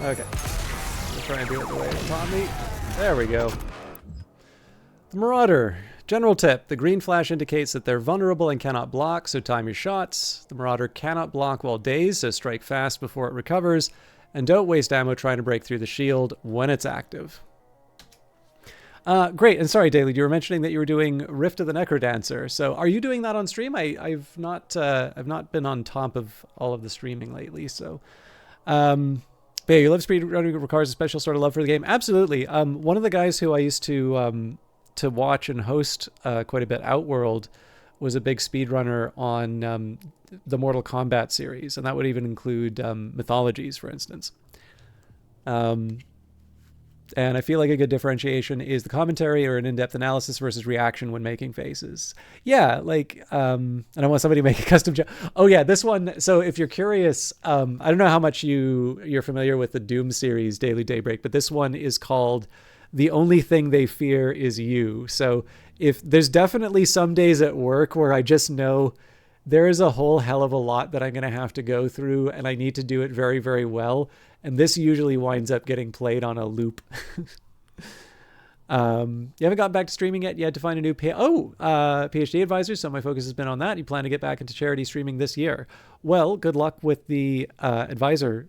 Okay. I'll try and do it the way it taught me. There we go. The Marauder. General tip. The green flash indicates that they're vulnerable and cannot block, so time your shots. The Marauder cannot block while dazed, so strike fast before it recovers. And don't waste ammo trying to break through the shield when it's active. Great. And sorry, Daily, you were mentioning that you were doing Rift of the Necrodancer. So are you doing that on stream? I've not been on top of all of the streaming lately, so... But yeah, you love speedrunning requires a special sort of love for the game. Absolutely. One of the guys who I used to watch and host quite a bit, Outworld, was a big speedrunner on the Mortal Kombat series, and that would even include mythologies, for instance. And I feel like a good differentiation is the commentary or an in-depth analysis versus reaction when making faces. Yeah, like, and I want somebody to make a custom job. Oh yeah, this one. So if you're curious, I don't know how much you're familiar with the Doom series, Daily Daybreak, but this one is called The Only Thing They Fear Is You. So if there's definitely some days at work where I just know there is a whole hell of a lot that I'm going to have to go through and I need to do it very, very well. And this usually winds up getting played on a loop. You haven't gotten back to streaming yet? You had to find a new PhD advisor, so my focus has been on that. You plan to get back into charity streaming this year. Well, good luck with the advisor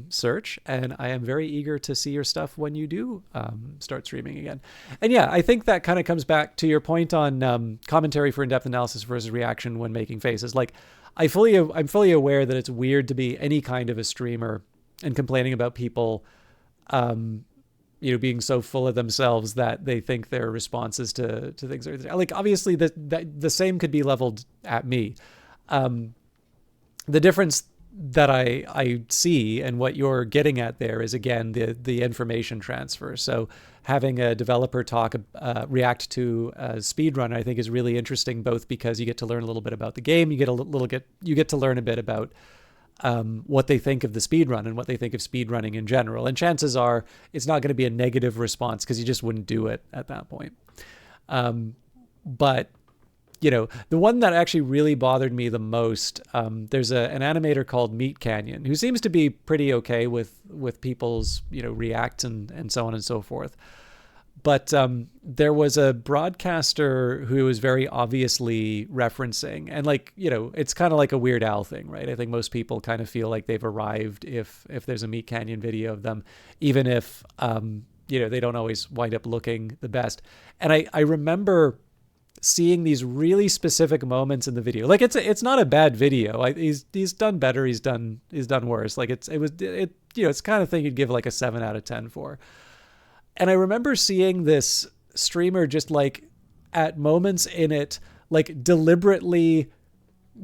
search, and I am very eager to see your stuff when you do start streaming again. And yeah, I think that kind of comes back to your point on commentary for in-depth analysis versus reaction when making faces. Like, I'm fully aware that it's weird to be any kind of a streamer and complaining about people, being so full of themselves that they think their responses to things are like, obviously the same could be leveled at me. The difference that I see and what you're getting at there is, again, the information transfer. So having a developer react to a speedrun, I think, is really interesting, both because you get to learn a little bit about the game, you get to learn a bit about what they think of the speedrun and what they think of speedrunning in general. And chances are it's not going to be a negative response because you just wouldn't do it at that point. But, the one that actually really bothered me the most, there's an animator called Meat Canyon who seems to be pretty okay with people's, reacts and so on and so forth. But there was a broadcaster who was very obviously referencing, and it's kind of like a Weird Al thing, right? I think most people kind of feel like they've arrived if there's a Meat Canyon video of them, even if, they don't always wind up looking the best. And I remember seeing these really specific moments in the video. Like, it's not a bad video. He's done better. He's done worse. Like, it's the kind of thing you'd give like a 7 out of 10 for. And I remember seeing this streamer just at moments in it, deliberately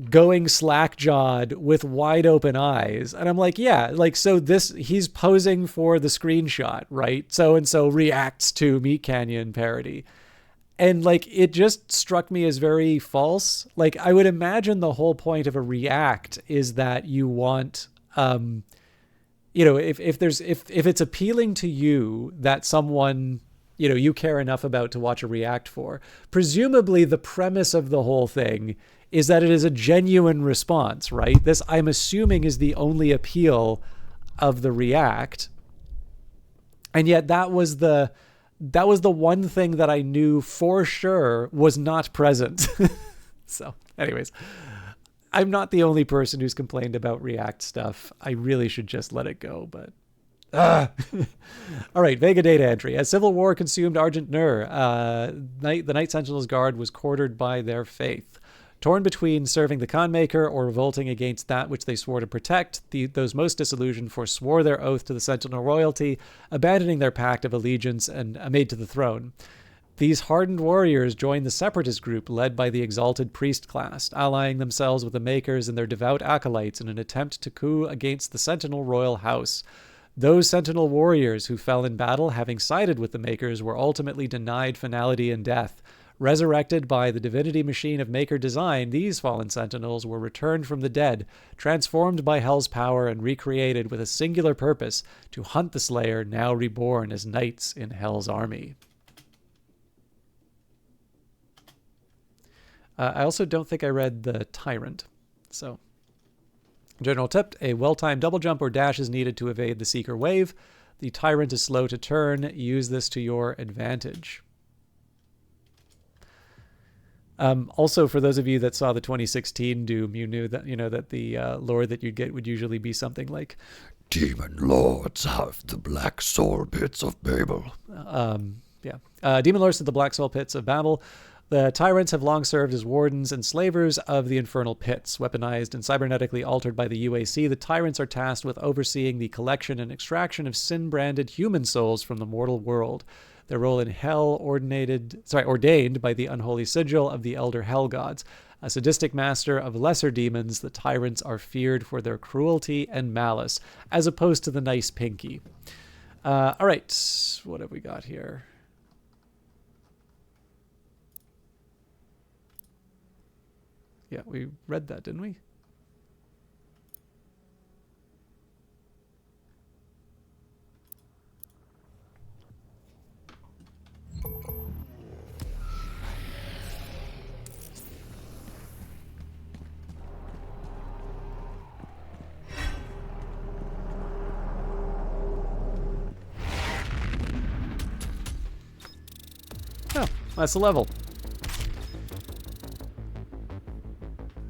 going slack-jawed with wide open eyes. And I'm like, yeah, so he's posing for the screenshot, right? So-and-so reacts to Meat Canyon parody. And it just struck me as very false. I would imagine the whole point of a react is that you want, if it's appealing to you that someone, you care enough about to watch a react for, presumably the premise of the whole thing is that it is a genuine response, right? This, I'm assuming, is the only appeal of the react. And yet that was the one thing that I knew for sure was not present. So anyways, I'm not the only person who's complained about React stuff. I really should just let it go, but... All right, Vega data entry. As Civil War consumed Argent Nur, the Night Sentinel's guard was quartered by their faith. Torn between serving the Khanmaker or revolting against that which they swore to protect, those most disillusioned forswore their oath to the Sentinel royalty, abandoning their pact of allegiance and made to the throne. These hardened warriors joined the separatist group led by the exalted priest class, allying themselves with the Makers and their devout acolytes in an attempt to coup against the Sentinel royal house. Those Sentinel warriors who fell in battle, having sided with the Makers, were ultimately denied finality and death. Resurrected by the divinity machine of Maker design, these fallen Sentinels were returned from the dead, transformed by Hell's power and recreated with a singular purpose: to hunt the Slayer, now reborn as knights in Hell's army. I also don't think I read the Tyrant. So, general tip, a well-timed double jump or dash is needed to evade the Seeker wave. The Tyrant is slow to turn. Use this to your advantage. Also, for those of you that saw the 2016 Doom, you knew that the lore that you'd get would usually be something like, Demon lords have the black soul pits of Babel. Demon lords have the black soul pits of Babel. The tyrants have long served as wardens and slavers of the infernal pits. Weaponized and cybernetically altered by the UAC, the tyrants are tasked with overseeing the collection and extraction of sin-branded human souls from the mortal world. Their role in hell ordained by the unholy sigil of the elder hell gods. A sadistic master of lesser demons, the tyrants are feared for their cruelty and malice, as opposed to the nice pinky. All right, what have we got here? Yeah, we read that, didn't we? Oh, that's the level.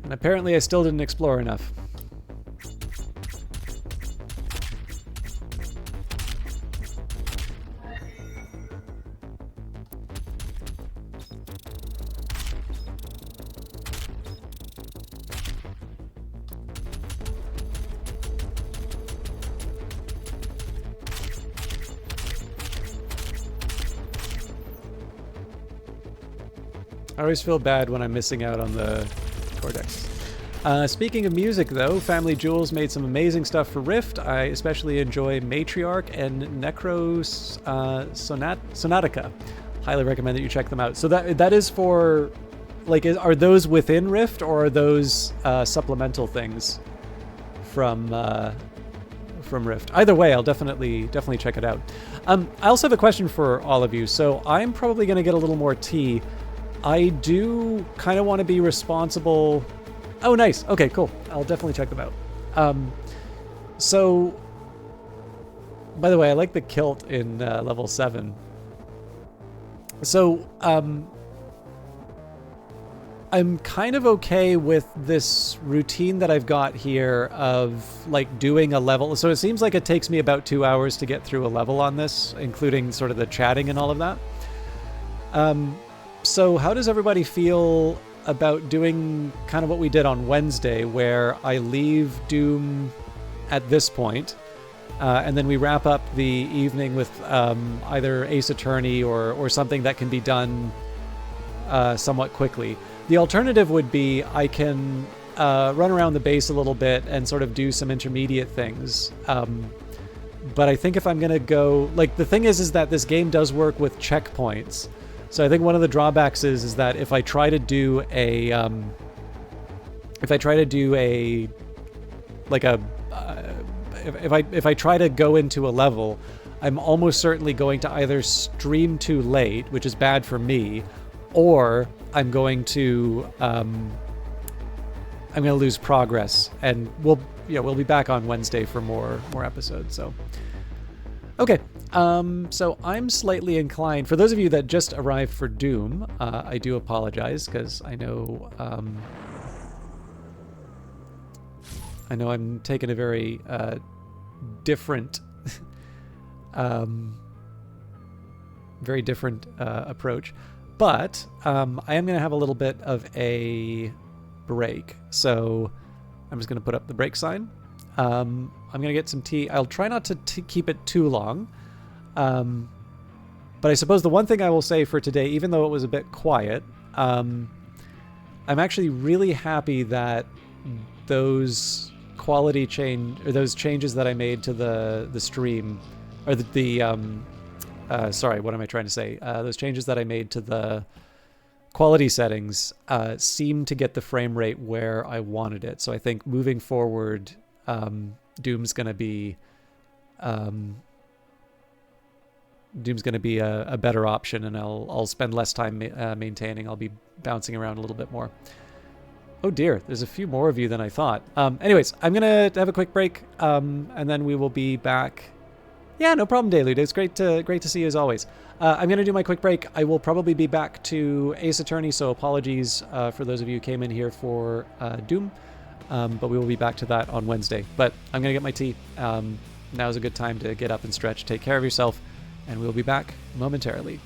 And apparently I still didn't explore enough. I always feel bad when I'm missing out on the Cortex. Speaking of music, though, Family Jewels made some amazing stuff for Rift. I especially enjoy Matriarch and Necros Sonatica. Highly recommend that you check them out. So that is for, like, are those within Rift, or are those supplemental things from Rift? Either way, I'll definitely check it out. I also have a question for all of you. So I'm probably going to get a little more tea. I do kind of want to be responsible. Oh, nice. Okay, cool. I'll definitely check them out. So, by the way, I like the kilt in level 7. So, I'm kind of okay with this routine that I've got here of, like, doing a level. So it seems like it takes me about 2 hours to get through a level on this, including sort of the chatting and all of that. So how does everybody feel about doing kind of what we did on Wednesday, where I leave Doom at this point, and then we wrap up the evening with either Ace Attorney or something that can be done somewhat quickly. The alternative would be I can run around the base a little bit and sort of do some intermediate things. But I think if I'm going to go... Like, the thing is that this game does work with checkpoints. So I think one of the drawbacks is that if I try to do a if I try to go into a level, I'm almost certainly going to either stream too late, which is bad for me, or I'm going to lose progress. And we'll be back on Wednesday for more episodes. So okay. So I'm slightly inclined, for those of you that just arrived for Doom, I do apologize, because I know I'm taking a very different approach, but I am going to have a little bit of a break, so I'm just going to put up the break sign. I'm going to get some tea. I'll try not to keep it too long. But I suppose the one thing I will say for today, even though it was a bit quiet, I'm actually really happy that those those changes that I made to the stream, or sorry, what am I trying to say? Those changes that I made to the quality settings seem to get the frame rate where I wanted it. So I think moving forward, Doom's going to be a better option, and I'll spend less time maintaining. I'll be bouncing around a little bit more. Oh dear, there's a few more of you than I thought. Anyways, I'm gonna have a quick break, and then we will be back. Yeah, no problem, Delude. It's great to see you as always. I'm gonna do my quick break. I will probably be back to Ace Attorney, so apologies for those of you who came in here for Doom, but we will be back to that on Wednesday. But I'm gonna get my tea. Now's a good time to get up and stretch. Take care of yourself, and we'll be back momentarily.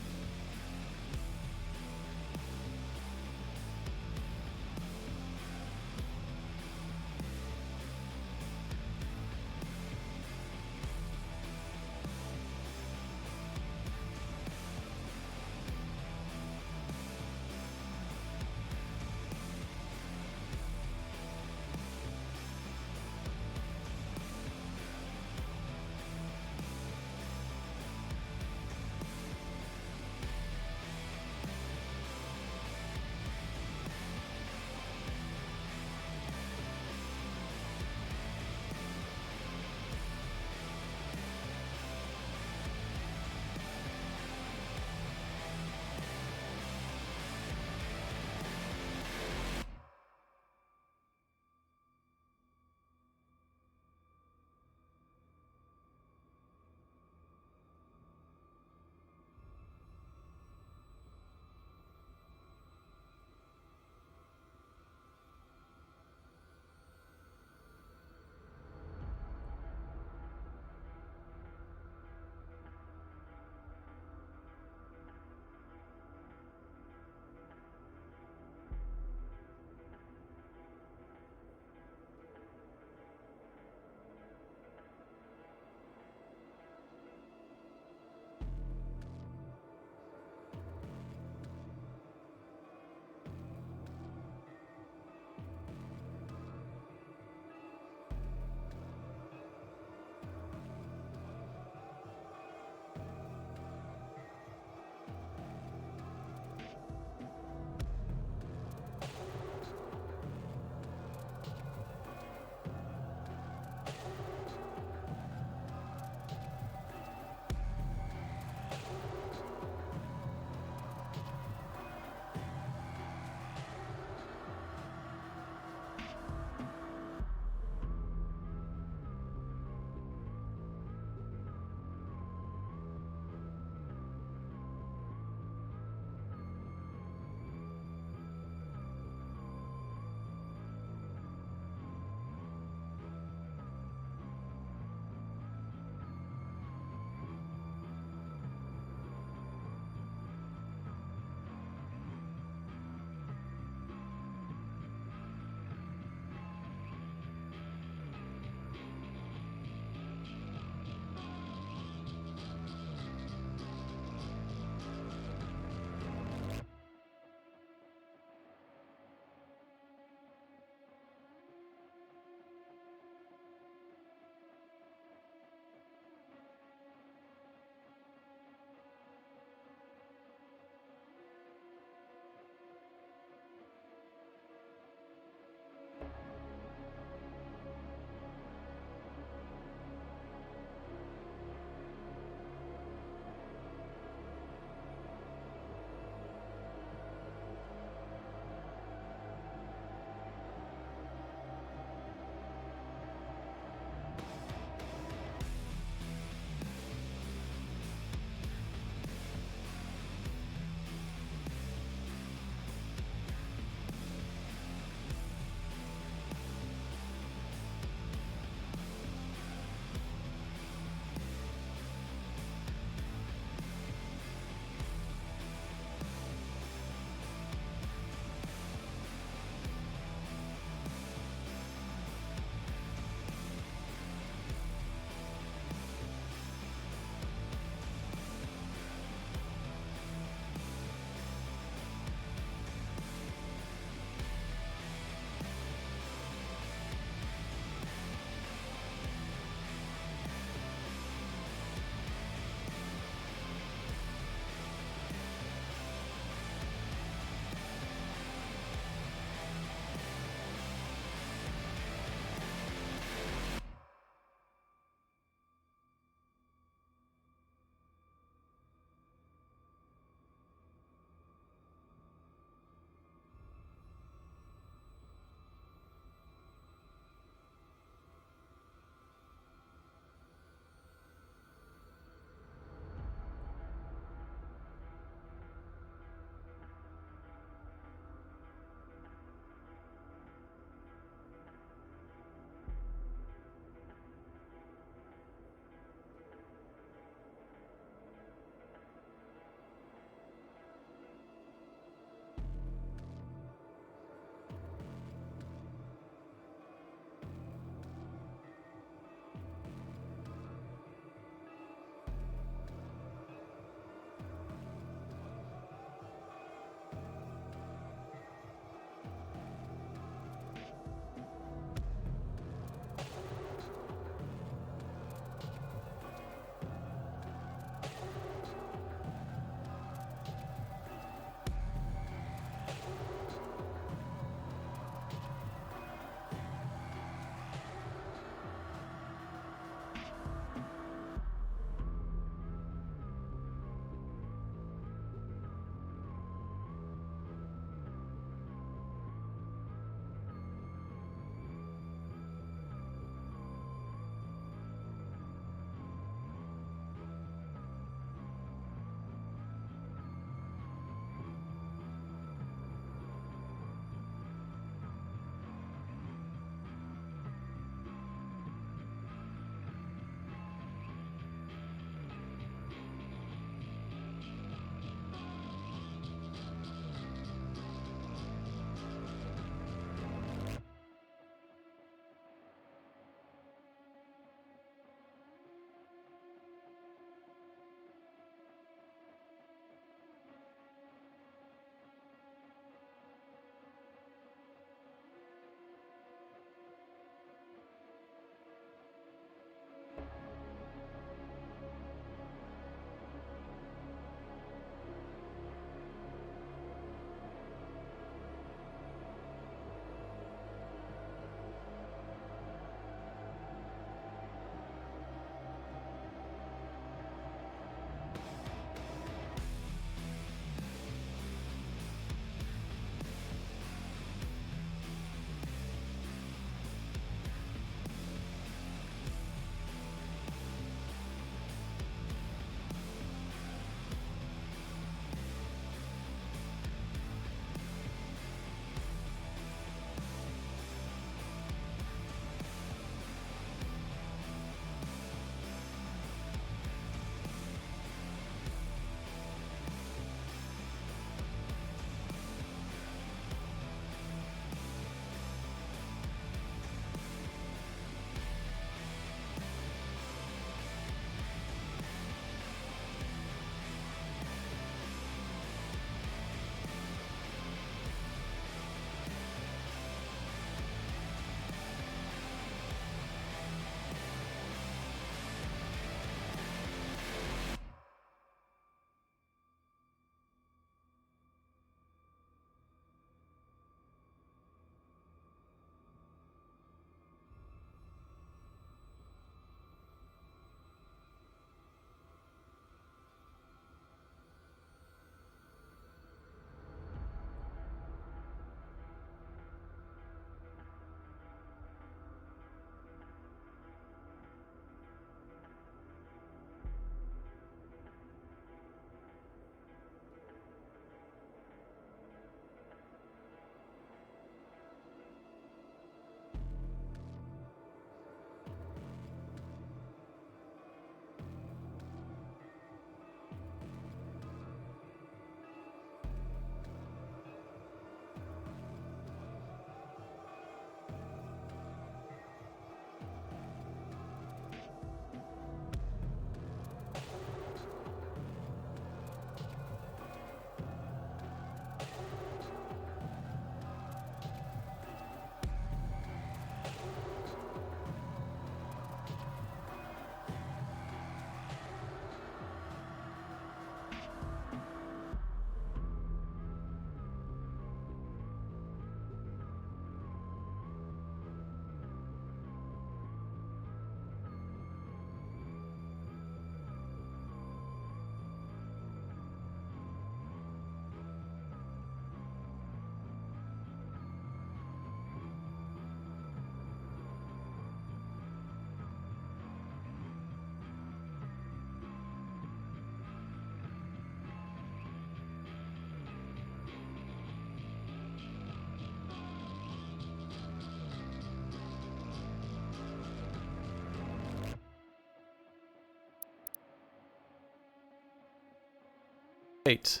Right.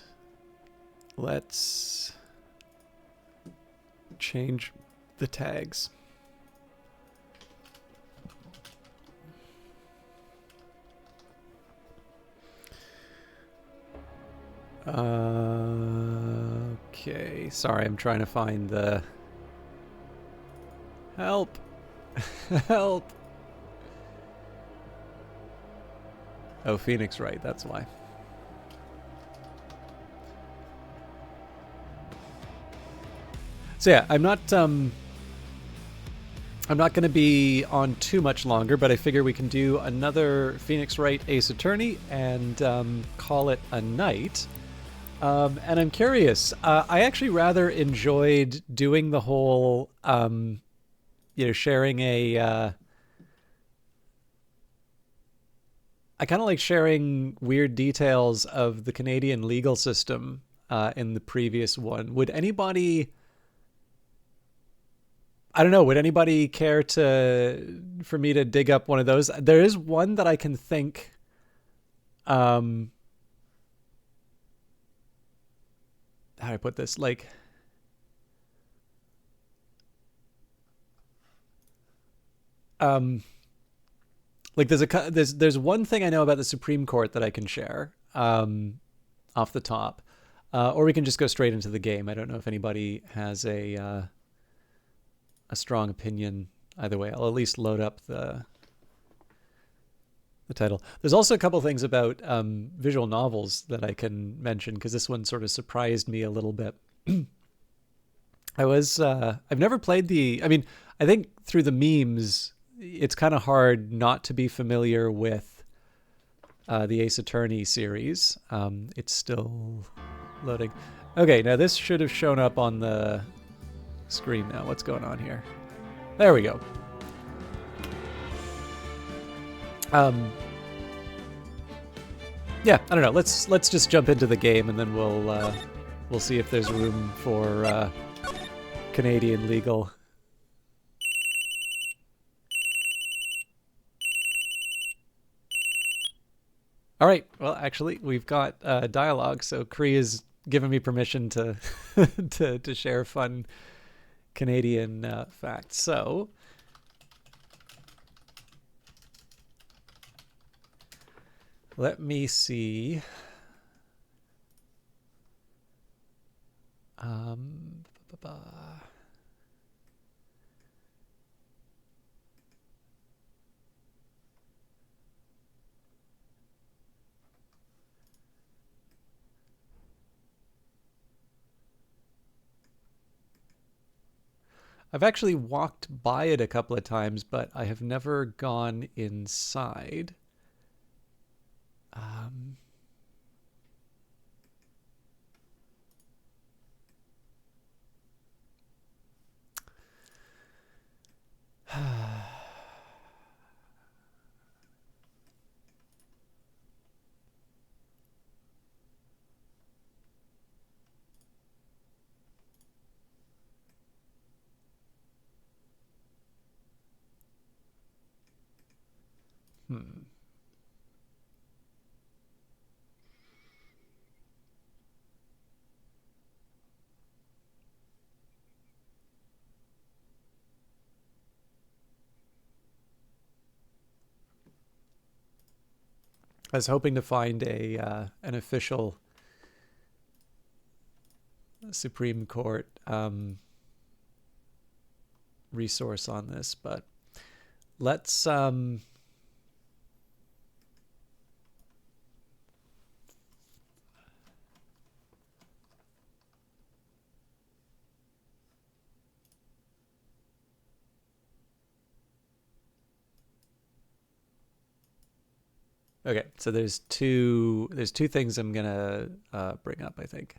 Let's change the tags. Okay, sorry, I'm trying to find the... Help! Help! Oh, Phoenix Wright, that's why. So yeah, I'm not going to be on too much longer, but I figure we can do another Phoenix Wright Ace Attorney and call it a night. And I'm curious. I actually rather enjoyed doing the whole, sharing a. I kind of like sharing weird details of the Canadian legal system in the previous one. Would anybody? I don't know. Would anybody care for me to dig up one of those? There is one that I can think. How do I put this? Like there's one thing I know about the Supreme Court that I can share off the top, or we can just go straight into the game. I don't know if anybody has a strong opinion either way. I'll at least load up the title. There's also a couple things about visual novels that I can mention because this one sort of surprised me a little bit. I've never played I think through the memes, it's kind of hard not to be familiar with the Ace Attorney series. It's still loading. Okay, now this should have shown up on the screen now. What's going on here? There we go. Yeah, I don't know. Let's just jump into the game and then we'll see if there's room for Canadian legal. All right. Well, actually, we've got dialogue, so Cree has given me permission to to share fun Canadian facts. So let me see. I've actually walked by it a couple of times, but I have never gone inside. I was hoping to find an official Supreme Court resource on this, but let's okay, so there's two things I'm gonna bring up, I think.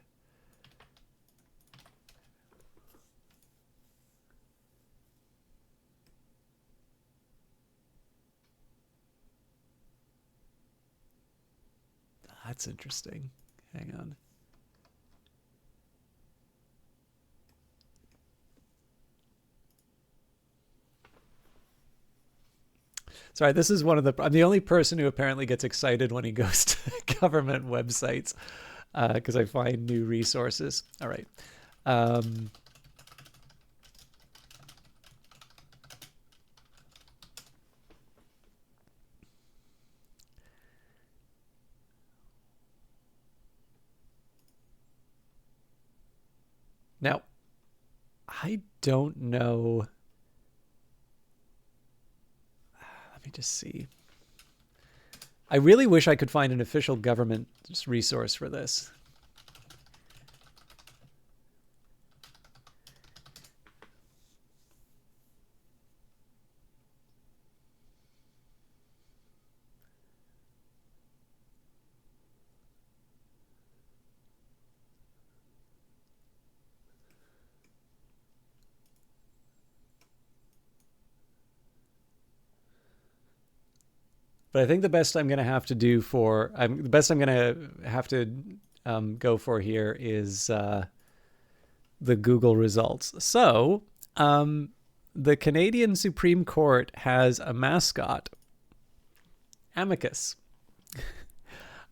That's interesting. Hang on. Sorry, this is I'm the only person who apparently gets excited when he goes to government websites. because I find new resources. All right. Um, now, I don't know. Let me just see. I really wish I could find an official government resource for this. But I think the best I'm going to have to do for the best I'm going to have to go for here is the Google results. So the Canadian Supreme Court has a mascot, Amicus.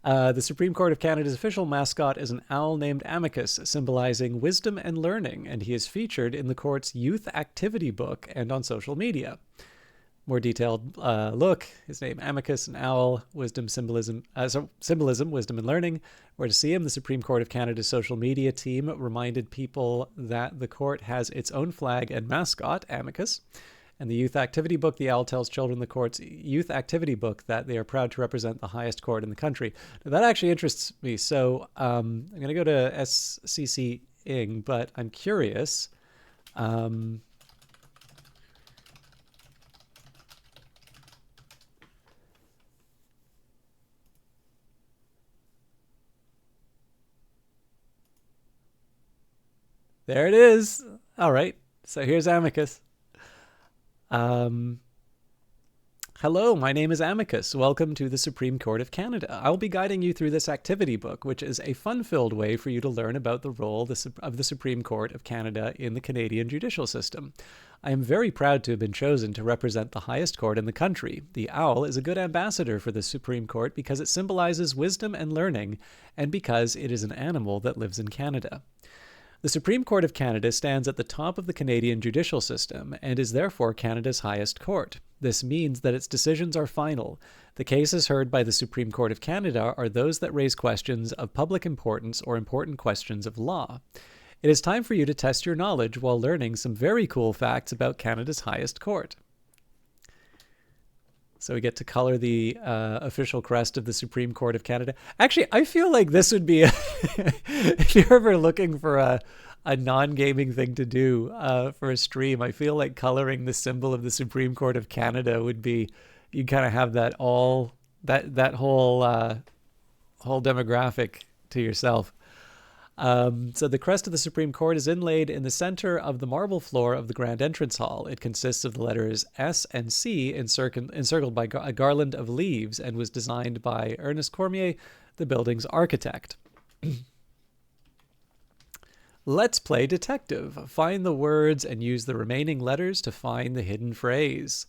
The Supreme Court of Canada's official mascot is an owl named Amicus, symbolizing wisdom and learning, and he is featured in the court's youth activity book and on social media. More detailed look, his name Amicus, an owl, wisdom, symbolism, wisdom and learning. Where to see him, the Supreme Court of Canada's social media team reminded people that the court has its own flag and mascot, Amicus. And the youth activity book, the owl tells children the court's youth activity book that they are proud to represent the highest court in the country. Now, that actually interests me. So I'm going to go to SCC Ing, but I'm curious. There it is. All right. So here's Amicus. Hello, my name is Amicus. Welcome to the Supreme Court of Canada. I'll be guiding you through this activity book, which is a fun-filled way for you to learn about the role of the Supreme Court of Canada in the Canadian judicial system. I am very proud to have been chosen to represent the highest court in the country. The owl is a good ambassador for the Supreme Court because it symbolizes wisdom and learning, and because it is an animal that lives in Canada. The Supreme Court of Canada stands at the top of the Canadian judicial system and is therefore Canada's highest court. This means that its decisions are final. The cases heard by the Supreme Court of Canada are those that raise questions of public importance or important questions of law. It is time for you to test your knowledge while learning some very cool facts about Canada's highest court. So we get to color the official crest of the Supreme Court of Canada. Actually, I feel like this would be, if you're ever looking for a non-gaming thing to do for a stream, I feel like coloring the symbol of the Supreme Court of Canada would be, you kind of have that whole demographic to yourself. So the crest of the Supreme Court is inlaid in the center of the marble floor of the Grand Entrance Hall. It consists of the letters S and C encircled by a garland of leaves and was designed by Ernest Cormier, the building's architect. Let's play detective. Find the words and use the remaining letters to find the hidden phrase.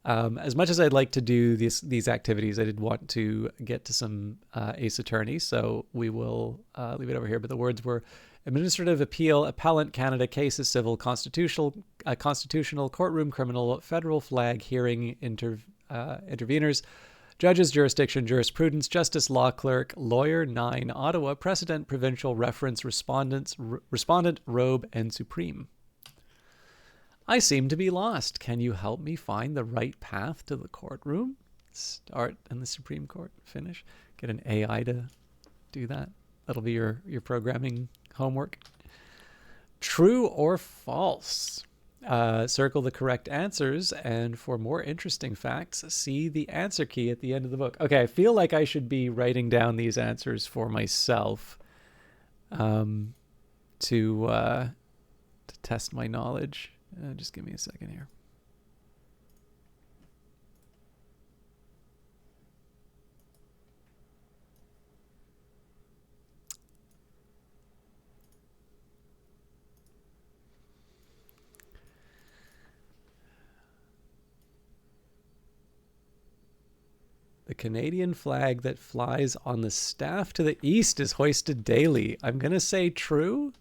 As much as I'd like to do these activities, I did want to get to some Ace Attorney, so we will leave it over here. But the words were administrative appeal, appellant, Canada, cases, civil, constitutional, courtroom, criminal, federal flag, hearing, interveners, judges, jurisdiction, jurisprudence, justice, law clerk, lawyer, 9, Ottawa, precedent, provincial, reference, respondent, robe, and supreme. I seem to be lost. Can you help me find the right path to the courtroom? Start in the Supreme Court. Finish. Get an AI to do that. That'll be your programming homework. True or false? Circle the correct answers, and for more interesting facts, see the answer key at the end of the book. Okay, I feel like I should be writing down these answers for myself to test my knowledge. Just give me a second here. The Canadian flag that flies on the staff to the east is hoisted daily. I'm going to say true.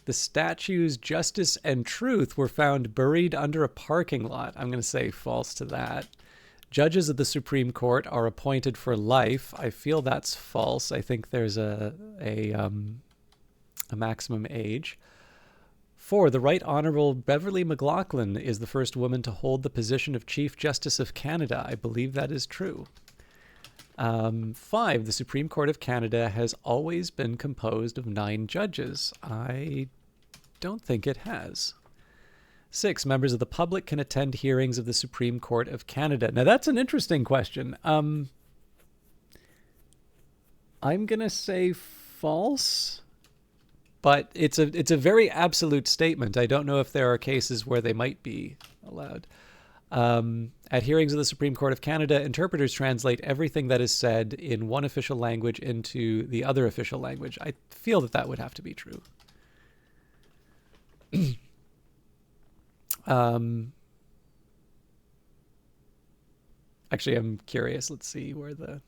The statues Justice and Truth were found buried under a parking lot. I'm going to say false to that. Judges of the Supreme Court are appointed for life. I feel that's false. I think there's a maximum age. 4. The Right Honorable Beverly McLaughlin is the first woman to hold the position of Chief Justice of Canada. I believe that is true. 5. The Supreme Court of Canada has always been composed of 9 judges. I don't think it has. 6. Members of the public can attend hearings of the Supreme Court of Canada. Now, that's an interesting question. I'm going to say false. But it's a very absolute statement. I don't know if there are cases where they might be allowed. At hearings of the Supreme Court of Canada, interpreters translate everything that is said in one official language into the other official language. I feel that that would have to be true. Actually, I'm curious. Let's see where the...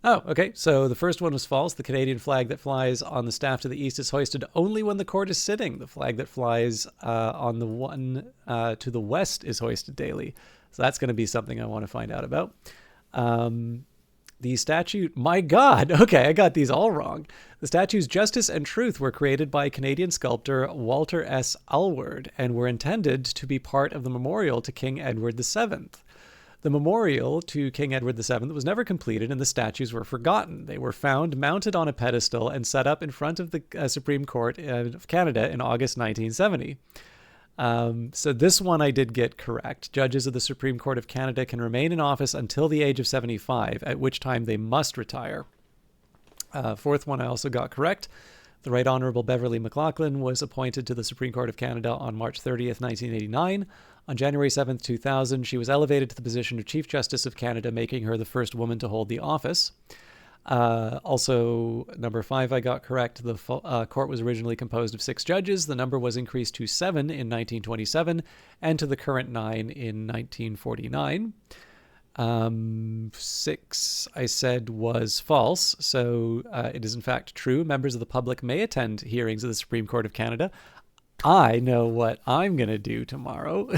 Oh, okay. So the first one was false. The Canadian flag that flies on the staff to the east is hoisted only when the court is sitting. The flag that flies on the one to the west is hoisted daily. So that's going to be something I want to find out about. The statute, my God, okay, I got these all wrong. The statues Justice and Truth were created by Canadian sculptor Walter S. Alward and were intended to be part of the memorial to King Edward VII. The memorial to King Edward VII was never completed, and the statues were forgotten. They were found mounted on a pedestal and set up in front of the Supreme Court of Canada in August 1970. So this one I did get correct. Judges of the Supreme Court of Canada can remain in office until the age of 75, at which time they must retire. Fourth one I also got correct. The Right Honorable Beverly McLaughlin was appointed to the Supreme Court of Canada on March 30th, 1989. On January 7th, 2000, she was elevated to the position of Chief Justice of Canada, making her the first woman to hold the office. Also, number 5 I got correct. The court was originally composed of 6 judges. The number was increased to 7 in 1927 and to the current 9 in 1949. 6 I said was false, so it is in fact true. Members of the public may attend hearings of the Supreme Court of Canada. I know what I'm going to do tomorrow.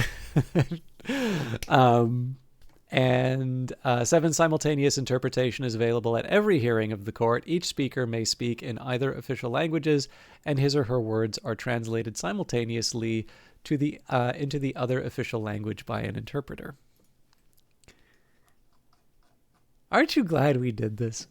And 7, simultaneous interpretation is available at every hearing of the court. Each speaker may speak in either official languages, and his or her words are translated simultaneously to the into the other official language by an interpreter. Aren't you glad we did this?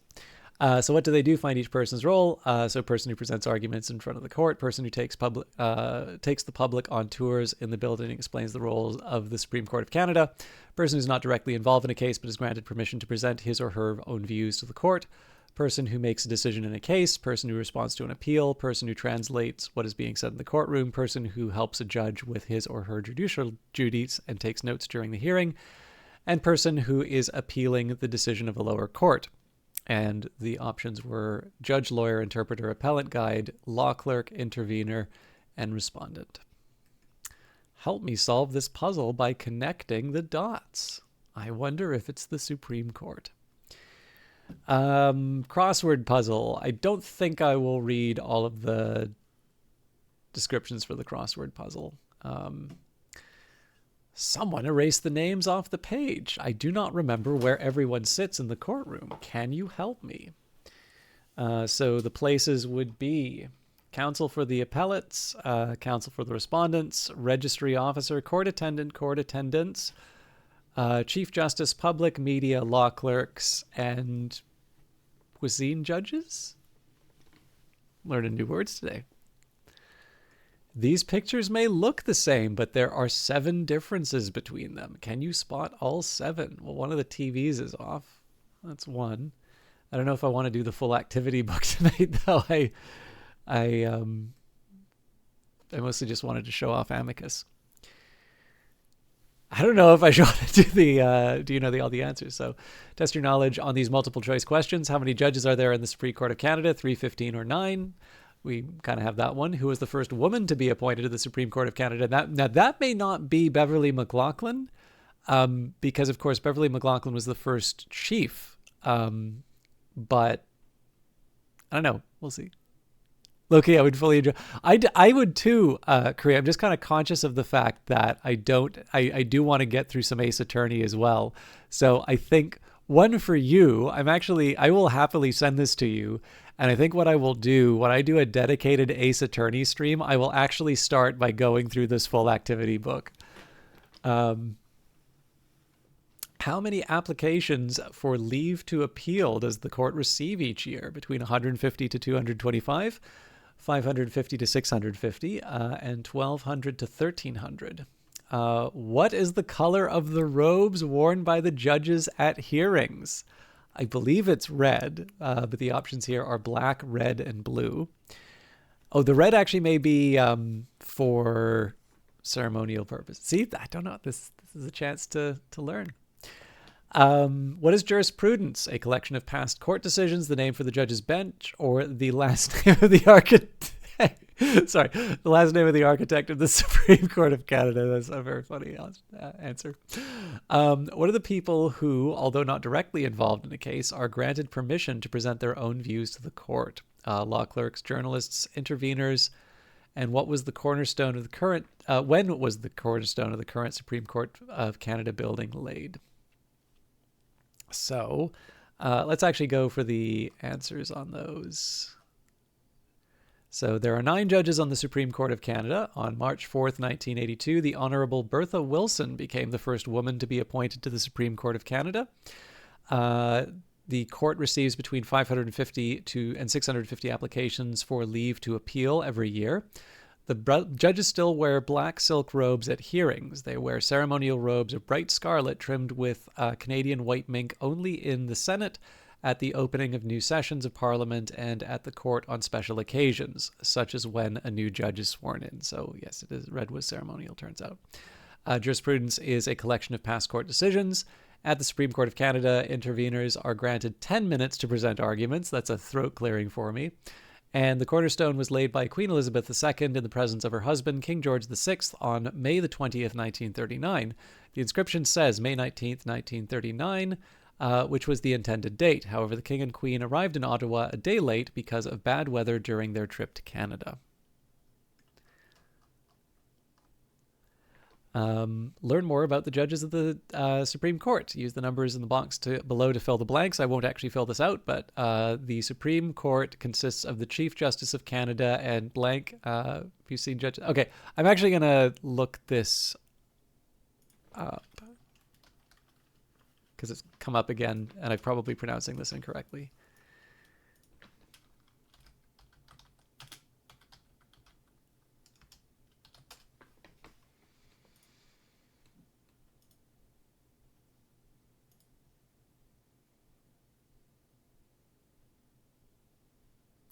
So what do they do? Find each person's role. So person who presents arguments in front of the court, person who takes the public on tours in the building and explains the roles of the Supreme Court of Canada, person who's not directly involved in a case but is granted permission to present his or her own views to the court, person who makes a decision in a case, person who responds to an appeal, person who translates what is being said in the courtroom, person who helps a judge with his or her judicial duties and takes notes during the hearing, and person who is appealing the decision of a lower court. And the options were judge, lawyer, interpreter, appellant guide, law clerk, intervener, and respondent. Help me solve this puzzle by connecting the dots. I wonder if it's the Supreme Court. Crossword puzzle. I don't think I will read all of the descriptions for the crossword puzzle. Someone erased the names off the page. I do not remember where everyone sits in the courtroom. Can you help me? So the places would be counsel for the appellates, counsel for the respondents, registry officer, court attendant, court attendants, chief justice, public, media, law clerks, and cuisine judges? Learning new words today. These pictures may look the same, but there are 7 differences between them. Can you spot all 7? Well, one of the TVs is off. That's one. I don't know if I want to do the full activity book tonight, though. I mostly just wanted to show off Amicus. I don't know if I should want to do all the answers. So test your knowledge on these multiple choice questions. How many judges are there in the Supreme Court of Canada? 3, 15, or 9? we kind of have that one. Who was the first woman to be appointed to the Supreme Court of Canada? That may not be Beverly McLaughlin, because of course Beverly McLaughlin was the first chief. But I don't know. We'll see. Loki, I would fully enjoy. I would too, Korea. I'm just kind of conscious of the fact that I do want to get through some Ace Attorney as well. So I think one for you, I will happily send this to you. And I think what I will do, when I do a dedicated Ace Attorney stream, I will actually start by going through this full activity book. How many applications for leave to appeal does the court receive each year? Between 150 to 225, 550 to 650, and 1200 to 1300. What is the color of the robes worn by the judges at hearings? I believe it's red, but the options here are black, red, and blue. Oh, the red actually may be for ceremonial purposes. See, I don't know. This is a chance to learn. What is jurisprudence? A collection of past court decisions, the name for the judge's bench, or the last name of the architect? Sorry, the last name of the architect of the Supreme Court of Canada. That's a very funny answer. What are the people who, although not directly involved in a case, are granted permission to present their own views to the court? Law clerks, journalists, interveners, and what was the cornerstone of the current? When was the cornerstone of the current Supreme Court of Canada building laid? So let's actually go for the answers on those. So there are 9 judges on the Supreme Court of Canada. On March 4th, 1982, the Honourable Bertha Wilson became the first woman to be appointed to the Supreme Court of Canada. The court receives between 550 and 650 applications for leave to appeal every year. The judges still wear black silk robes at hearings. They wear ceremonial robes of bright scarlet trimmed with Canadian white mink only in the Senate, at the opening of new sessions of Parliament, and at the court on special occasions, such as when a new judge is sworn in. So yes, it is red was ceremonial, turns out. Jurisprudence is a collection of past court decisions. At the Supreme Court of Canada, interveners are granted 10 minutes to present arguments. That's a throat clearing for me. And the cornerstone was laid by Queen Elizabeth II in the presence of her husband, King George VI, on May the 20th, 1939. The inscription says May 19th, 1939, which was the intended date. However, the King and Queen arrived in Ottawa a day late because of bad weather during their trip to Canada. Learn more about the judges of the Supreme Court. Use the numbers in the box below to fill the blanks. I won't actually fill this out, but the Supreme Court consists of the Chief Justice of Canada and blank. Have you seen judges? Okay, I'm actually going to look this up because it's come up again, and I'm probably pronouncing this incorrectly.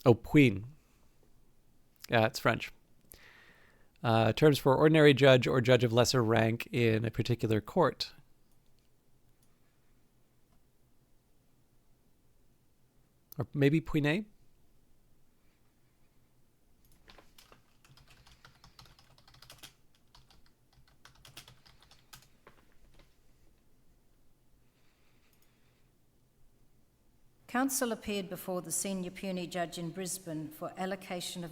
Oh, Puin. Yeah, it's French. Terms for ordinary judge or judge of lesser rank in a particular court. Or maybe Puinet? Counsel appeared before the senior puisne judge in Brisbane for allocation of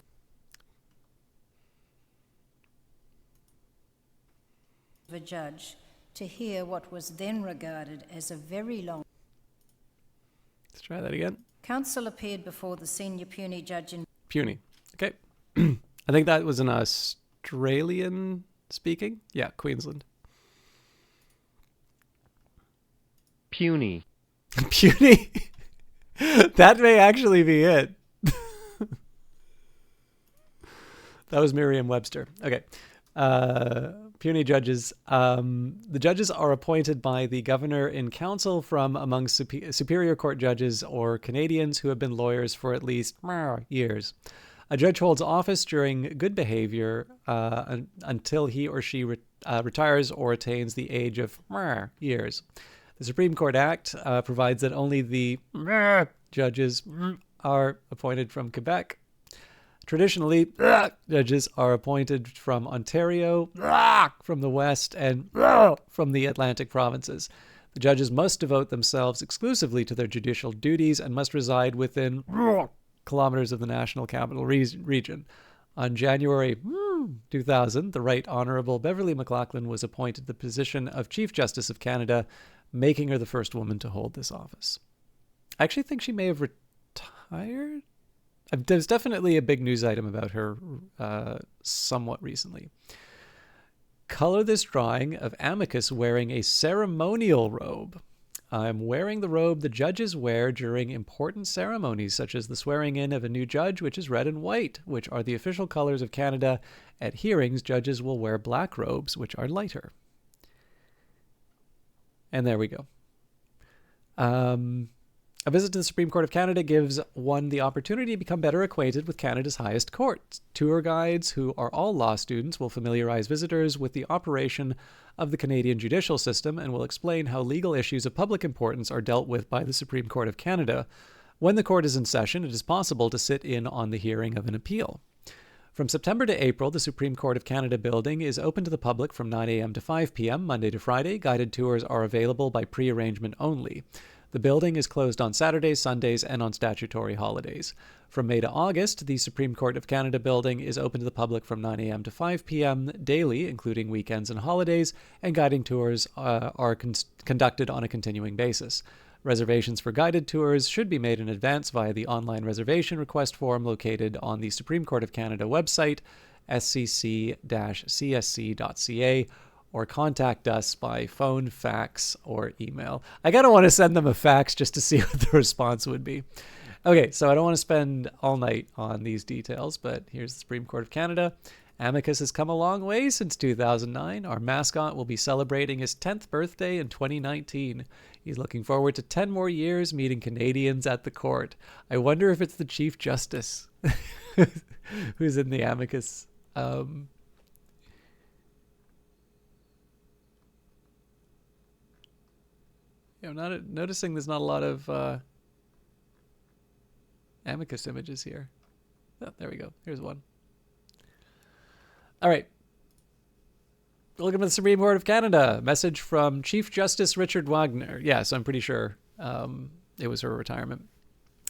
a judge to hear what was then regarded as a very long... Let's try that again. Counsel appeared before the senior puisne judge in... Puisne. Okay. I think that was an Australian speaking. Yeah, Queensland. Puny. Puny. That may actually be it. That was Merriam-Webster. Okay. Puny judges. The judges are appointed by the governor in council from among superior court judges or Canadians who have been lawyers for at least years. A judge holds office during good behavior until he or she retires or attains the age of years. The Supreme Court Act provides that only the judges are appointed from Quebec. Traditionally, judges are appointed from Ontario, from the West, and from the Atlantic provinces. The judges must devote themselves exclusively to their judicial duties and must reside within kilometers of the National Capital Region. On January 2000, the Right Honourable Beverly McLaughlin was appointed the position of Chief Justice of Canada, making her the first woman to hold this office. I actually think she may have retired. There's definitely a big news item about her somewhat recently. Color this drawing of Amicus wearing a ceremonial robe. I'm wearing the robe the judges wear during important ceremonies, such as the swearing in of a new judge, which is red and white, which are the official colors of Canada. At hearings, judges will wear black robes, which are lighter. And there we go. A visit to the Supreme Court of Canada gives one the opportunity to become better acquainted with Canada's highest court. Tour guides, who are all law students, will familiarize visitors with the operation of the Canadian judicial system and will explain how legal issues of public importance are dealt with by the Supreme Court of Canada. When the court is in session, it is possible to sit in on the hearing of an appeal. From September to April, the Supreme Court of Canada building is open to the public from 9 a.m. to 5 p.m., Monday to Friday. Guided tours are available by pre-arrangement only. The building is closed on Saturdays, Sundays, and on statutory holidays. From May to August, the Supreme Court of Canada building is open to the public from 9 a.m. to 5 p.m. daily, including weekends and holidays, and guiding tours are conducted on a continuing basis. Reservations for guided tours should be made in advance via the online reservation request form located on the Supreme Court of Canada website, scc-csc.ca, or contact us by phone, fax, or email. I kind of want to send them a fax just to see what the response would be. Okay, so I don't want to spend all night on these details, but here's the Supreme Court of Canada. Amicus has come a long way since 2009. Our mascot will be celebrating his 10th birthday in 2019. He's looking forward to 10 more years meeting Canadians at the court. I wonder if it's the Chief Justice who's in the Amicus. I'm not noticing there's not a lot of Amicus images here. Oh, there we go. Here's one. All right. Welcome to the Supreme Court of Canada. Message from Chief Justice Richard Wagner. Yes, I'm pretty sure it was her retirement.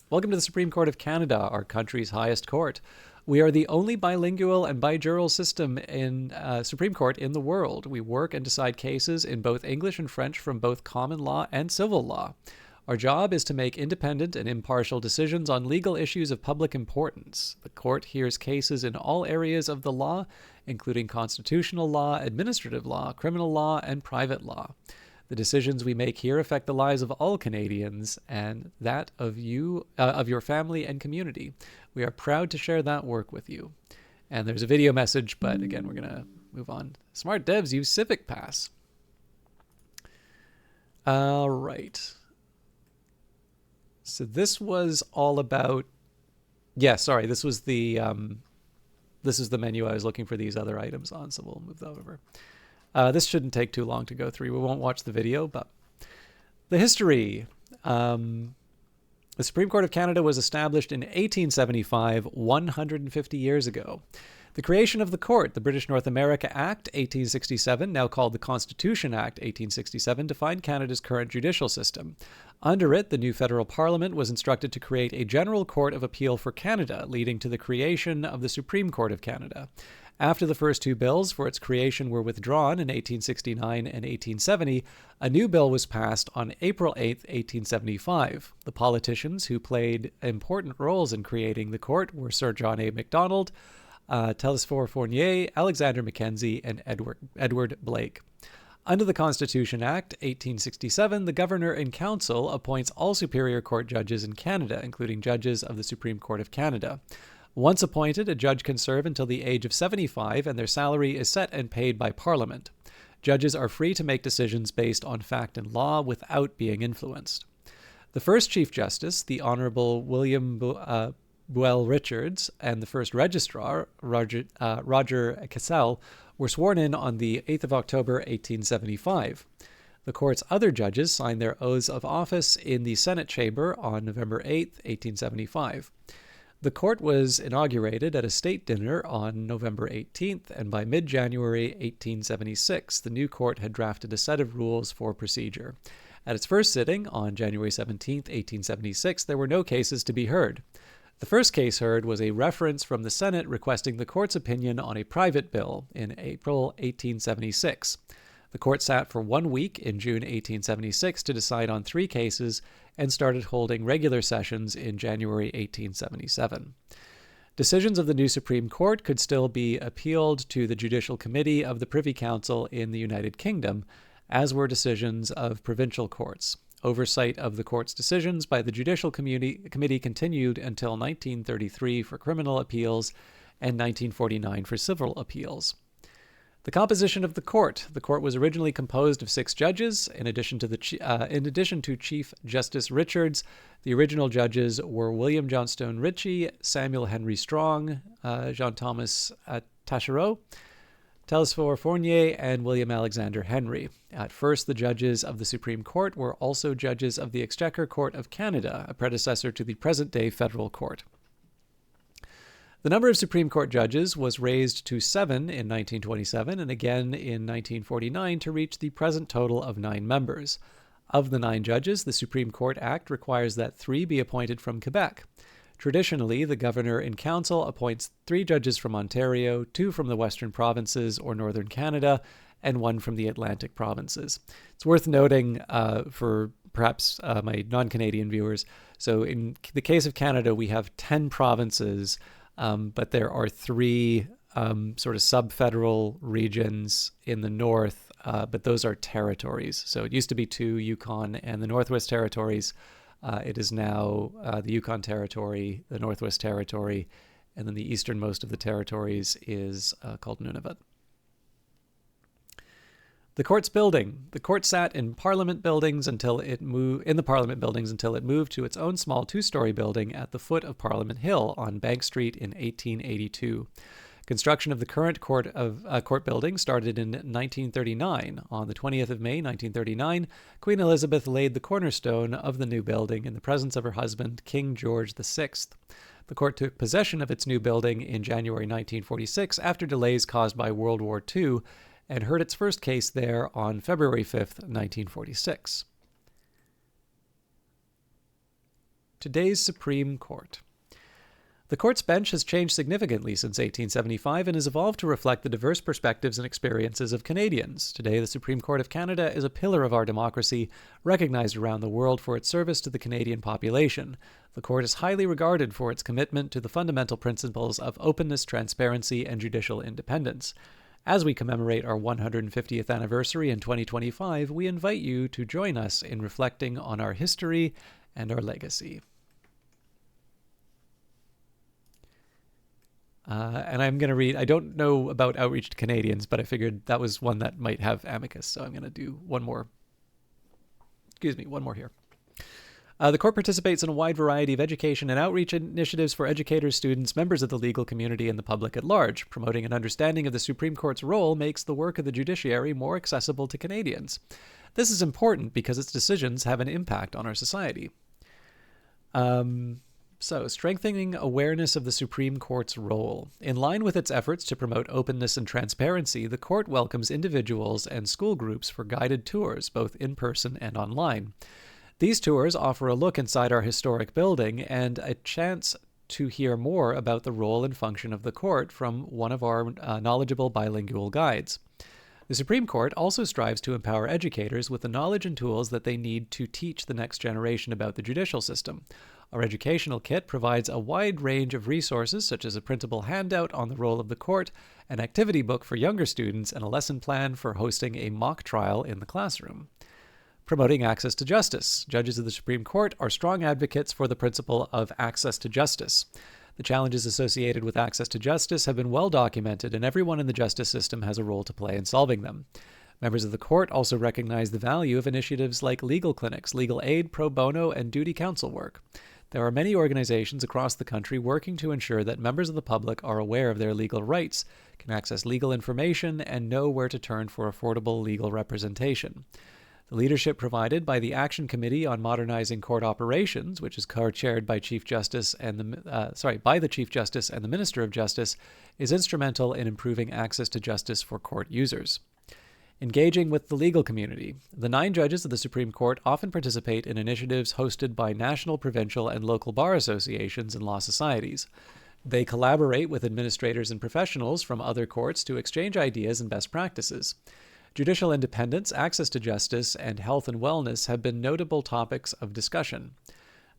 Welcome to the Supreme Court of Canada, our country's highest court. We are the only bilingual and bijural system in Supreme Court in the world. We work and decide cases in both English and French from both common law and civil law. Our job is to make independent and impartial decisions on legal issues of public importance. The court hears cases in all areas of the law, including constitutional law, administrative law, criminal law, and private law. The decisions we make here affect the lives of all Canadians and that of you, of your family and community. We are proud to share that work with you. And there's a video message, but again, we're going to move on. Smart devs use Civic Pass. All right. So this was all about... Yeah, sorry, this was the menu I was looking for these other items on, so we'll move that over. This shouldn't take too long to go through. We won't watch the video, but the history. The Supreme Court of Canada was established in 1875, 150 years ago. The creation of the court, the British North America Act, 1867, now called the Constitution Act, 1867, defined Canada's current judicial system. Under it, the new federal parliament was instructed to create a General Court of Appeal for Canada, leading to the creation of the Supreme Court of Canada. After the first two bills for its creation were withdrawn in 1869 and 1870, a new bill was passed on April 8, 1875. The politicians who played important roles in creating the court were Sir John A. Macdonald, Telesphore Fournier, Alexander Mackenzie, and Edward Blake. Under the Constitution Act, 1867, the Governor in Council appoints all Superior Court judges in Canada, including judges of the Supreme Court of Canada. Once appointed, a judge can serve until the age of 75, and their salary is set and paid by Parliament. Judges are free to make decisions based on fact and law without being influenced. The first Chief Justice, the Honourable William Buell Richards, and the first Registrar, Roger Cassell, were sworn in on the 8th of October, 1875. The court's other judges signed their oaths of office in the Senate chamber on November 8, 1875. The court was inaugurated at a state dinner on November 18th, and by mid-January 1876, the new court had drafted a set of rules for procedure. At its first sitting on January 17th, 1876, there were no cases to be heard. The first case heard was a reference from the Senate requesting the court's opinion on a private bill in April 1876. The court sat for 1 week in June 1876 to decide on 3 cases and started holding regular sessions in January 1877. Decisions of the new Supreme Court could still be appealed to the Judicial Committee of the Privy Council in the United Kingdom, as were decisions of provincial courts. Oversight of the court's decisions by the Judicial Committee continued until 1933 for criminal appeals and 1949 for civil appeals. The composition of the court. The court was originally composed of 6 judges. In addition to Chief Justice Richards, the original judges were William Johnstone Ritchie, Samuel Henry Strong, Jean-Thomas Taschereau, Telesphore Fournier, and William Alexander Henry. At first, the judges of the Supreme Court were also judges of the Exchequer Court of Canada, a predecessor to the present-day federal court. The number of Supreme Court judges was raised to 7 in 1927 and again in 1949 to reach the present total of 9 members. Of the 9 judges, the Supreme Court Act requires that 3 be appointed from Quebec. Traditionally, the Governor in Council appoints 3 judges from Ontario, 2 from the Western Provinces or Northern Canada, and 1 from the Atlantic Provinces. It's worth noting for perhaps my non-Canadian viewers, so in the case of Canada, we have 10 provinces, but there are 3 sort of sub-federal regions in the north, but those are territories. So it used to be 2, Yukon and the Northwest Territories. It is now the Yukon Territory, the Northwest Territory, and then the easternmost of the territories is called Nunavut. The court's building. The court sat in Parliament buildings until it moved to its own small 2-story building at the foot of Parliament Hill on Bank Street in 1882. Construction of the current court building started in 1939. On the 20th of May, 1939, Queen Elizabeth laid the cornerstone of the new building in the presence of her husband, King George VI. The court took possession of its new building in January 1946 after delays caused by World War II, and heard its first case there on February 5th, 1946. Today's Supreme Court. The court's bench has changed significantly since 1875 and has evolved to reflect the diverse perspectives and experiences of Canadians. Today, the Supreme Court of Canada is a pillar of our democracy, recognized around the world for its service to the Canadian population. The court is highly regarded for its commitment to the fundamental principles of openness, transparency, and judicial independence. As we commemorate our 150th anniversary in 2025, we invite you to join us in reflecting on our history and our legacy. And I'm going to read, I don't know about outreach to Canadians, but I figured that was one that might have amicus, so I'm going to do one more here. The court participates in a wide variety of education and outreach initiatives for educators, students, members of the legal community, and the public at large. Promoting an understanding of the Supreme Court's role makes the work of the judiciary more accessible to Canadians. This is important because its decisions have an impact on our society. So, strengthening awareness of the Supreme Court's role. In line with its efforts to promote openness and transparency, the court welcomes individuals and school groups for guided tours, both in person and online. These tours offer a look inside our historic building and a chance to hear more about the role and function of the court from one of our knowledgeable bilingual guides. The Supreme Court also strives to empower educators with the knowledge and tools that they need to teach the next generation about the judicial system. Our educational kit provides a wide range of resources, such as a printable handout on the role of the court, an activity book for younger students, and a lesson plan for hosting a mock trial in the classroom. Promoting access to justice. Judges of the Supreme Court are strong advocates for the principle of access to justice. The challenges associated with access to justice have been well documented, and everyone in the justice system has a role to play in solving them. Members of the court also recognize the value of initiatives like legal clinics, legal aid, pro bono, and duty counsel work. There are many organizations across the country working to ensure that members of the public are aware of their legal rights, can access legal information, and know where to turn for affordable legal representation. The leadership provided by the Action Committee on Modernizing Court Operations, which is co-chaired by Chief Justice and by the Chief Justice and the Minister of Justice, is instrumental in improving access to justice for court users. Engaging with the legal community. The 9 judges of the Supreme Court often participate in initiatives hosted by national, provincial, and local bar associations and law societies. They collaborate with administrators and professionals from other courts to exchange ideas and best practices. Judicial independence, access to justice, and health and wellness have been notable topics of discussion.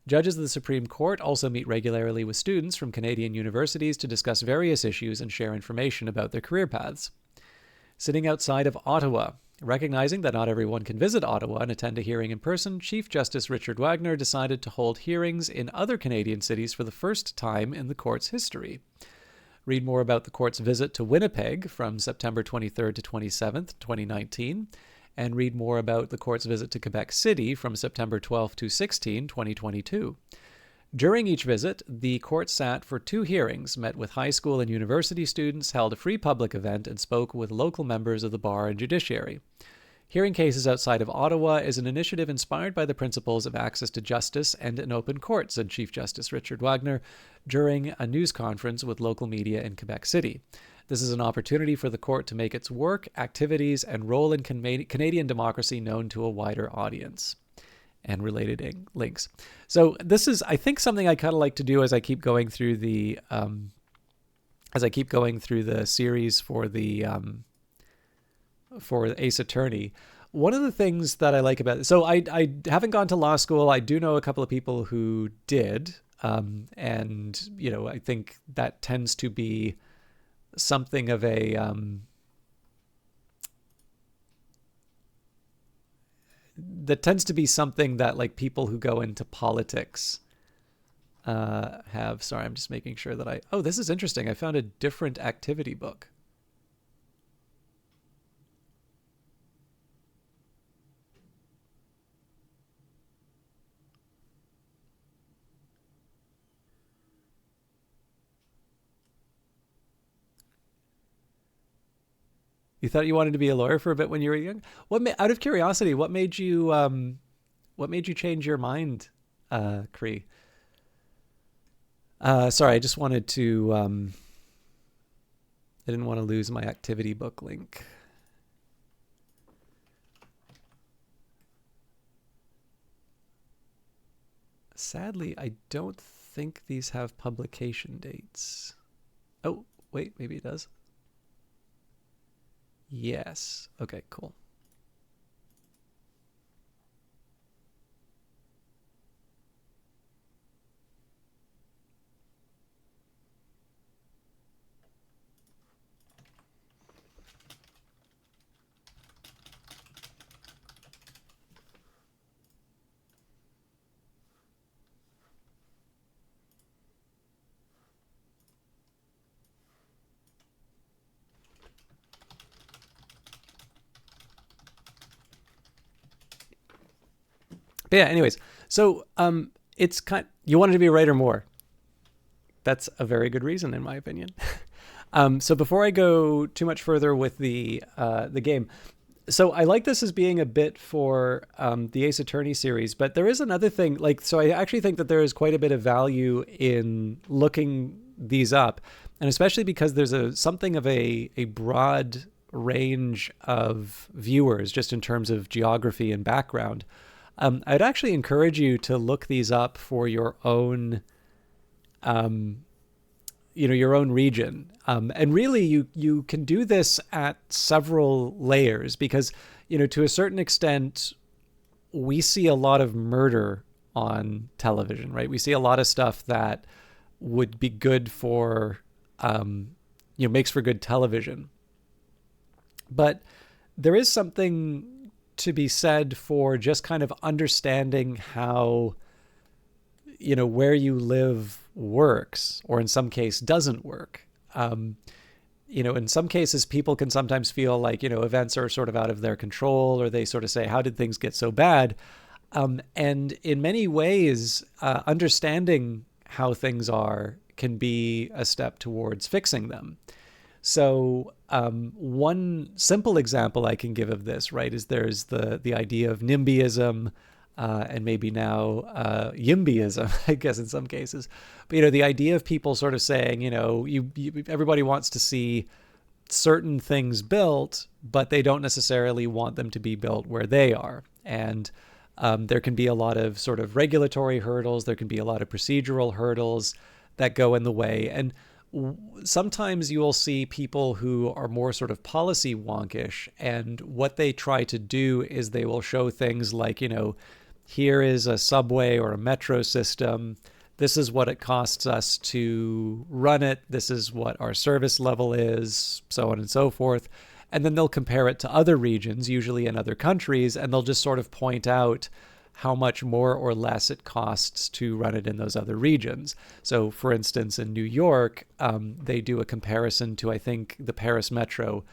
Judges of the Supreme Court also meet regularly with students from Canadian universities to discuss various issues and share information about their career paths. Sitting outside of Ottawa. Recognizing that not everyone can visit Ottawa and attend a hearing in person, Chief Justice Richard Wagner decided to hold hearings in other Canadian cities for the first time in the court's history. Read more about the court's visit to Winnipeg from September 23rd to 27th, 2019, and read more about the court's visit to Quebec City from September 12th to 16, 2022. During each visit, the court sat for 2 hearings, met with high school and university students, held a free public event, and spoke with local members of the bar and judiciary. Hearing cases outside of Ottawa is an initiative inspired by the principles of access to justice and an open court, said Chief Justice Richard Wagner during a news conference with local media in Quebec City. This is an opportunity for the court to make its work, activities, and role in Canadian democracy known to a wider audience. And related links. So this is, I think, something I kind of like to do as I keep going through the series for the for Ace Attorney. One of the things that I like about it, so I haven't gone to law school. I do know a couple of people who did, and I think that tends to be something of a that tends to be something that like people who go into politics have. Sorry, I'm just making sure that oh, this is interesting. I found a different activity book. You thought you wanted to be a lawyer for a bit when you were young? Out of curiosity, what made you change your mind, Cree? Sorry, I just wanted to. I didn't want to lose my activity book link. Sadly, I don't think these have publication dates. Oh, wait, maybe it does. Yes. Okay, cool. But yeah, anyways, so it's you wanted to be a writer more. That's a very good reason, in my opinion. So before I go too much further with the game, so I like this as being a bit for the Ace Attorney series, but there is another thing. So I actually think that there is quite a bit of value in looking these up, and especially because there's something of a broad range of viewers just in terms of geography and background. I'd actually encourage you to look these up for your own, your own region. And really, you can do this at several layers because, to a certain extent, we see a lot of murder on television, right? We see a lot of stuff that would be good for, makes for good television. But there is something to be said for just kind of understanding how, where you live works, or in some case doesn't work. In some cases, people can sometimes feel like, events are sort of out of their control, or they sort of say, how did things get so bad? And in many ways, understanding how things are can be a step towards fixing them. So one simple example I can give of this, right, is there's the idea of NIMBYism, and maybe now YIMBYism, I guess in some cases. But the idea of people sort of saying, everybody wants to see certain things built, but they don't necessarily want them to be built where they are. And there can be a lot of sort of regulatory hurdles. There can be a lot of procedural hurdles that go in the way. And sometimes you will see people who are more sort of policy wonkish, and what they try to do is they will show things like, here is a subway or a metro system. This is what it costs us to run it. This is what our service level is, so on and so forth. And then they'll compare it to other regions, usually in other countries, and they'll just sort of point out how much more or less it costs to run it in those other regions. So, for instance, in New York, they do a comparison to, I think, the Paris Metro,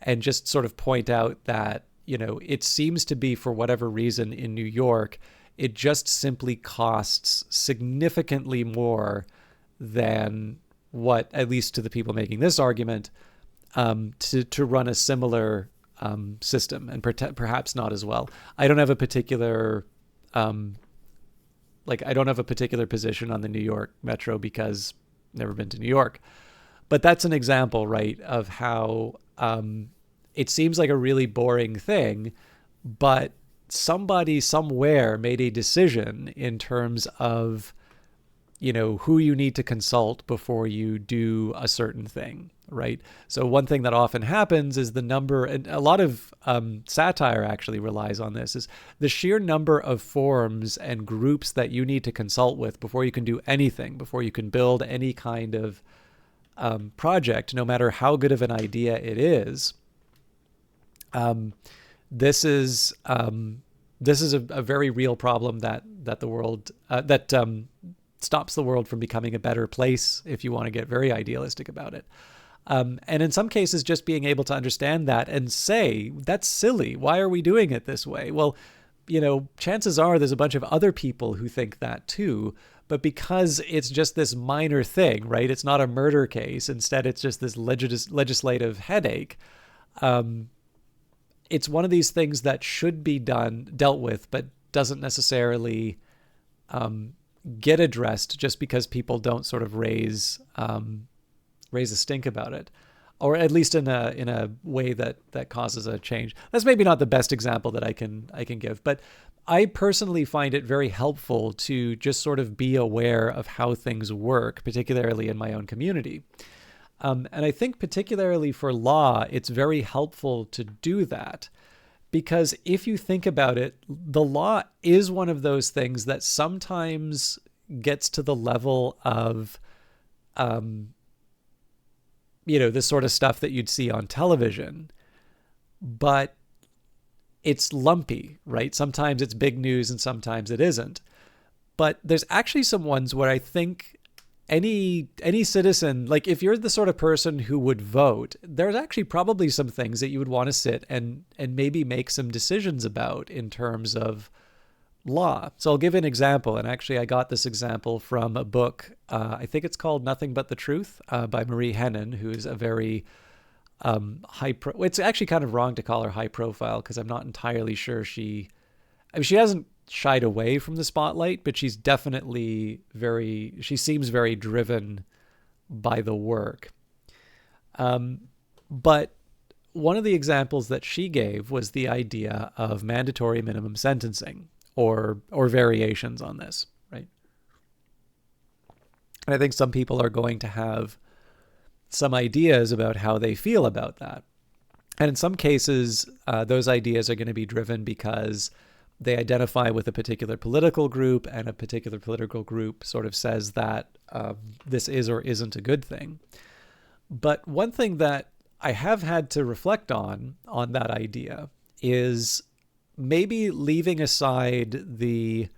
and just sort of point out that, it seems to be, for whatever reason, in New York, it just simply costs significantly more than what, at least to the people making this argument, to run a similar system, and perhaps not as well. I don't have a particular position on the New York Metro because I've never been to New York. But that's an example, right, of how it seems like a really boring thing, but somebody somewhere made a decision in terms of, who you need to consult before you do a certain thing, right? So one thing that often happens is the number, and a lot of satire actually relies on this, is the sheer number of forums and groups that you need to consult with before you can do anything, before you can build any kind of project, no matter how good of an idea it is. This is a very real problem that the world stops the world from becoming a better place, if you want to get very idealistic about it. And in some cases, just being able to understand that and say, that's silly. Why are we doing it this way? Well, chances are there's a bunch of other people who think that too, but because it's just this minor thing, right? It's not a murder case. Instead, it's just this legislative headache. It's one of these things that should be dealt with, but doesn't necessarily get addressed just because people don't sort of raise a stink about it, or at least in a way that causes a change. That's maybe not the best example that I can give, but I personally find it very helpful to just sort of be aware of how things work, particularly in my own community. And I think particularly for law, it's very helpful to do that, because if you think about it, the law is one of those things that sometimes gets to the level of, this sort of stuff that you'd see on television, but it's lumpy, right? Sometimes it's big news and sometimes it isn't. But there's actually some ones where I think any citizen, like if you're the sort of person who would vote, there's actually probably some things that you would want to sit and maybe make some decisions about in terms of law. So I'll give an example. And actually I got this example from a book, I think it's called Nothing But the Truth, by Marie Hennen, who is a very it's actually kind of wrong to call her high profile, because I'm not entirely sure she hasn't shied away from the spotlight, but she's definitely she seems very driven by the work. But one of the examples that she gave was the idea of mandatory minimum sentencing, or variations on this, right? And I think some people are going to have some ideas about how they feel about that. And in some cases, those ideas are going to be driven because they identify with a particular political group, and a particular political group sort of says that this is or isn't a good thing. But one thing that I have had to reflect on that idea is maybe leaving aside the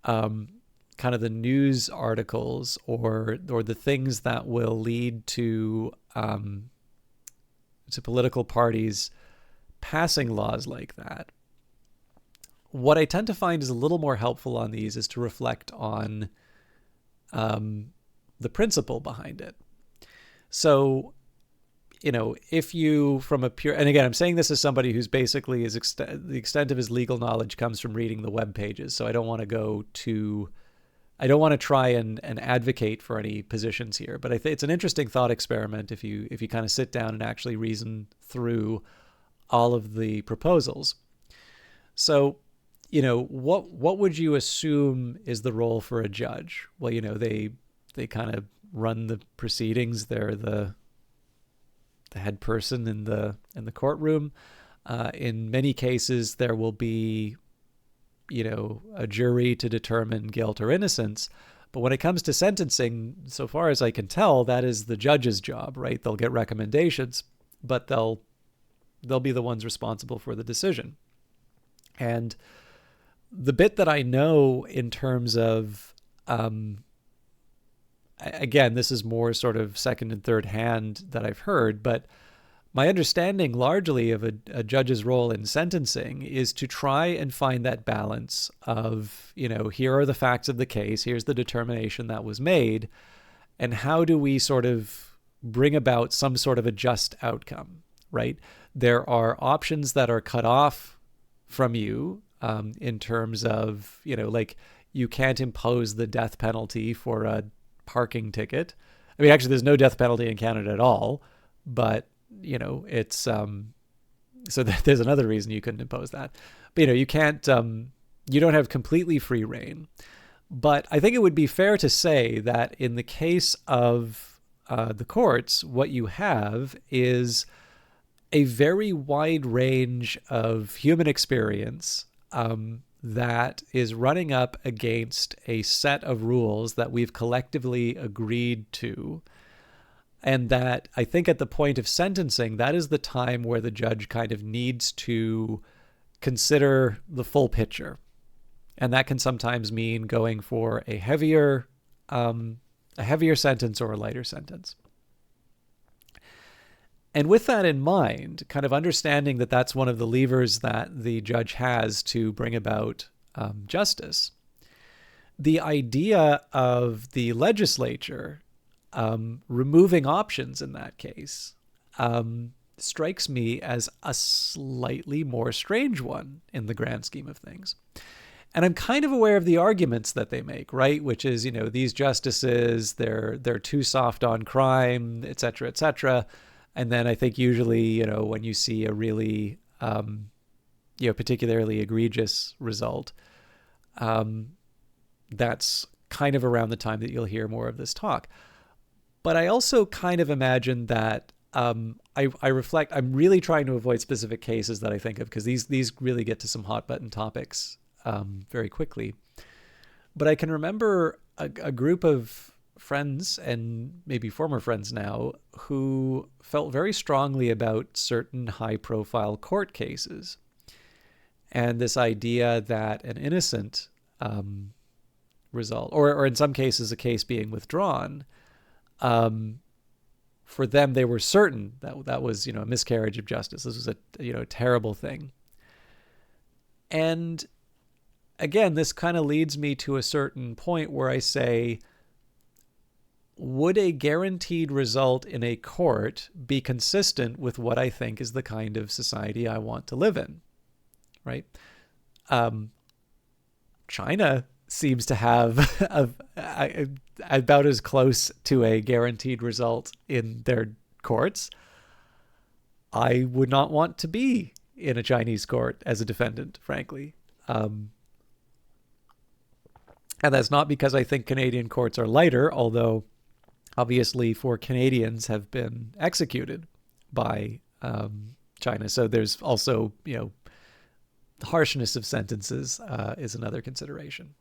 kind of the news articles or the things that will lead to political parties passing laws like that. What I tend to find is a little more helpful on these is to reflect on the principle behind it. So if you from a pure, and again, I'm saying this as somebody who's basically the extent of his legal knowledge comes from reading the web pages. So I don't want to try and advocate for any positions here, but I think it's an interesting thought experiment if you kind of sit down and actually reason through all of the proposals. So, what would you assume is the role for a judge? Well, they kind of run the proceedings. They're the head person in the courtroom. In many cases, there will be a jury to determine guilt or innocence. But when it comes to sentencing, so far as I can tell, that is the judge's job, right? They'll get recommendations, but they'll be the ones responsible for the decision. And the bit that I know in terms of, again, this is more sort of second and third hand that I've heard, but my understanding largely of a judge's role in sentencing is to try and find that balance of, here are the facts of the case, here's the determination that was made, and how do we sort of bring about some sort of a just outcome, right? There are options that are cut off from you in terms of, like you can't impose the death penalty for a parking ticket. I mean, actually, there's no death penalty in Canada at all, but it's so there's another reason you couldn't impose that. But you can't you don't have completely free reign. But I think it would be fair to say that in the case of the courts, what you have is a very wide range of human experience that is running up against a set of rules that we've collectively agreed to. And that I think at the point of sentencing, that is the time where the judge kind of needs to consider the full picture. And that can sometimes mean going for a heavier sentence or a lighter sentence. And with that in mind, kind of understanding that that's one of the levers that the judge has to bring about justice, the idea of the legislature removing options in that case strikes me as a slightly more strange one in the grand scheme of things. And I'm kind of aware of the arguments that they make, right? Which is, these justices, they're too soft on crime, et cetera, et cetera. And then I think usually, when you see a really, particularly egregious result, that's kind of around the time that you'll hear more of this talk. But I also kind of imagine that I reflect, I'm really trying to avoid specific cases that I think of because these really get to some hot button topics very quickly. But I can remember a group of friends and maybe former friends now who felt very strongly about certain high profile court cases. And this idea that an innocent result, or in some cases a case being withdrawn, for them, they were certain that was, a miscarriage of justice. This was a terrible thing. And again, this kind of leads me to a certain point where I say, would a guaranteed result in a court be consistent with what I think is the kind of society I want to live in? Right? China seems to have about as close to a guaranteed result in their courts. I would not want to be in a Chinese court as a defendant, frankly. And that's not because I think Canadian courts are lighter, although obviously 4 Canadians have been executed by China. So there's also, the harshness of sentences is another consideration.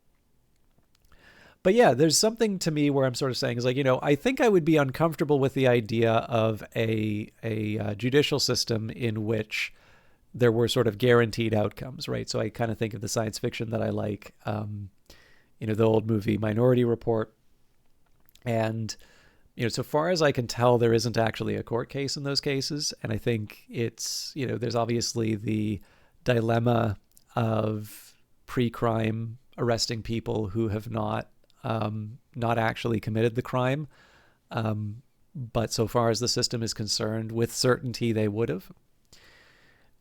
But yeah, there's something to me where I'm sort of saying is like, I think I would be uncomfortable with the idea of a judicial system in which there were sort of guaranteed outcomes, right? So I kind of think of the science fiction that I like, the old movie Minority Report. And, so far as I can tell, there isn't actually a court case in those cases. And I think it's, there's obviously the dilemma of pre-crime arresting people who have not actually committed the crime. but so far as the system is concerned, with certainty they would have.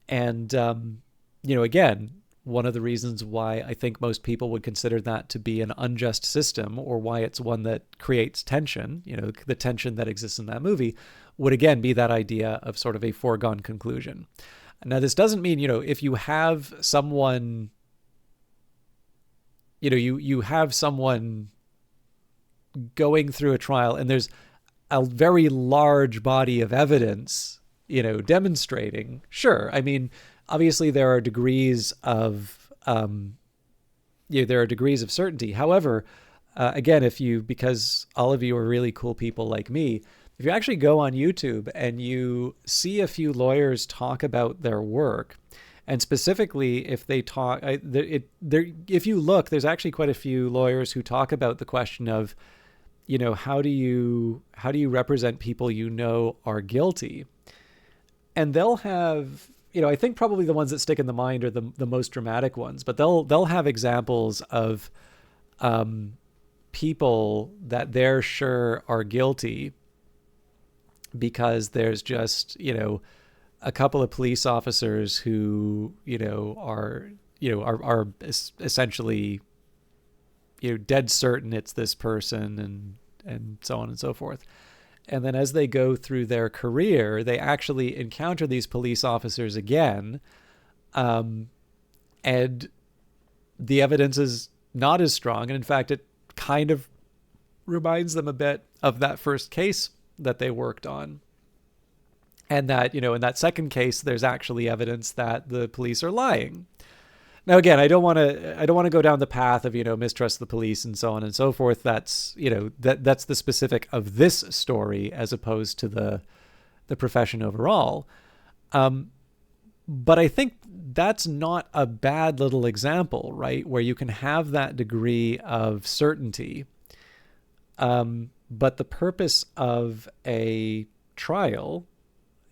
And, again, one of the reasons why I think most people would consider that to be an unjust system, or why it's one that creates tension, the tension that exists in that movie, would again be that idea of sort of a foregone conclusion. Now, this doesn't mean, if you have someone, you have someone going through a trial and there's a very large body of evidence, demonstrating, sure. I mean, obviously there are degrees of, certainty. However, again, because all of you are really cool people like me, if you actually go on YouTube and you see a few lawyers talk about their work, and specifically if they talk, if you look, there's actually quite a few lawyers who talk about the question of, how do you represent people are guilty? And they'll have, I think probably the ones that stick in the mind are the most dramatic ones, but they'll have examples of people that they're sure are guilty because there's just, a couple of police officers who, are essentially, dead certain it's this person, and so on and so forth. And then as they go through their career, they actually encounter these police officers again. And the evidence is not as strong. And in fact, it kind of reminds them a bit of that first case that they worked on. And that, in that second case, there's actually evidence that the police are lying. Now, again, I don't want to go down the path of, mistrust the police and so on and so forth. That's, that's the specific of this story as opposed to the profession overall. But I think that's not a bad little example, right? Where you can have that degree of certainty. But the purpose of a trial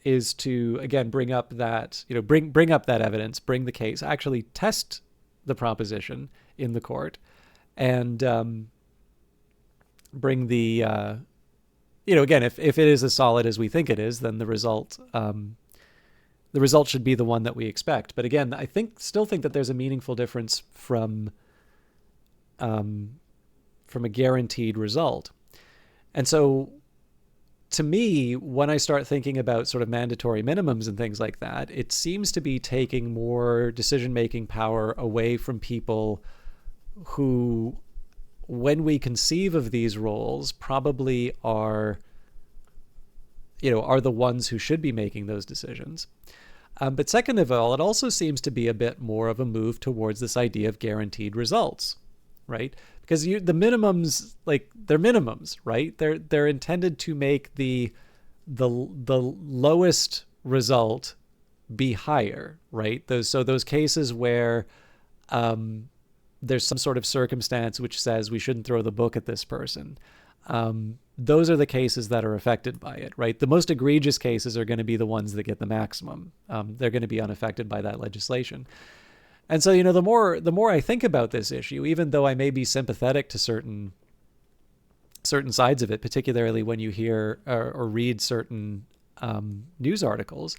is to, again, bring up that, bring up that evidence, bring the case, actually test the proposition in the court, and bring the, again, if it is as solid as we think it is, then the result should be the one that we expect. But again, I still think that there's a meaningful difference from a guaranteed result. And so, to me, when I start thinking about sort of mandatory minimums and things like that, it seems to be taking more decision-making power away from people who, when we conceive of these roles, probably are the ones who should be making those decisions. But second of all, it also seems to be a bit more of a move towards this idea of guaranteed results, right? Because the minimums, they're minimums, right? They're intended to make the lowest result be higher, right? Those cases where there's some sort of circumstance which says we shouldn't throw the book at this person. Those are the cases that are affected by it, right? The most egregious cases are going to be the ones that get the maximum. They're going to be unaffected by that legislation. And so, the more I think about this issue, even though I may be sympathetic to certain sides of it, particularly when you hear or read certain news articles,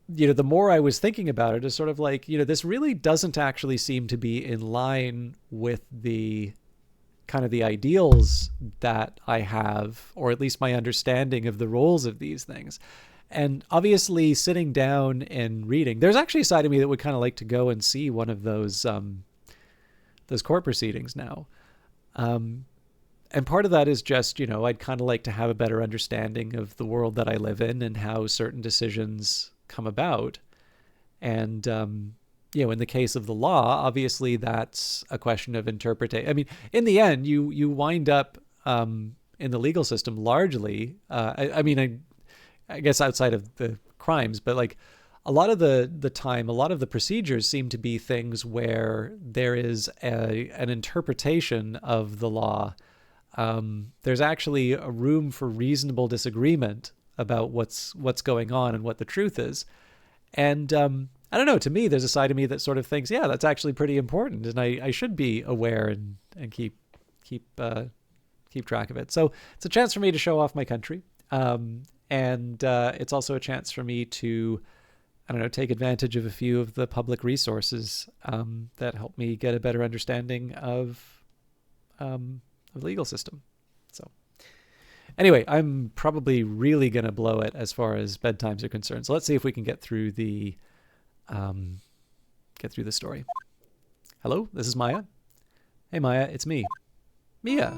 the more I was thinking about it is sort of like, this really doesn't actually seem to be in line with the kind of the ideals that I have, or at least my understanding of the roles of these things. And obviously sitting down and reading, there's actually a side of me that would kind of like to go and see one of those court proceedings now. And part of that is just, I'd kind of like to have a better understanding of the world that I live in and how certain decisions come about. And, in the case of the law, obviously that's a question of interpretation. I mean, in the end, you wind up in the legal system largely, I guess outside of the crimes, but a lot of the time, a lot of the procedures seem to be things where there is an interpretation of the law. There's actually a room for reasonable disagreement about what's going on and what the truth is. And I don't know, to me, there's a side of me that sort of thinks, yeah, that's actually pretty important, and I should be aware and keep track of it. So it's a chance for me to show off my country And it's also a chance for me to, I don't know, take advantage of a few of the public resources that help me get a better understanding of the legal system. So anyway, I'm probably really going to blow it as far as bedtimes are concerned. So let's see if we can get through the story. Hello, this is Maya. Hey Maya, it's me. Mia,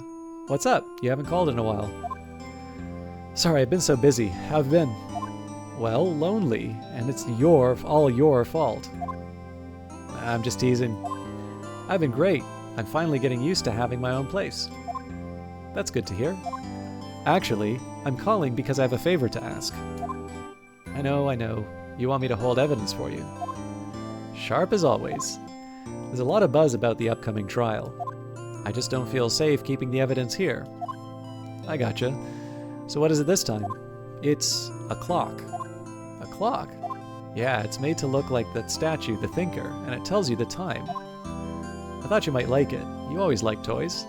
what's up? You haven't called in a while. Sorry, I've been so busy. How have you been? Well, lonely, and it's all your fault. I'm just teasing. I've been great. I'm finally getting used to having my own place. That's good to hear. Actually, I'm calling because I have a favor to ask. I know. You want me to hold evidence for you. Sharp as always. There's a lot of buzz about the upcoming trial. I just don't feel safe keeping the evidence here. I gotcha. So what is it this time? It's a clock. A clock? Yeah, it's made to look like that statue, the Thinker, and it tells you the time. I thought you might like it. You always like toys.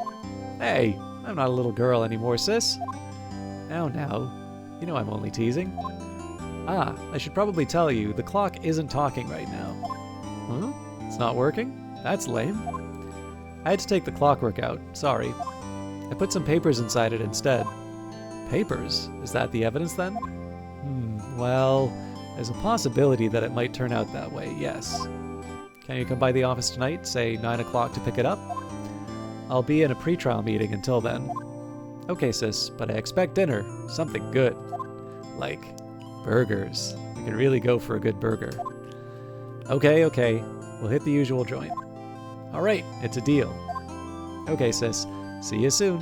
Hey, I'm not a little girl anymore, sis. Now. You know I'm only teasing. Ah, I should probably tell you, the clock isn't talking right now. Huh? It's not working? That's lame. I had to take the clockwork out. Sorry. I put some papers inside it instead. Papers? Is that the evidence then? Well, there's a possibility that it might turn out that way, yes. Can you come by the office tonight, say 9 o'clock to pick it up? I'll be in a pre-trial meeting until then. Okay, sis, but I expect dinner. Something good. Like burgers. I could really go for a good burger. Okay. We'll hit the usual joint. Alright, it's a deal. Okay, sis. See you soon.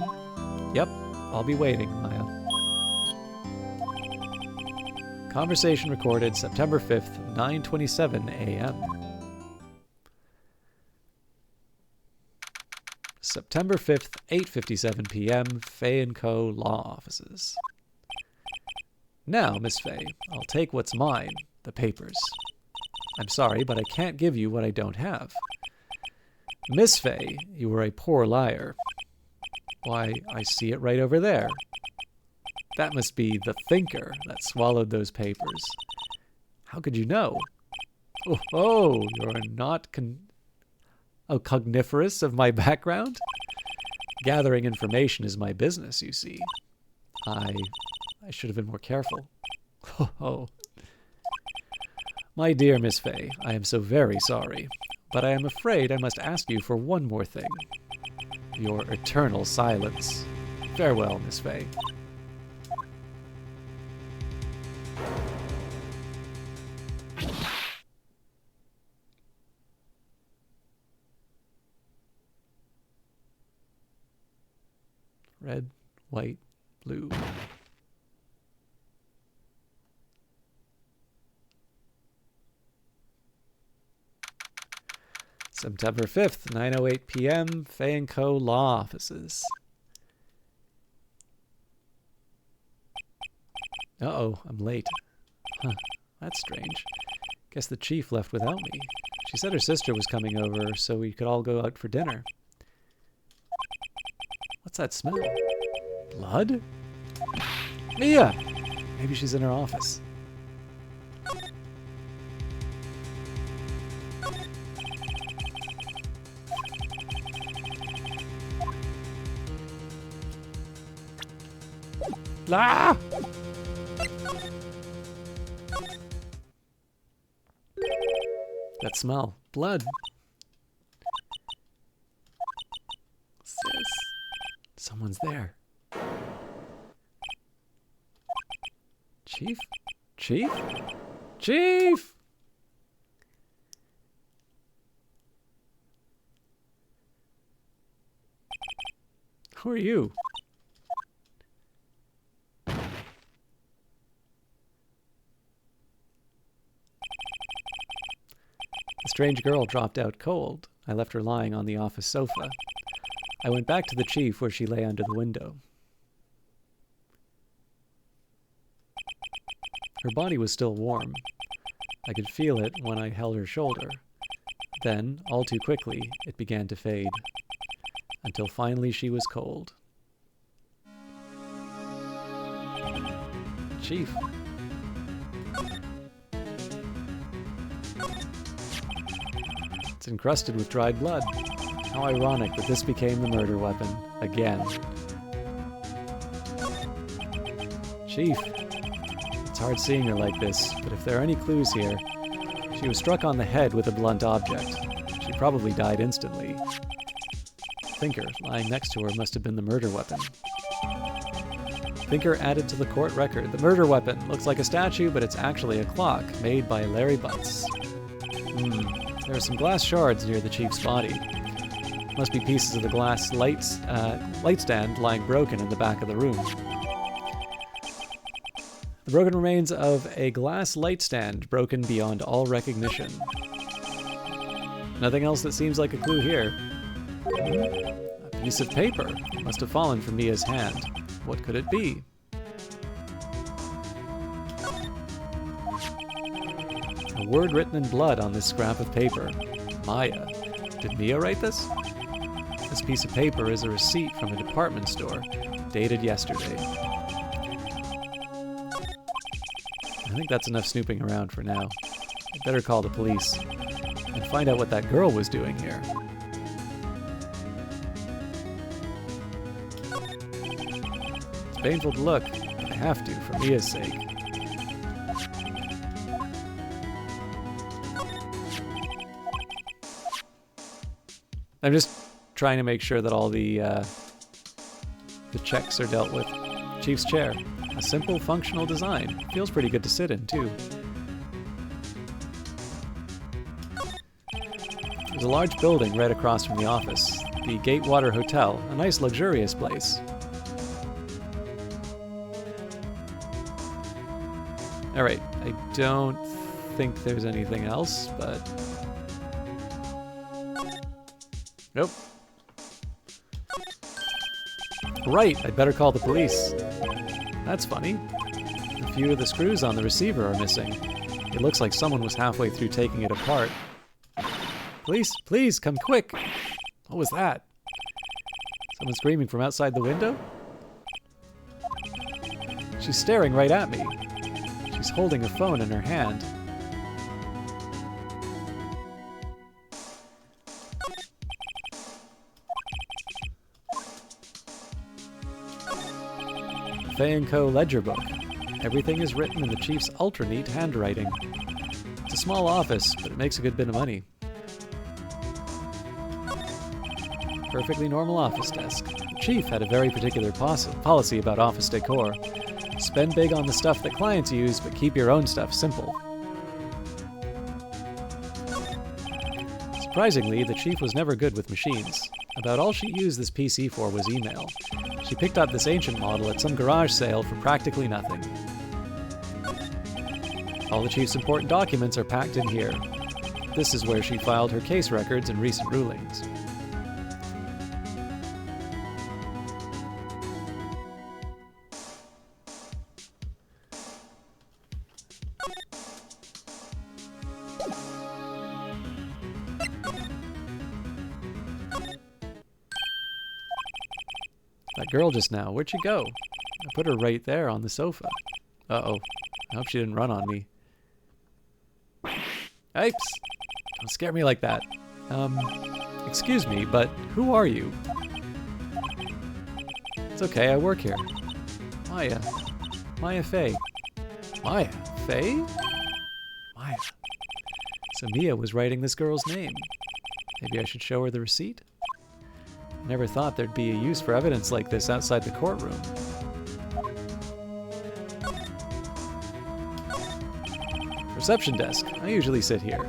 Yep, I'll be waiting, Maya. Conversation recorded September 5th, 9:27 a.m. September 5th, 8:57 p.m., Fay & Co. Law Offices. Now, Miss Fay, I'll take what's mine, the papers. I'm sorry, but I can't give you what I don't have. Miss Fay, you were a poor liar. Why, I see it right over there. That must be the Thinker that swallowed those papers. How could you know? Oh, you're not cogniferous of my background? Gathering information is my business, you see. I should have been more careful. Oh. My dear Miss Fay, I am so very sorry, but I am afraid I must ask you for one more thing. Your eternal silence. Farewell, Miss Fay. Red, white, blue. September 5th, 9:08 p.m., Fay & Co. Law Offices. Uh-oh, I'm late. Huh, that's strange. Guess the chief left without me. She said her sister was coming over so we could all go out for dinner. What's that smell? Blood? Mia! Maybe she's in her office. Ah! That smell. Blood. Sis. Someone's there. Chief? Chief? Chief! Who are you? The strange girl dropped out cold. I left her lying on the office sofa. I went back to the chief where she lay under the window. Her body was still warm. I could feel it when I held her shoulder. Then, all too quickly, it began to fade, until finally she was cold. Chief. It's encrusted with dried blood. How ironic that this became the murder weapon. Again. Chief. It's hard seeing her like this, but if there are any clues here, she was struck on the head with a blunt object. She probably died instantly. Thinker, lying next to her, must have been the murder weapon. Thinker added to the court record. The murder weapon looks like a statue, but it's actually a clock made by Larry Butts. There are some glass shards near the chief's body. Must be pieces of the glass light stand lying broken in the back of the room. The broken remains of a glass light stand broken beyond all recognition. Nothing else that seems like a clue here. A piece of paper. It must have fallen from Mia's hand. What could it be? A word written in blood on this scrap of paper. Maya. Did Mia write this? This piece of paper is a receipt from a department store, dated yesterday. I think that's enough snooping around for now. I'd better call the police and find out what that girl was doing here. It's painful to look, but I have to for Mia's sake. I'm just trying to make sure that all the checks are dealt with. Chief's chair. A simple, functional design. Feels pretty good to sit in, too. There's a large building right across from the office. The Gatewater Hotel. A nice, luxurious place. Alright, I don't think there's anything else, but... Nope. Right, I'd better call the police. That's funny. A few of the screws on the receiver are missing. It looks like someone was halfway through taking it apart. Police, please, come quick! What was that? Someone screaming from outside the window? She's staring right at me. She's holding a phone in her hand. Fay & Co. ledger book. Everything is written in the chief's ultra-neat handwriting. It's a small office, but it makes a good bit of money. Perfectly normal office desk. The chief had a very particular policy about office decor. Spend big on the stuff that clients use, but keep your own stuff simple. Surprisingly, the chief was never good with machines. About all she used this PC for was email. She picked up this ancient model at some garage sale for practically nothing. All the chief's important documents are packed in here. This is where she filed her case records and recent rulings. That girl just now, where'd she go? I put her right there on the sofa. Uh-oh. I hope she didn't run on me. Yikes! Don't scare me like that. Excuse me, but who are you? It's okay, I work here. Maya. Maya Fay. Maya Fay? Maya. So Mia was writing this girl's name. Maybe I should show her the receipt? Never thought there'd be a use for evidence like this outside the courtroom. Reception desk. I usually sit here.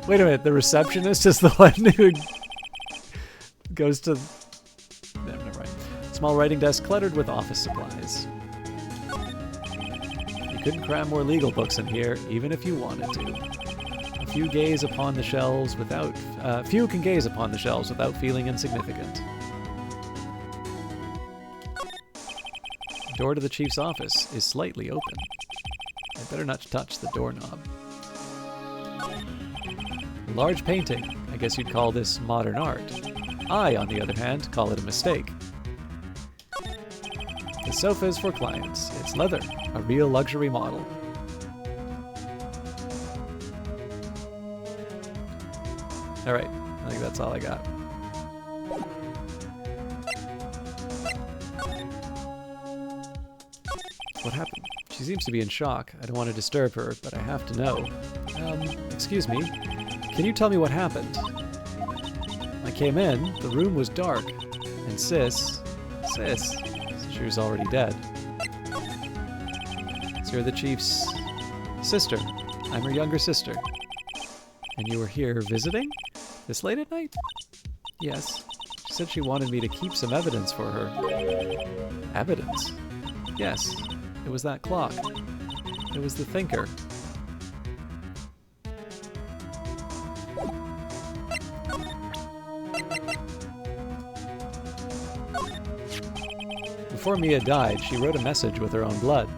Wait a minute, the receptionist is the one who goes to... Never mind. Small writing desk cluttered with office supplies. You couldn't cram more legal books in here, even if you wanted to. Few can gaze upon the shelves without feeling insignificant. The door to the chief's office is slightly open. I better not touch the doorknob. A large painting. I guess you'd call this modern art. I, on the other hand, call it a mistake. The sofa is for clients. It's leather, a real luxury model. All right, I think that's all I got. What happened? She seems to be in shock. I don't want to disturb her, but I have to know. Excuse me. Can you tell me what happened? I came in, the room was dark, and Sis, she was already dead. So you're the chief's sister. I'm her younger sister. And you were here visiting? This late at night? Yes. She said she wanted me to keep some evidence for her. Evidence? Yes. It was that clock. It was the thinker. Before Mia died, she wrote a message with her own blood.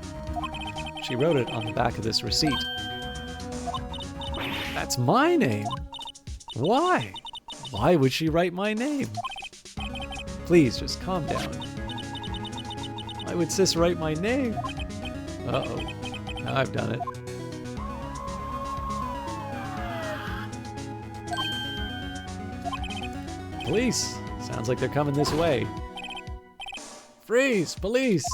She wrote it on the back of this receipt. That's my name. Why? Why would she write my name? Please, just calm down. Why would Sis write my name? Uh-oh. Now I've done it. Police! Sounds like they're coming this way. Freeze! Police!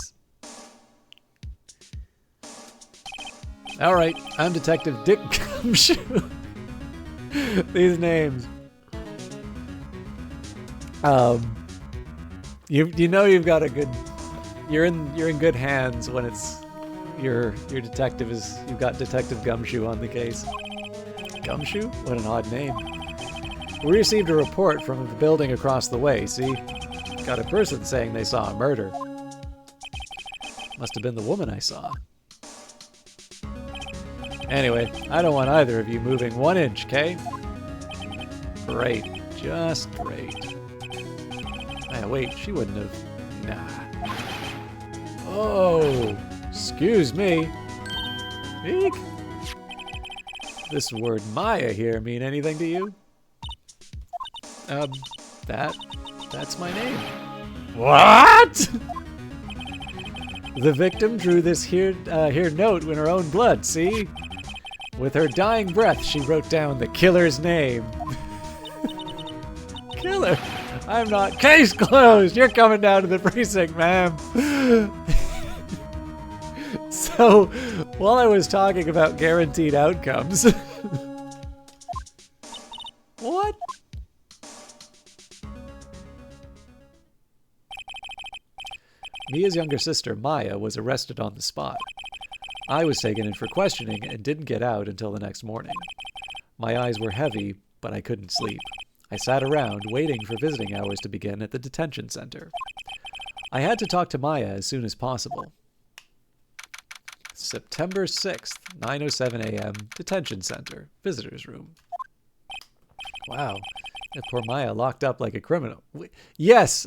Alright, I'm Detective Dick Gumshoe. These names. You know you've got a good... You're in good hands when it's your detective is... You've got Detective Gumshoe on the case. Gumshoe? What an odd name. We received a report from the building across the way, see? Got a person saying they saw a murder. Must have been the woman I saw. Anyway, I don't want either of you moving 1 inch, okay? Great. Just great. Wait, she wouldn't have... Nah. Oh, excuse me. Eek. This word Maya here mean anything to you? That's my name. What? The victim drew this here note in her own blood, see? With her dying breath, she wrote down the killer's name. Killer? I'm not. Case closed! You're coming down to the precinct, ma'am. So, while I was talking about guaranteed outcomes... What? Mia's younger sister, Maya, was arrested on the spot. I was taken in for questioning and didn't get out until the next morning. My eyes were heavy, but I couldn't sleep. I sat around, waiting for visiting hours to begin at the detention center. I had to talk to Maya as soon as possible. September 6th, 9:07 a.m., detention center, visitor's room. Wow, that poor Maya locked up like a criminal. Yes!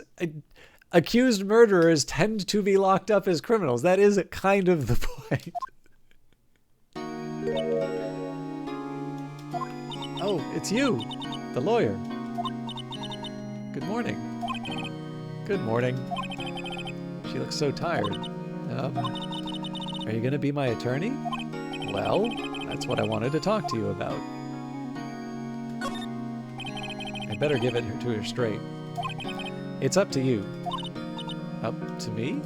Accused murderers tend to be locked up as criminals. That is kind of the point. Oh, it's you, the lawyer. Good morning. Good morning. She looks so tired. Are you going to be my attorney? Well, that's what I wanted to talk to you about. I better give it to her straight. It's up to you. Up to me?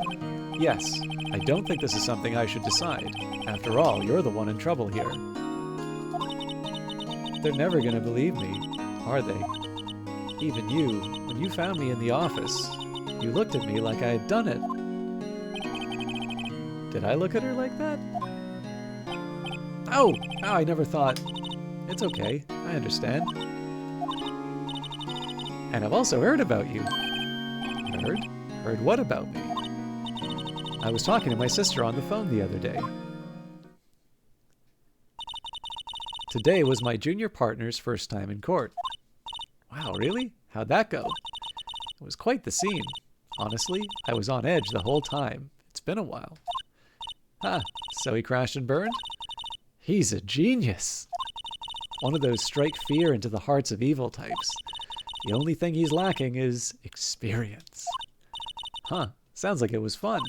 Yes. I don't think this is something I should decide. After all, you're the one in trouble here. They're never gonna believe me, are they? Even you, when you found me in the office, you looked at me like I had done it. Did I look at her like that? Oh, I never thought. It's okay, I understand. And I've also heard about you. Heard? Heard what about me? I was talking to my sister on the phone the other day. Today was my junior partner's first time in court. Wow, really? How'd that go? It was quite the scene. Honestly, I was on edge the whole time. It's been a while. Huh, so he crashed and burned? He's a genius. One of those strike fear into the hearts of evil types. The only thing he's lacking is experience. Huh, sounds like it was fun.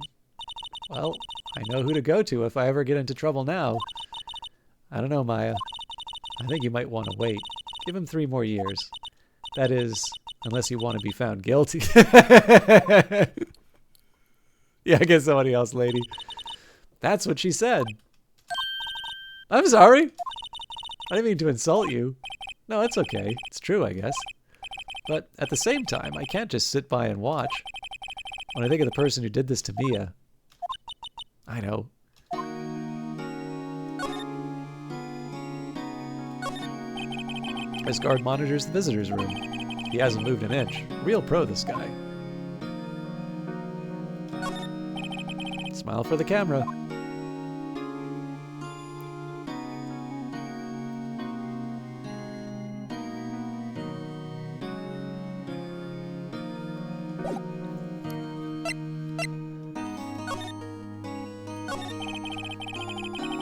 Well, I know who to go to if I ever get into trouble now. I don't know, Maya. I think you might want to wait. Give him 3 more years. That is, unless you want to be found guilty. Yeah, get somebody else, lady. That's what she said. I'm sorry. I didn't mean to insult you. No, it's okay. It's true, I guess. But at the same time, I can't just sit by and watch. When I think of the person who did this to Mia, I know. This guard monitors the visitor's room. He hasn't moved an inch. Real pro, this guy. Smile for the camera.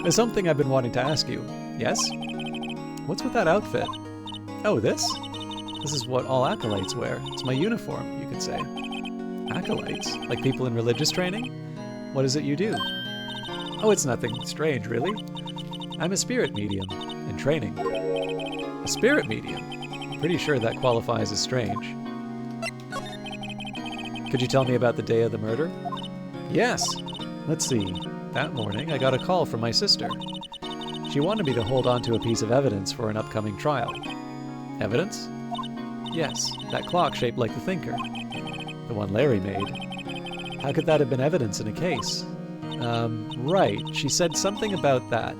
There's something I've been wanting to ask you. Yes? What's with that outfit? Oh, this? This is what all acolytes wear. It's my uniform, you could say. Acolytes? Like people in religious training? What is it you do? Oh, it's nothing strange, really. I'm a spirit medium, in training. A spirit medium? I'm pretty sure that qualifies as strange. Could you tell me about the day of the murder? Yes. Let's see. That morning, I got a call from my sister. She wanted me to hold on to a piece of evidence for an upcoming trial. Evidence? Yes, that clock shaped like the Thinker. The one Larry made. How could that have been evidence in a case? Right. She said something about that.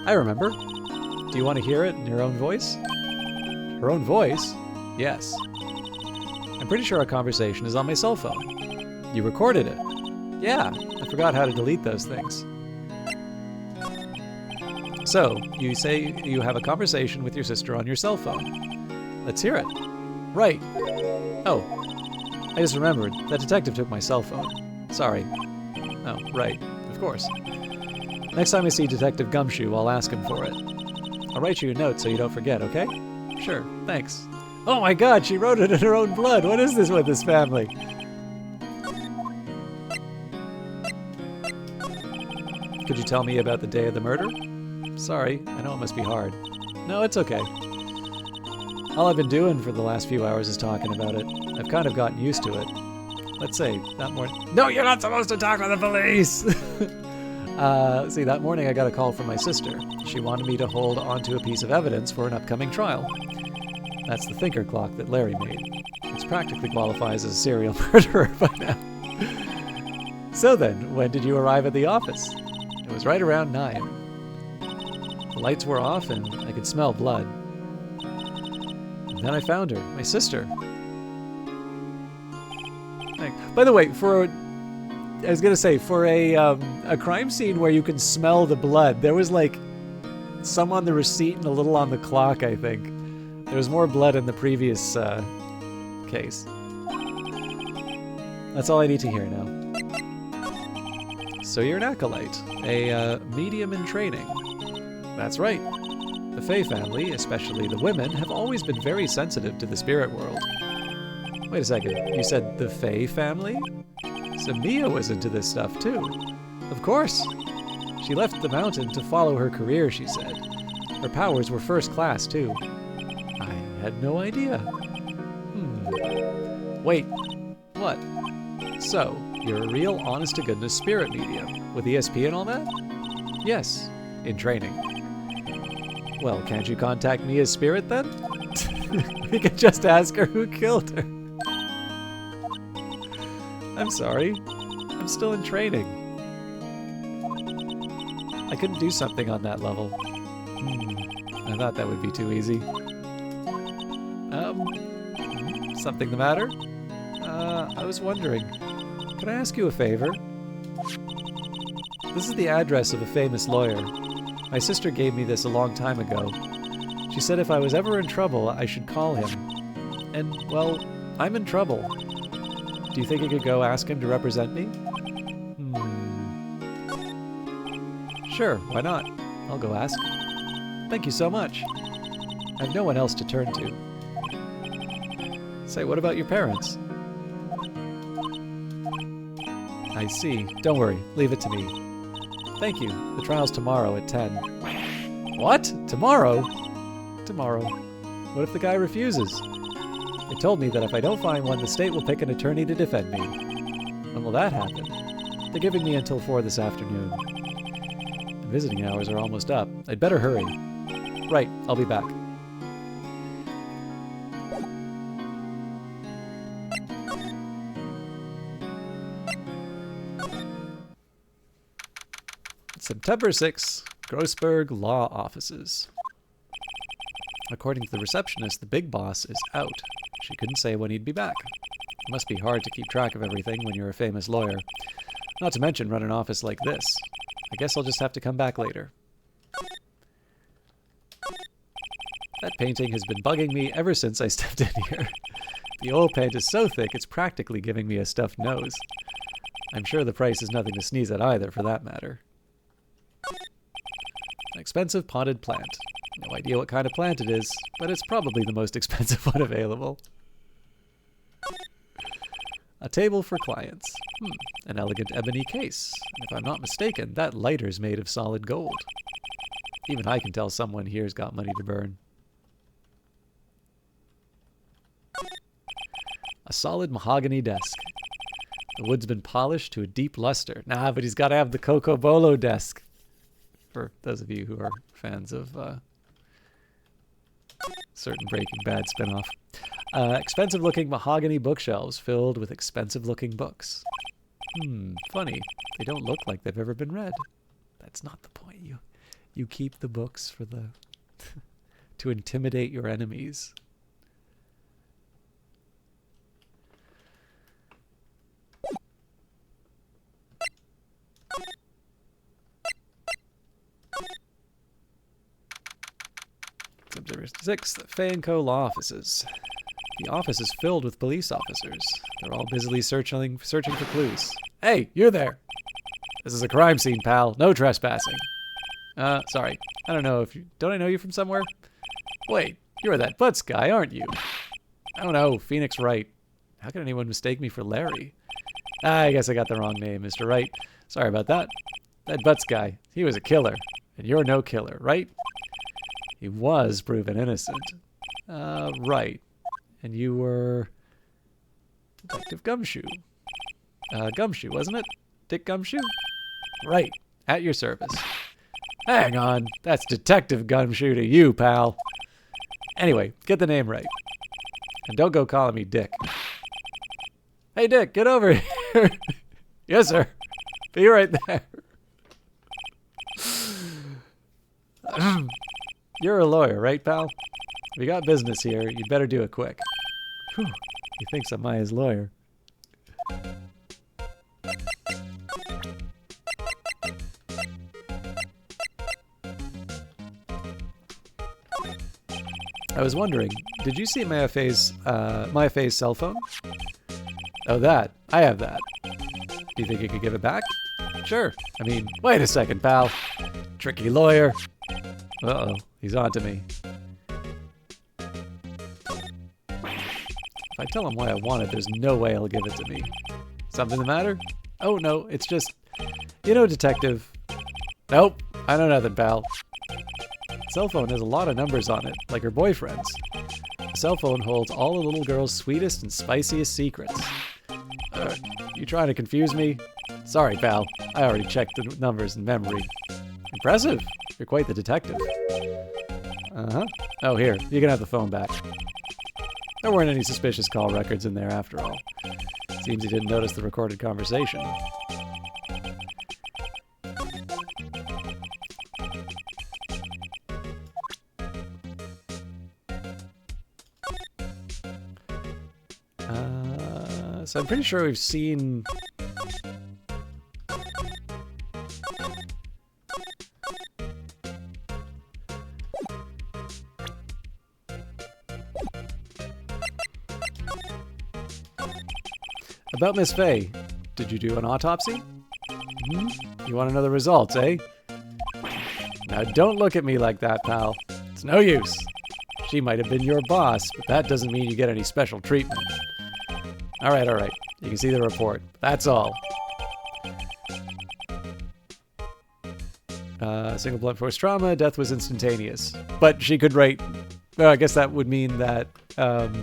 I remember. Do you want to hear it in your own voice? Her own voice? Yes. I'm pretty sure our conversation is on my cell phone. You recorded it? Yeah, I forgot how to delete those things. So, you say you have a conversation with your sister on your cell phone. Let's hear it. Right. Oh, I just remembered. That detective took my cell phone. Sorry. Oh, right. Of course. Next time I see Detective Gumshoe, I'll ask him for it. I'll write you a note so you don't forget, okay? Sure, thanks. Oh my god, she wrote it in her own blood. What is this with this family? Could you tell me about the day of the murder? Sorry, I know it must be hard. No, it's okay. All I've been doing for the last few hours is talking about it. I've kind of gotten used to it. Let's say, that morning... No, you're not supposed to talk to the police! See, that morning I got a call from my sister. She wanted me to hold onto a piece of evidence for an upcoming trial. That's the Thinker clock that Larry made. It practically qualifies as a serial murderer by now. So then, when did you arrive at the office? It was right around 9. The lights were off and I could smell blood. And then I found her, my sister. By the way, for a crime scene where you can smell the blood, there was like some on the receipt and a little on the clock, I think. There was more blood in the previous case. That's all I need to hear now. So you're an acolyte, a medium in training. That's right. The Fae family, especially the women, have always been very sensitive to the spirit world. Wait a second, you said the Fae family? So Mia was into this stuff too. Of course. She left the mountain to follow her career, she said. Her powers were first class too. I had no idea. Wait, what? So, you're a real honest-to-goodness spirit medium, with ESP and all that? Yes, in training. Well, can't you contact me as spirit then? We could just ask her who killed her. I'm sorry. I'm still in training. I couldn't do something on that level. I thought that would be too easy. Something the matter? I was wondering, could I ask you a favor? This is the address of a famous lawyer. My sister gave me this a long time ago. She said if I was ever in trouble, I should call him. And, well, I'm in trouble. Do you think I could go ask him to represent me? Sure, why not? I'll go ask. Thank you so much. I have no one else to turn to. Say, what about your parents? I see. Don't worry. Leave it to me. Thank you. The trial's tomorrow at 10. What? Tomorrow? Tomorrow. What if the guy refuses? They told me that if I don't find one, the state will pick an attorney to defend me. When will that happen? They're giving me until 4 this afternoon. The visiting hours are almost up. I'd better hurry. Right, I'll be back. September 6, Grossberg Law Offices. According to the receptionist, the big boss is out. She couldn't say when he'd be back. It must be hard to keep track of everything when you're a famous lawyer. Not to mention run an office like this. I guess I'll just have to come back later. That painting has been bugging me ever since I stepped in here. The oil paint is so thick it's practically giving me a stuffed nose. I'm sure the price is nothing to sneeze at either, for that matter. An expensive potted plant. No idea what kind of plant it is, but it's probably the most expensive one available. A table for clients. An elegant ebony case. And if I'm not mistaken, that lighter's made of solid gold. Even I can tell someone here's got money to burn. A solid mahogany desk. The wood's been polished to a deep luster. Nah, but he's got to have the Coco Bolo desk. For those of you who are fans of certain Breaking Bad spinoff. Expensive-looking mahogany bookshelves filled with expensive-looking books. Funny. They don't look like they've ever been read. That's not the point. You keep the books for the to intimidate your enemies. September 6th, Fay & Co. Law Offices. The office is filled with police officers. They're all busily searching for clues. Hey, you're there! This is a crime scene, pal. No trespassing. Sorry. I don't know if you... Don't I know you from somewhere? Wait, you're that Butts guy, aren't you? Oh no, Phoenix Wright. How can anyone mistake me for Larry? I guess I got the wrong name, Mr. Wright. Sorry about that. That Butts guy, he was a killer. And you're no killer, right? He was proven innocent. Right. And you were... Detective Gumshoe. Gumshoe, wasn't it? Dick Gumshoe? Right. At your service. Hang on. That's Detective Gumshoe to you, pal. Anyway, get the name right. And don't go calling me Dick. Hey, Dick, get over here. Yes, sir. Be right there. You're a lawyer, right, pal? We got business here. You'd better do it quick. Whew. He thinks I'm Maya's lawyer. I was wondering, did you see Maya Fay's cell phone? Oh, that. I have that. Do you think you could give it back? Sure. I mean, wait a second, pal. Tricky lawyer. Uh-oh. He's on to me. If I tell him why I want it, there's no way he'll give it to me. Something the matter? Oh, no. It's just... You know, detective. Nope. I know nothing, pal. Cell phone has a lot of numbers on it, like her boyfriend's. The cell phone holds all the little girl's sweetest and spiciest secrets. You trying to confuse me? Sorry, pal. I already checked the numbers in memory. Impressive. You're quite the detective. Uh-huh. Oh, here. You can have the phone back. There weren't any suspicious call records in there after all. Seems he didn't notice the recorded conversation. So I'm pretty sure we've seen... About Miss Fay, did you do an autopsy? You want to know the results, eh? Now don't look at me like that, pal. It's no use. She might have been your boss, but that doesn't mean you get any special treatment. Alright. You can see the report. That's all. Single blunt force trauma. Death was instantaneous. But she could write... Well, I guess that would mean that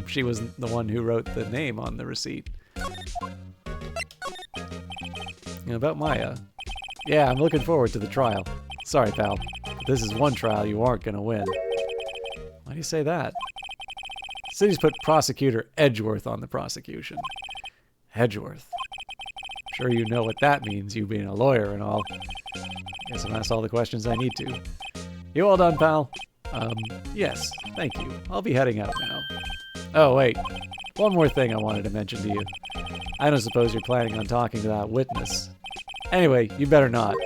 she wasn't the one who wrote the name on the receipt. About Maya. Yeah, I'm looking forward to the trial. Sorry, pal. But this is one trial you aren't going to win. Why do you say that? The city's put Prosecutor Edgeworth on the prosecution. Edgeworth. Sure you know what that means, you being a lawyer and all. Guess I've asked all the questions I need to. You all done, pal? Yes, thank you. I'll be heading out now. Oh, wait. One more thing I wanted to mention to you. I don't suppose you're planning on talking to that witness. Anyway, you better not.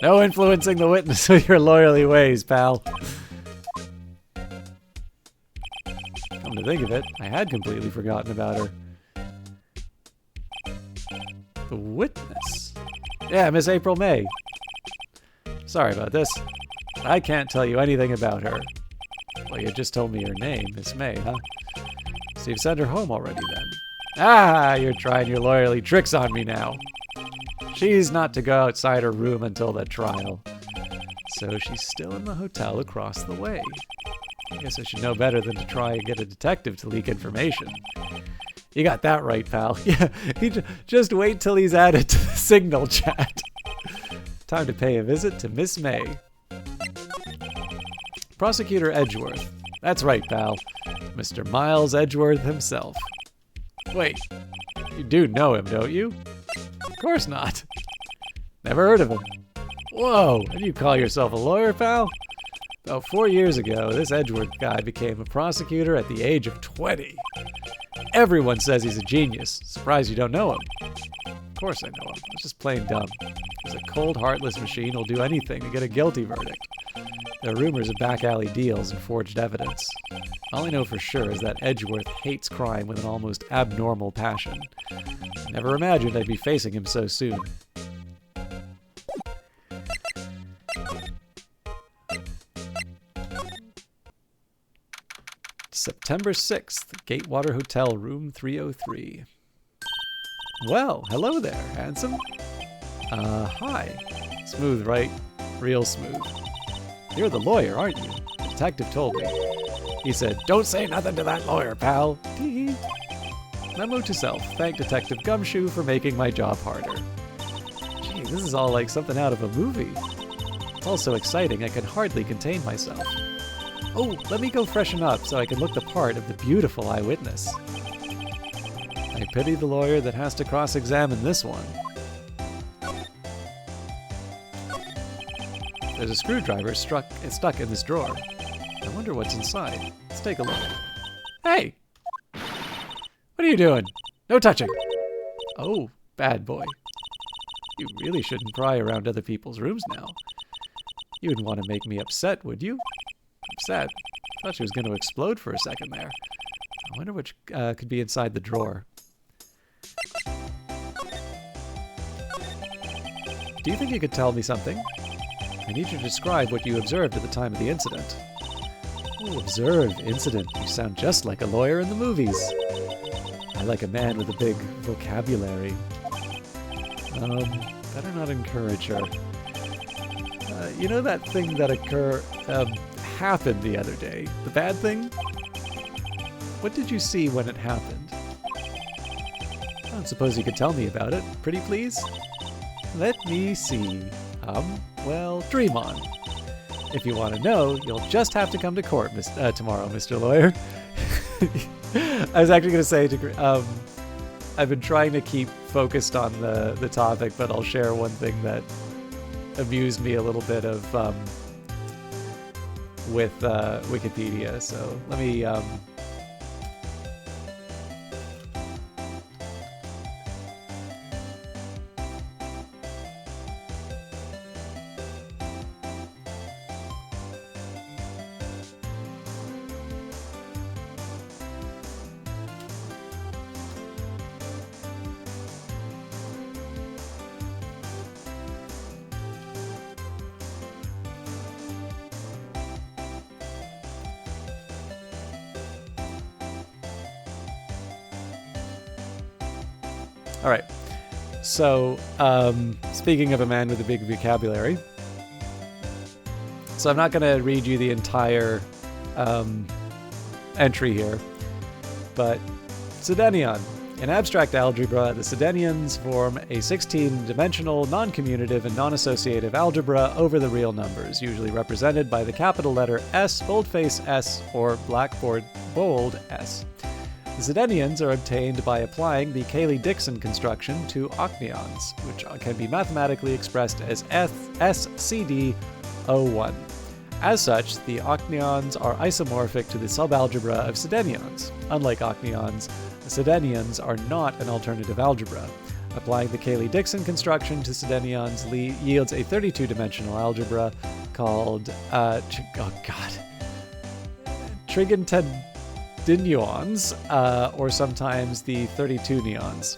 No influencing the witness with your lawyerly ways, pal. Come to think of it, I had completely forgotten about her. The witness? Yeah, Miss April May. Sorry about this. I can't tell you anything about her. Well, you just told me her name, Miss May, huh? So you've sent her home already, then? Ah, you're trying your lawyerly tricks on me now. She's not to go outside her room until the trial. So she's still in the hotel across the way. I guess I should know better than to try and get a detective to leak information. You got that right, pal. Yeah, just wait till he's added to the signal chat. Time to pay a visit to Miss May. Prosecutor Edgeworth. That's right, pal. Mr. Miles Edgeworth himself. Wait, you do know him, don't you? Of course not. Never heard of him. Whoa, and you call yourself a lawyer, pal? About 4 years ago, this Edgeworth guy became a prosecutor at the age of 20. Everyone says he's a genius. Surprised you don't know him. Of course I know him. I was just plain dumb. He's a cold, heartless machine who'll do anything to get a guilty verdict. There are rumors of back-alley deals and forged evidence. All I know for sure is that Edgeworth hates crime with an almost abnormal passion. Never imagined I'd be facing him so soon. September 6th, Gatewater Hotel, room 303. Well, hello there, handsome. Hi. Smooth, right? Real smooth. You're the lawyer, aren't you? The detective told me. He said, don't say nothing to that lawyer, pal. Tee-hee. Memo to self. Thank Detective Gumshoe for making my job harder. Gee, this is all like something out of a movie. It's all so exciting I can hardly contain myself. Oh, let me go freshen up so I can look the part of the beautiful eyewitness. I pity the lawyer that has to cross-examine this one. There's a screwdriver stuck in this drawer. I wonder what's inside. Let's take a look. Hey! What are you doing? No touching! Oh, bad boy. You really shouldn't pry around other people's rooms now. You wouldn't want to make me upset, would you? Upset? Thought she was going to explode for a second there. I wonder what could be inside the drawer. Do you think you could tell me something? I need you to describe what you observed at the time of the incident. Oh, observe, incident. You sound just like a lawyer in the movies. I like a man with a big vocabulary. Better not encourage her. You know that thing that happened the other day? The bad thing? What did you see when it happened? I don't suppose you could tell me about it, pretty please? Let me see. Well, dream on. If you want to know, you'll just have to come to court tomorrow, Mr. Lawyer. I was actually going to say, I've been trying to keep focused on the topic, but I'll share one thing that amused me a little bit of with Wikipedia. So let me... All right. So, speaking of a man with a big vocabulary, So I'm not going to read you the entire entry here, but Sedenion. In abstract algebra, the Sedenions form a 16-dimensional, non-commutative, and non-associative algebra over the real numbers, usually represented by the capital letter S, boldface S, or blackboard bold S. The Sedenions are obtained by applying the Cayley-Dickson construction to octonions, which can be mathematically expressed as SCD-01. As such, the octonions are isomorphic to the subalgebra of Sedenions. Unlike octonions, the Sedenions are not an alternative algebra. Applying the Cayley-Dickson construction to Sedenions yields a 32-dimensional algebra called Trigonetadinions, or sometimes the 32 neons.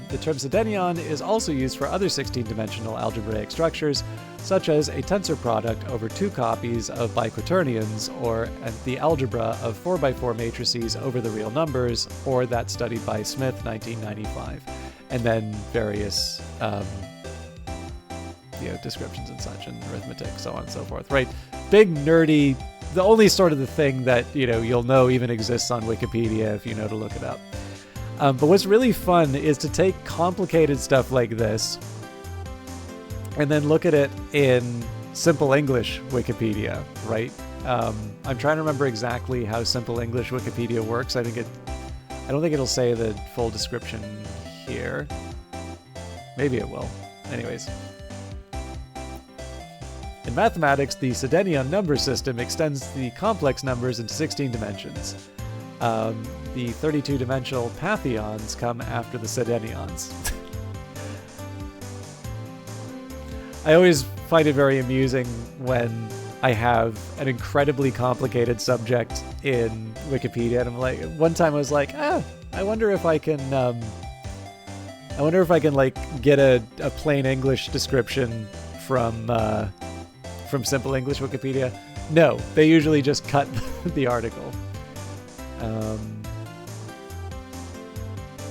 The term Sedenion is also used for other 16-dimensional algebraic structures, such as a tensor product over two copies of biquaternions, or the algebra of 4x4 matrices over the real numbers, or that studied by Smith, 1995, and then various descriptions and such, and arithmetic, so on and so forth. Right? Big nerdy. The only sort of the thing that you'll know even exists on Wikipedia if you know to look it up. But what's really fun is to take complicated stuff like this and then look at it in Simple English Wikipedia, right? I'm trying to remember exactly how Simple English Wikipedia works. I don't think it'll say the full description here. Maybe it will. Anyways. In mathematics, the Sedenion number system extends the complex numbers into 16 dimensions. The 32-dimensional Pantheons come after the Sedenions. I always find it very amusing when I have an incredibly complicated subject in Wikipedia, and I'm like, one time I was like, I wonder if I can get a plain English description from Simple English Wikipedia. No, they usually just cut the article.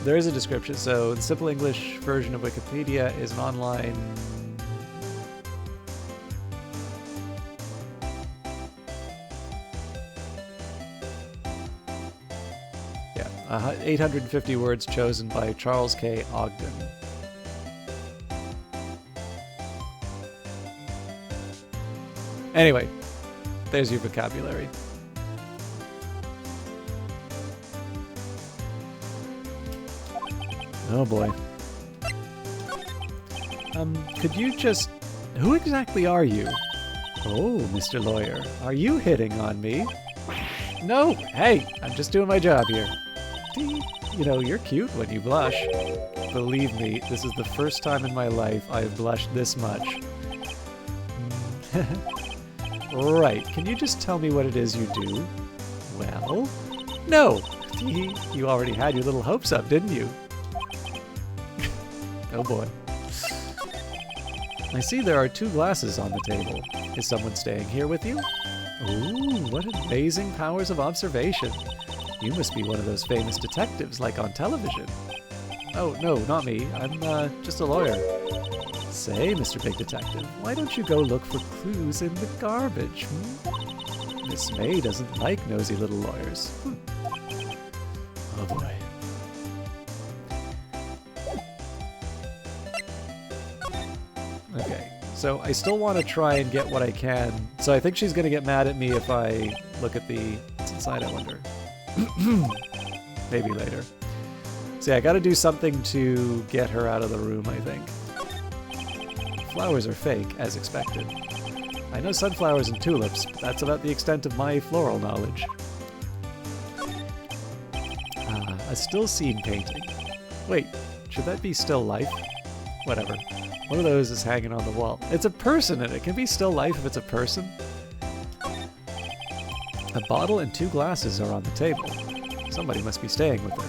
There is a description. So the Simple English version of Wikipedia is an online... Yeah, 850 words chosen by Charles K. Ogden. Anyway, there's your vocabulary. Oh boy. Could you just... Who exactly are you? Oh, Mr. Lawyer, are you hitting on me? No, hey, I'm just doing my job here. You're cute when you blush. Believe me, this is the first time in my life I have blushed this much. Right, can you just tell me what it is you do? Well, no! You already had your little hopes up, didn't you? Oh boy. I see there are 2 glasses on the table. Is someone staying here with you? Ooh, what amazing powers of observation. You must be one of those famous detectives like on television. Oh, no, not me. I'm just a lawyer. Say, Mr. Big Detective, why don't you go look for clues in the garbage? Miss May doesn't like nosy little lawyers. Oh boy. Okay, so I still want to try and get what I can. So I think she's going to get mad at me if I look at what's inside, I wonder. Maybe later. So yeah, I got to do something to get her out of the room, I think. Flowers are fake, as expected. I know sunflowers and tulips, but that's about the extent of my floral knowledge. A still scene painting. Wait, should that be still life? Whatever. One of those is hanging on the wall. It's a person, and it can be still life if it's a person. A bottle and 2 glasses are on the table. Somebody must be staying with her.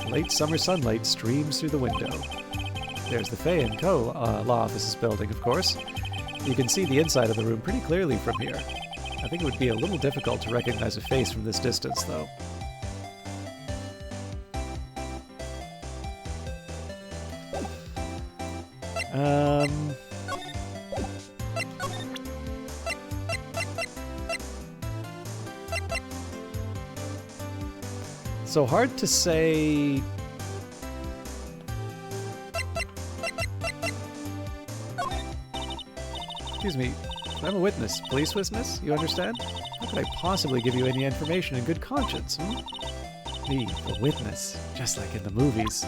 Late summer sunlight streams through the window. There's the Fay & Co. Law Offices building, of course. You can see the inside of the room pretty clearly from here. I think it would be a little difficult to recognize a face from this distance, though. So hard to say. Excuse me, I'm a witness. Police witness? You understand? How could I possibly give you any information in good conscience? Me, a witness, just like in the movies.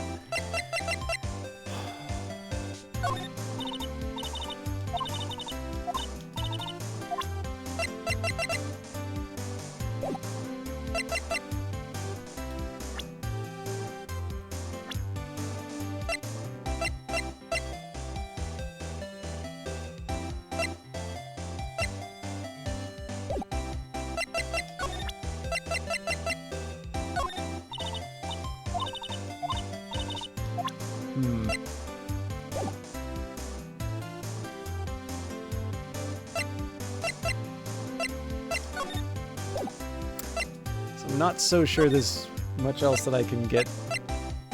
I'm not so sure there's much else that I can get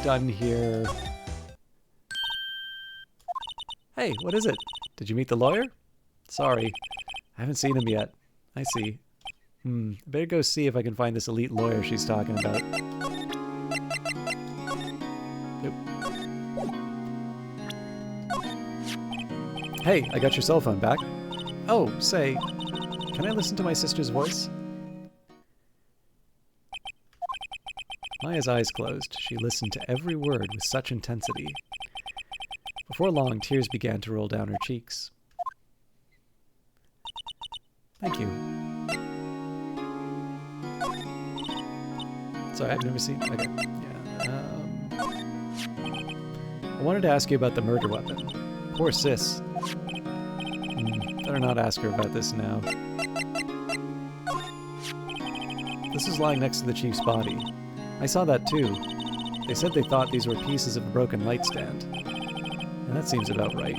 done here. Hey, what is it? Did you meet the lawyer? Sorry, I haven't seen him yet. I see. Better go see if I can find this elite lawyer she's talking about. Nope. Hey, I got your cell phone back. Oh, say, can I listen to my sister's voice? Maya's eyes closed. She listened to every word with such intensity. Before long, tears began to roll down her cheeks. Thank you. Sorry, I've never seen... Okay, yeah. I wanted to ask you about the murder weapon. Poor sis. Better not ask her about this now. This is lying next to the chief's body. I saw that too. They said they thought these were pieces of a broken light stand. And that seems about right.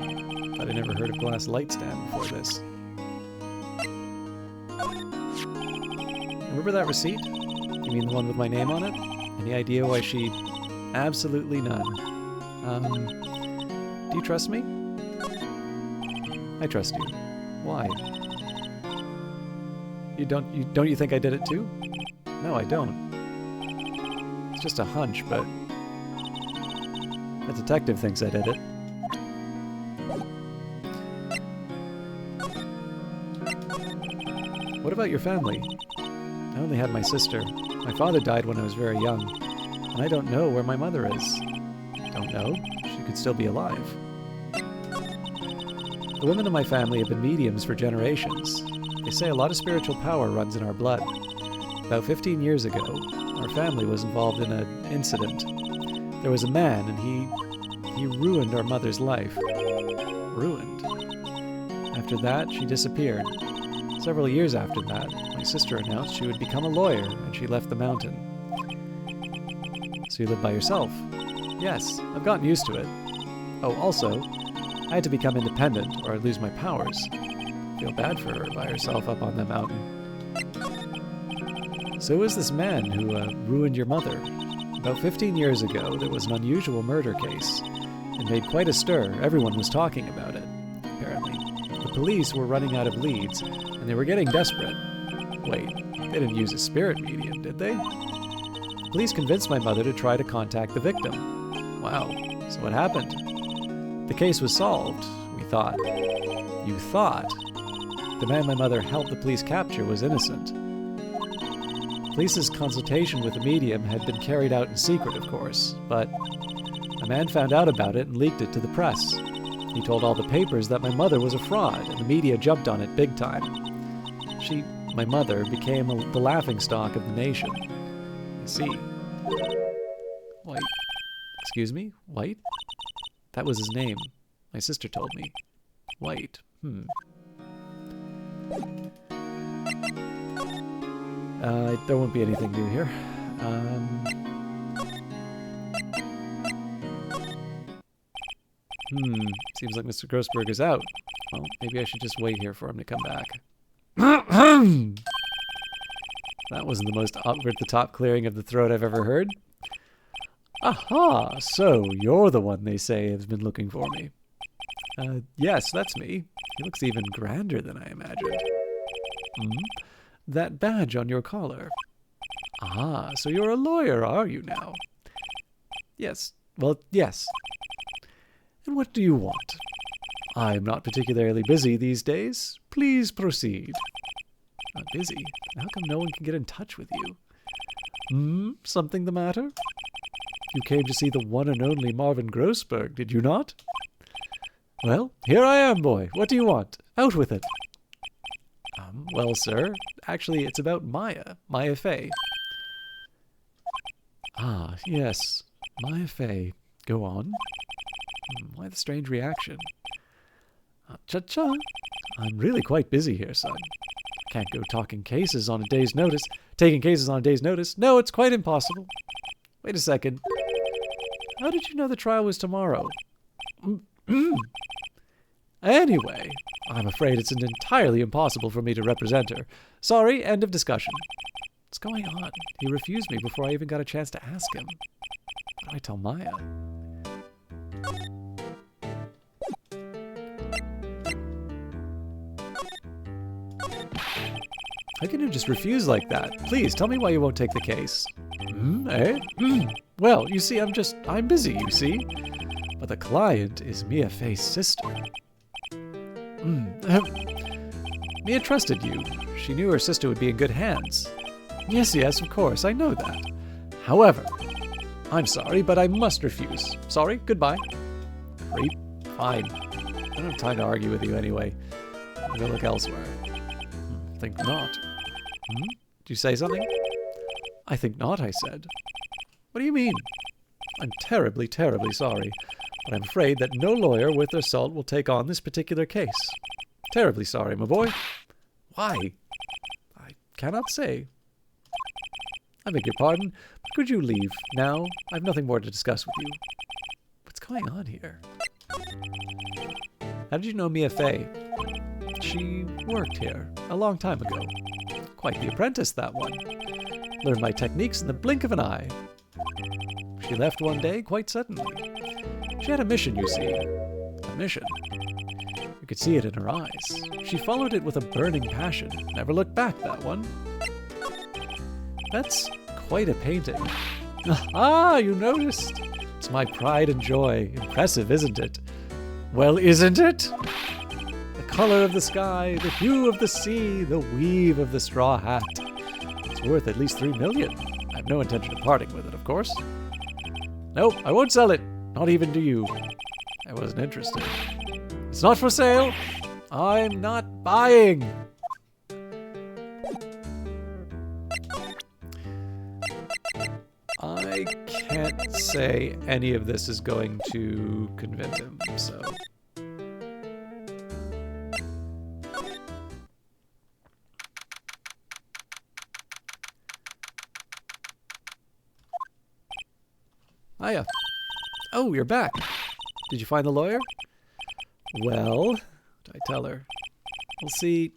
But I never heard of glass light stand before this. Remember that receipt? You mean the one with my name on it? Any idea why she... Absolutely none. Do you trust me? I trust you. Why? Don't you think I did it too? No, I don't. It's just a hunch, but the detective thinks I did it. What about your family? I only had my sister. My father died when I was very young, and I don't know where my mother is. Don't know? She could still be alive. The women in my family have been mediums for generations. They say a lot of spiritual power runs in our blood. About 15 years ago, our family was involved in an incident. There was a man, and he ruined our mother's life. Ruined. After that, she disappeared. Several years after that, my sister announced she would become a lawyer, and she left the mountain. So you live by yourself? Yes, I've gotten used to it. Oh, also, I had to become independent, or I'd lose my powers. Feel bad for her by herself up on the mountain. So who is this man who ruined your mother? About 15 years ago, there was an unusual murder case. It made quite a stir. Everyone was talking about it, apparently. The police were running out of leads, and they were getting desperate. Wait, they didn't use a spirit medium, did they? The police convinced my mother to try to contact the victim. Wow, so what happened? The case was solved, we thought. You thought? The man my mother helped the police capture was innocent. Police's consultation with the medium had been carried out in secret, of course, but a man found out about it and leaked it to the press. He told all the papers that my mother was a fraud, and the media jumped on it big time. My mother, became the laughingstock of the nation. I see. White. Excuse me? White? That was his name. My sister told me. White. There won't be anything new here. Seems like Mr. Grossberg is out. Well, maybe I should just wait here for him to come back. That wasn't the most over-the-top clearing of the throat I've ever heard. Aha! So, you're the one they say has been looking for me. Yes, that's me. He looks even grander than I imagined. That badge on your collar. Ah, so you're a lawyer, are you now? Yes. Well, yes. And what do you want? I'm not particularly busy these days. Please proceed. Not busy? How come no one can get in touch with you? Something the matter? You came to see the one and only Marvin Grossberg, did you not? Well, here I am, boy. What do you want? Out with it. Well, sir, actually, it's about Maya Fey. Ah, yes, Maya Fey. Go on. Why the strange reaction? Cha-cha. I'm really quite busy here, son. Can't go taking cases on a day's notice. No, it's quite impossible. Wait a second. How did you know the trial was tomorrow? Anyway, I'm afraid it's entirely impossible for me to represent her. Sorry, end of discussion. What's going on? He refused me before I even got a chance to ask him. What do I tell Maya? How can you just refuse like that? Please, tell me why you won't take the case. Well, you see, I'm busy, you see. But the client is Mia Fey's sister. Mia trusted you. She knew her sister would be in good hands. Yes, of course, I know that. However, I'm sorry, but I must refuse. Sorry, goodbye. Creep. Fine. I don't have time to argue with you anyway. I'm gonna look elsewhere. Think not. Did you say something? I think not, I said. What do you mean? I'm terribly, terribly sorry, but I'm afraid that no lawyer worth their salt will take on this particular case. Terribly sorry, my boy. Why? I cannot say. I beg your pardon, but could you leave now? I've nothing more to discuss with you. What's going on here? How did you know Mia Fey? She worked here a long time ago. Quite the apprentice, that one. Learned my techniques in the blink of an eye. She left one day quite suddenly. She had a mission, you see. A mission. You could see it in her eyes. She followed it with a burning passion. Never looked back, that one. That's quite a painting. Ah, you noticed. It's my pride and joy. Impressive, isn't it? Well, isn't it? The color of the sky, the hue of the sea, the weave of the straw hat. It's worth at least $3 million. I have no intention of parting with it, of course. Nope, I won't sell it. Not even to you. I wasn't interested. It's not for sale. I'm not buying. I can't say any of this is going to convince him, so... Hiya. Oh, you're back. Did you find the lawyer? Well, what do I tell her? Well, see,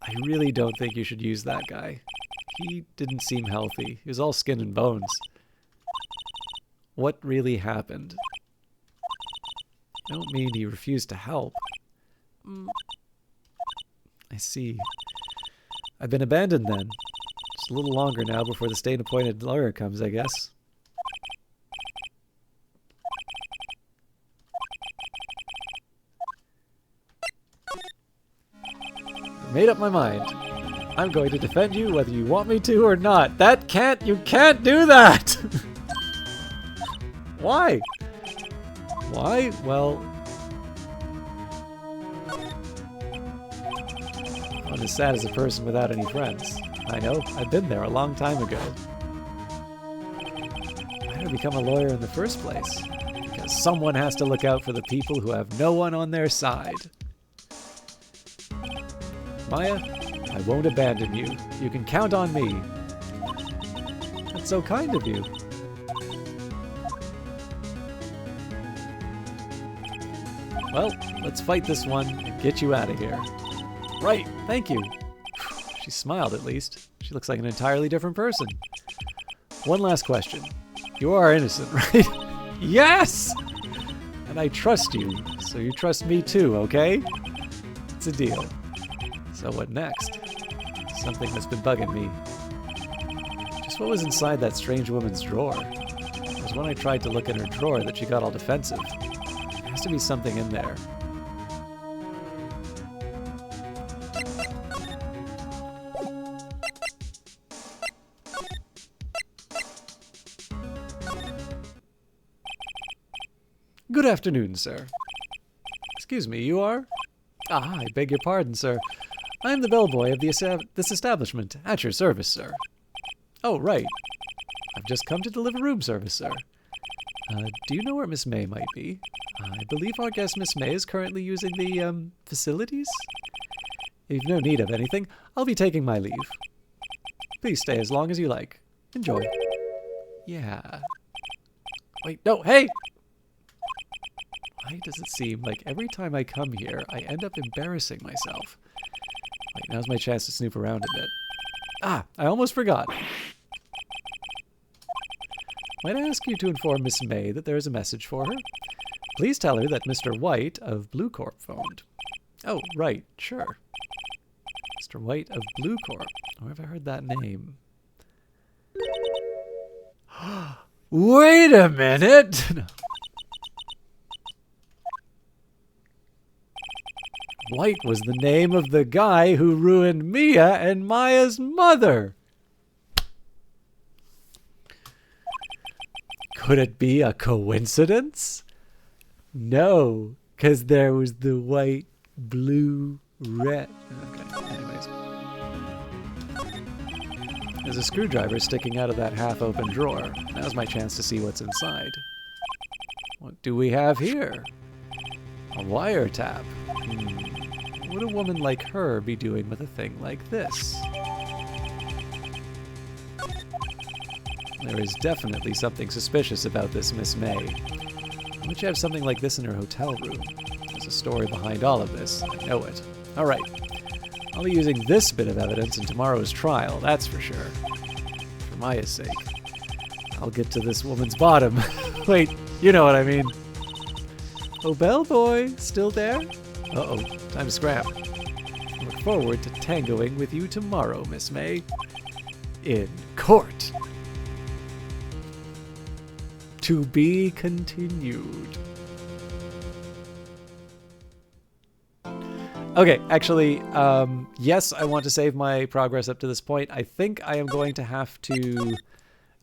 I really don't think you should use that guy. He didn't seem healthy. He was all skin and bones. What really happened? I don't mean he refused to help. I see. I've been abandoned then. Just a little longer now before the state-appointed lawyer comes, I guess. Made up my mind. I'm going to defend you whether you want me to or not. You can't do that! Why? Why? Well... I'm as sad as a person without any friends. I know, I've been there a long time ago. Why did I become a lawyer in the first place? Because someone has to look out for the people who have no one on their side. Maya, I won't abandon you. You can count on me. That's so kind of you. Well, let's fight this one and get you out of here. Right, thank you. She smiled at least. She looks like an entirely different person. One last question. You are innocent, right? Yes! And I trust you, so you trust me too, okay? It's a deal. So what next? Something that's been bugging me. Just what was inside that strange woman's drawer? It was when I tried to look in her drawer that she got all defensive. There has to be something in there. Good afternoon, sir. Excuse me, you are? Ah, I beg your pardon, sir. I am the bellboy of this establishment. At your service, sir. Oh, right. I've just come to deliver room service, sir. Do you know where Miss May might be? I believe our guest Miss May is currently using the, facilities? If you've no need of anything, I'll be taking my leave. Please stay as long as you like. Enjoy. Yeah. Wait, no, hey! Why does it seem like every time I come here, I end up embarrassing myself? Wait, now's my chance to snoop around a bit. Ah, I almost forgot. Might I ask you to inform Miss May that there is a message for her? Please tell her that Mr. White of Blue Corp phoned. Oh, right, sure. Mr. White of Blue Corp. Where have I heard that name? Wait a minute! White was the name of the guy who ruined Mia and Maya's mother. Could it be a coincidence? No, because there was the white, blue, red. Okay, anyways. There's a screwdriver sticking out of that half-open drawer. Now's my chance to see what's inside. What do we have here? A wiretap. Would a woman like her be doing with a thing like this? There is definitely something suspicious about this Miss May. Why would you have something like this in her hotel room? There's a story behind all of this. I know it. All right. I'll be using this bit of evidence in tomorrow's trial, that's for sure. For Maya's sake. I'll get to this woman's bottom. Wait, you know what I mean. Oh, bellboy, still there? Uh-oh, time to scrap. I look forward to tangoing with you tomorrow, Miss May. In court. To be continued. Okay, actually, yes, I want to save my progress up to this point. I think I am going to have to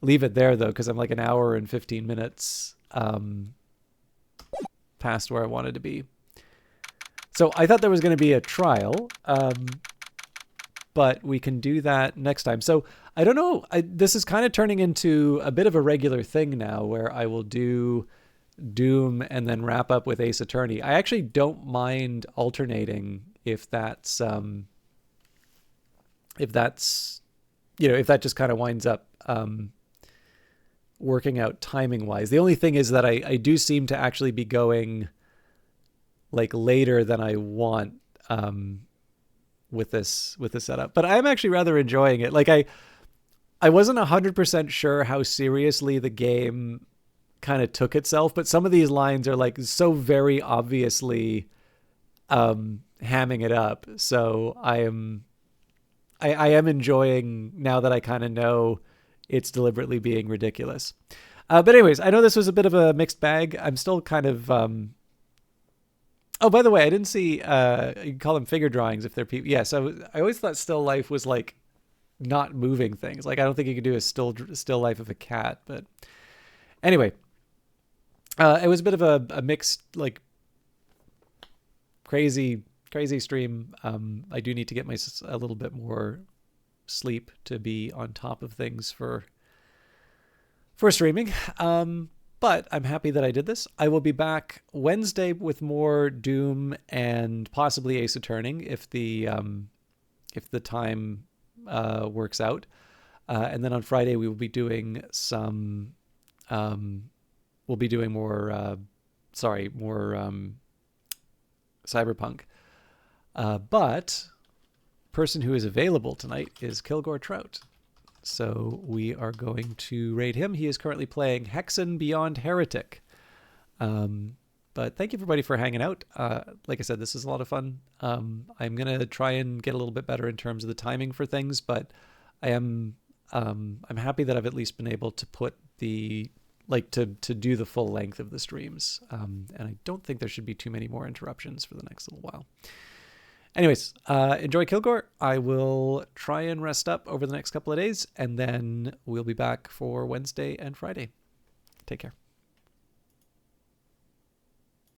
leave it there, though, because I'm like an hour and 15 minutes past where I wanted to be. So I thought there was going to be a trial, but we can do that next time. So I don't know. This is kind of turning into a bit of a regular thing now where I will do Doom and then wrap up with Ace Attorney. I actually don't mind alternating if that's if that just kind of winds up working out timing wise. The only thing is that I do seem to actually be going like later than I want with this setup, but I'm actually rather enjoying it. Like I wasn't 100% sure how seriously the game kind of took itself, but some of these lines are like so very obviously hamming it up. So I am enjoying now that I kind of know it's deliberately being ridiculous. But anyways, I know this was a bit of a mixed bag. I'm still kind of oh, by the way, I didn't see you can call them figure drawings if they're people. Yeah, so I always thought still life was like not moving things. Like I don't think you could do a still life of a cat, but anyway, it was a bit of a mixed, like crazy stream. I do need to get a little bit more sleep to be on top of things for streaming. But I'm happy that I did this. I will be back Wednesday with more Doom and possibly Ace Attorney if the time works out. And then on Friday we will be doing some. We'll be doing more Cyberpunk. But person who is available tonight is Kilgore Trout. So we are going to raid him. He is currently playing Hexen Beyond Heretic. But thank you everybody for hanging out. Like I said, this is a lot of fun. I'm going to try and get a little bit better in terms of the timing for things, but I am I'm happy that I've at least been able to put to do the full length of the streams. And I don't think there should be too many more interruptions for the next little while. Anyways, enjoy Kilgore. I will try and rest up over the next couple of days, and then we'll be back for Wednesday and Friday. Take care.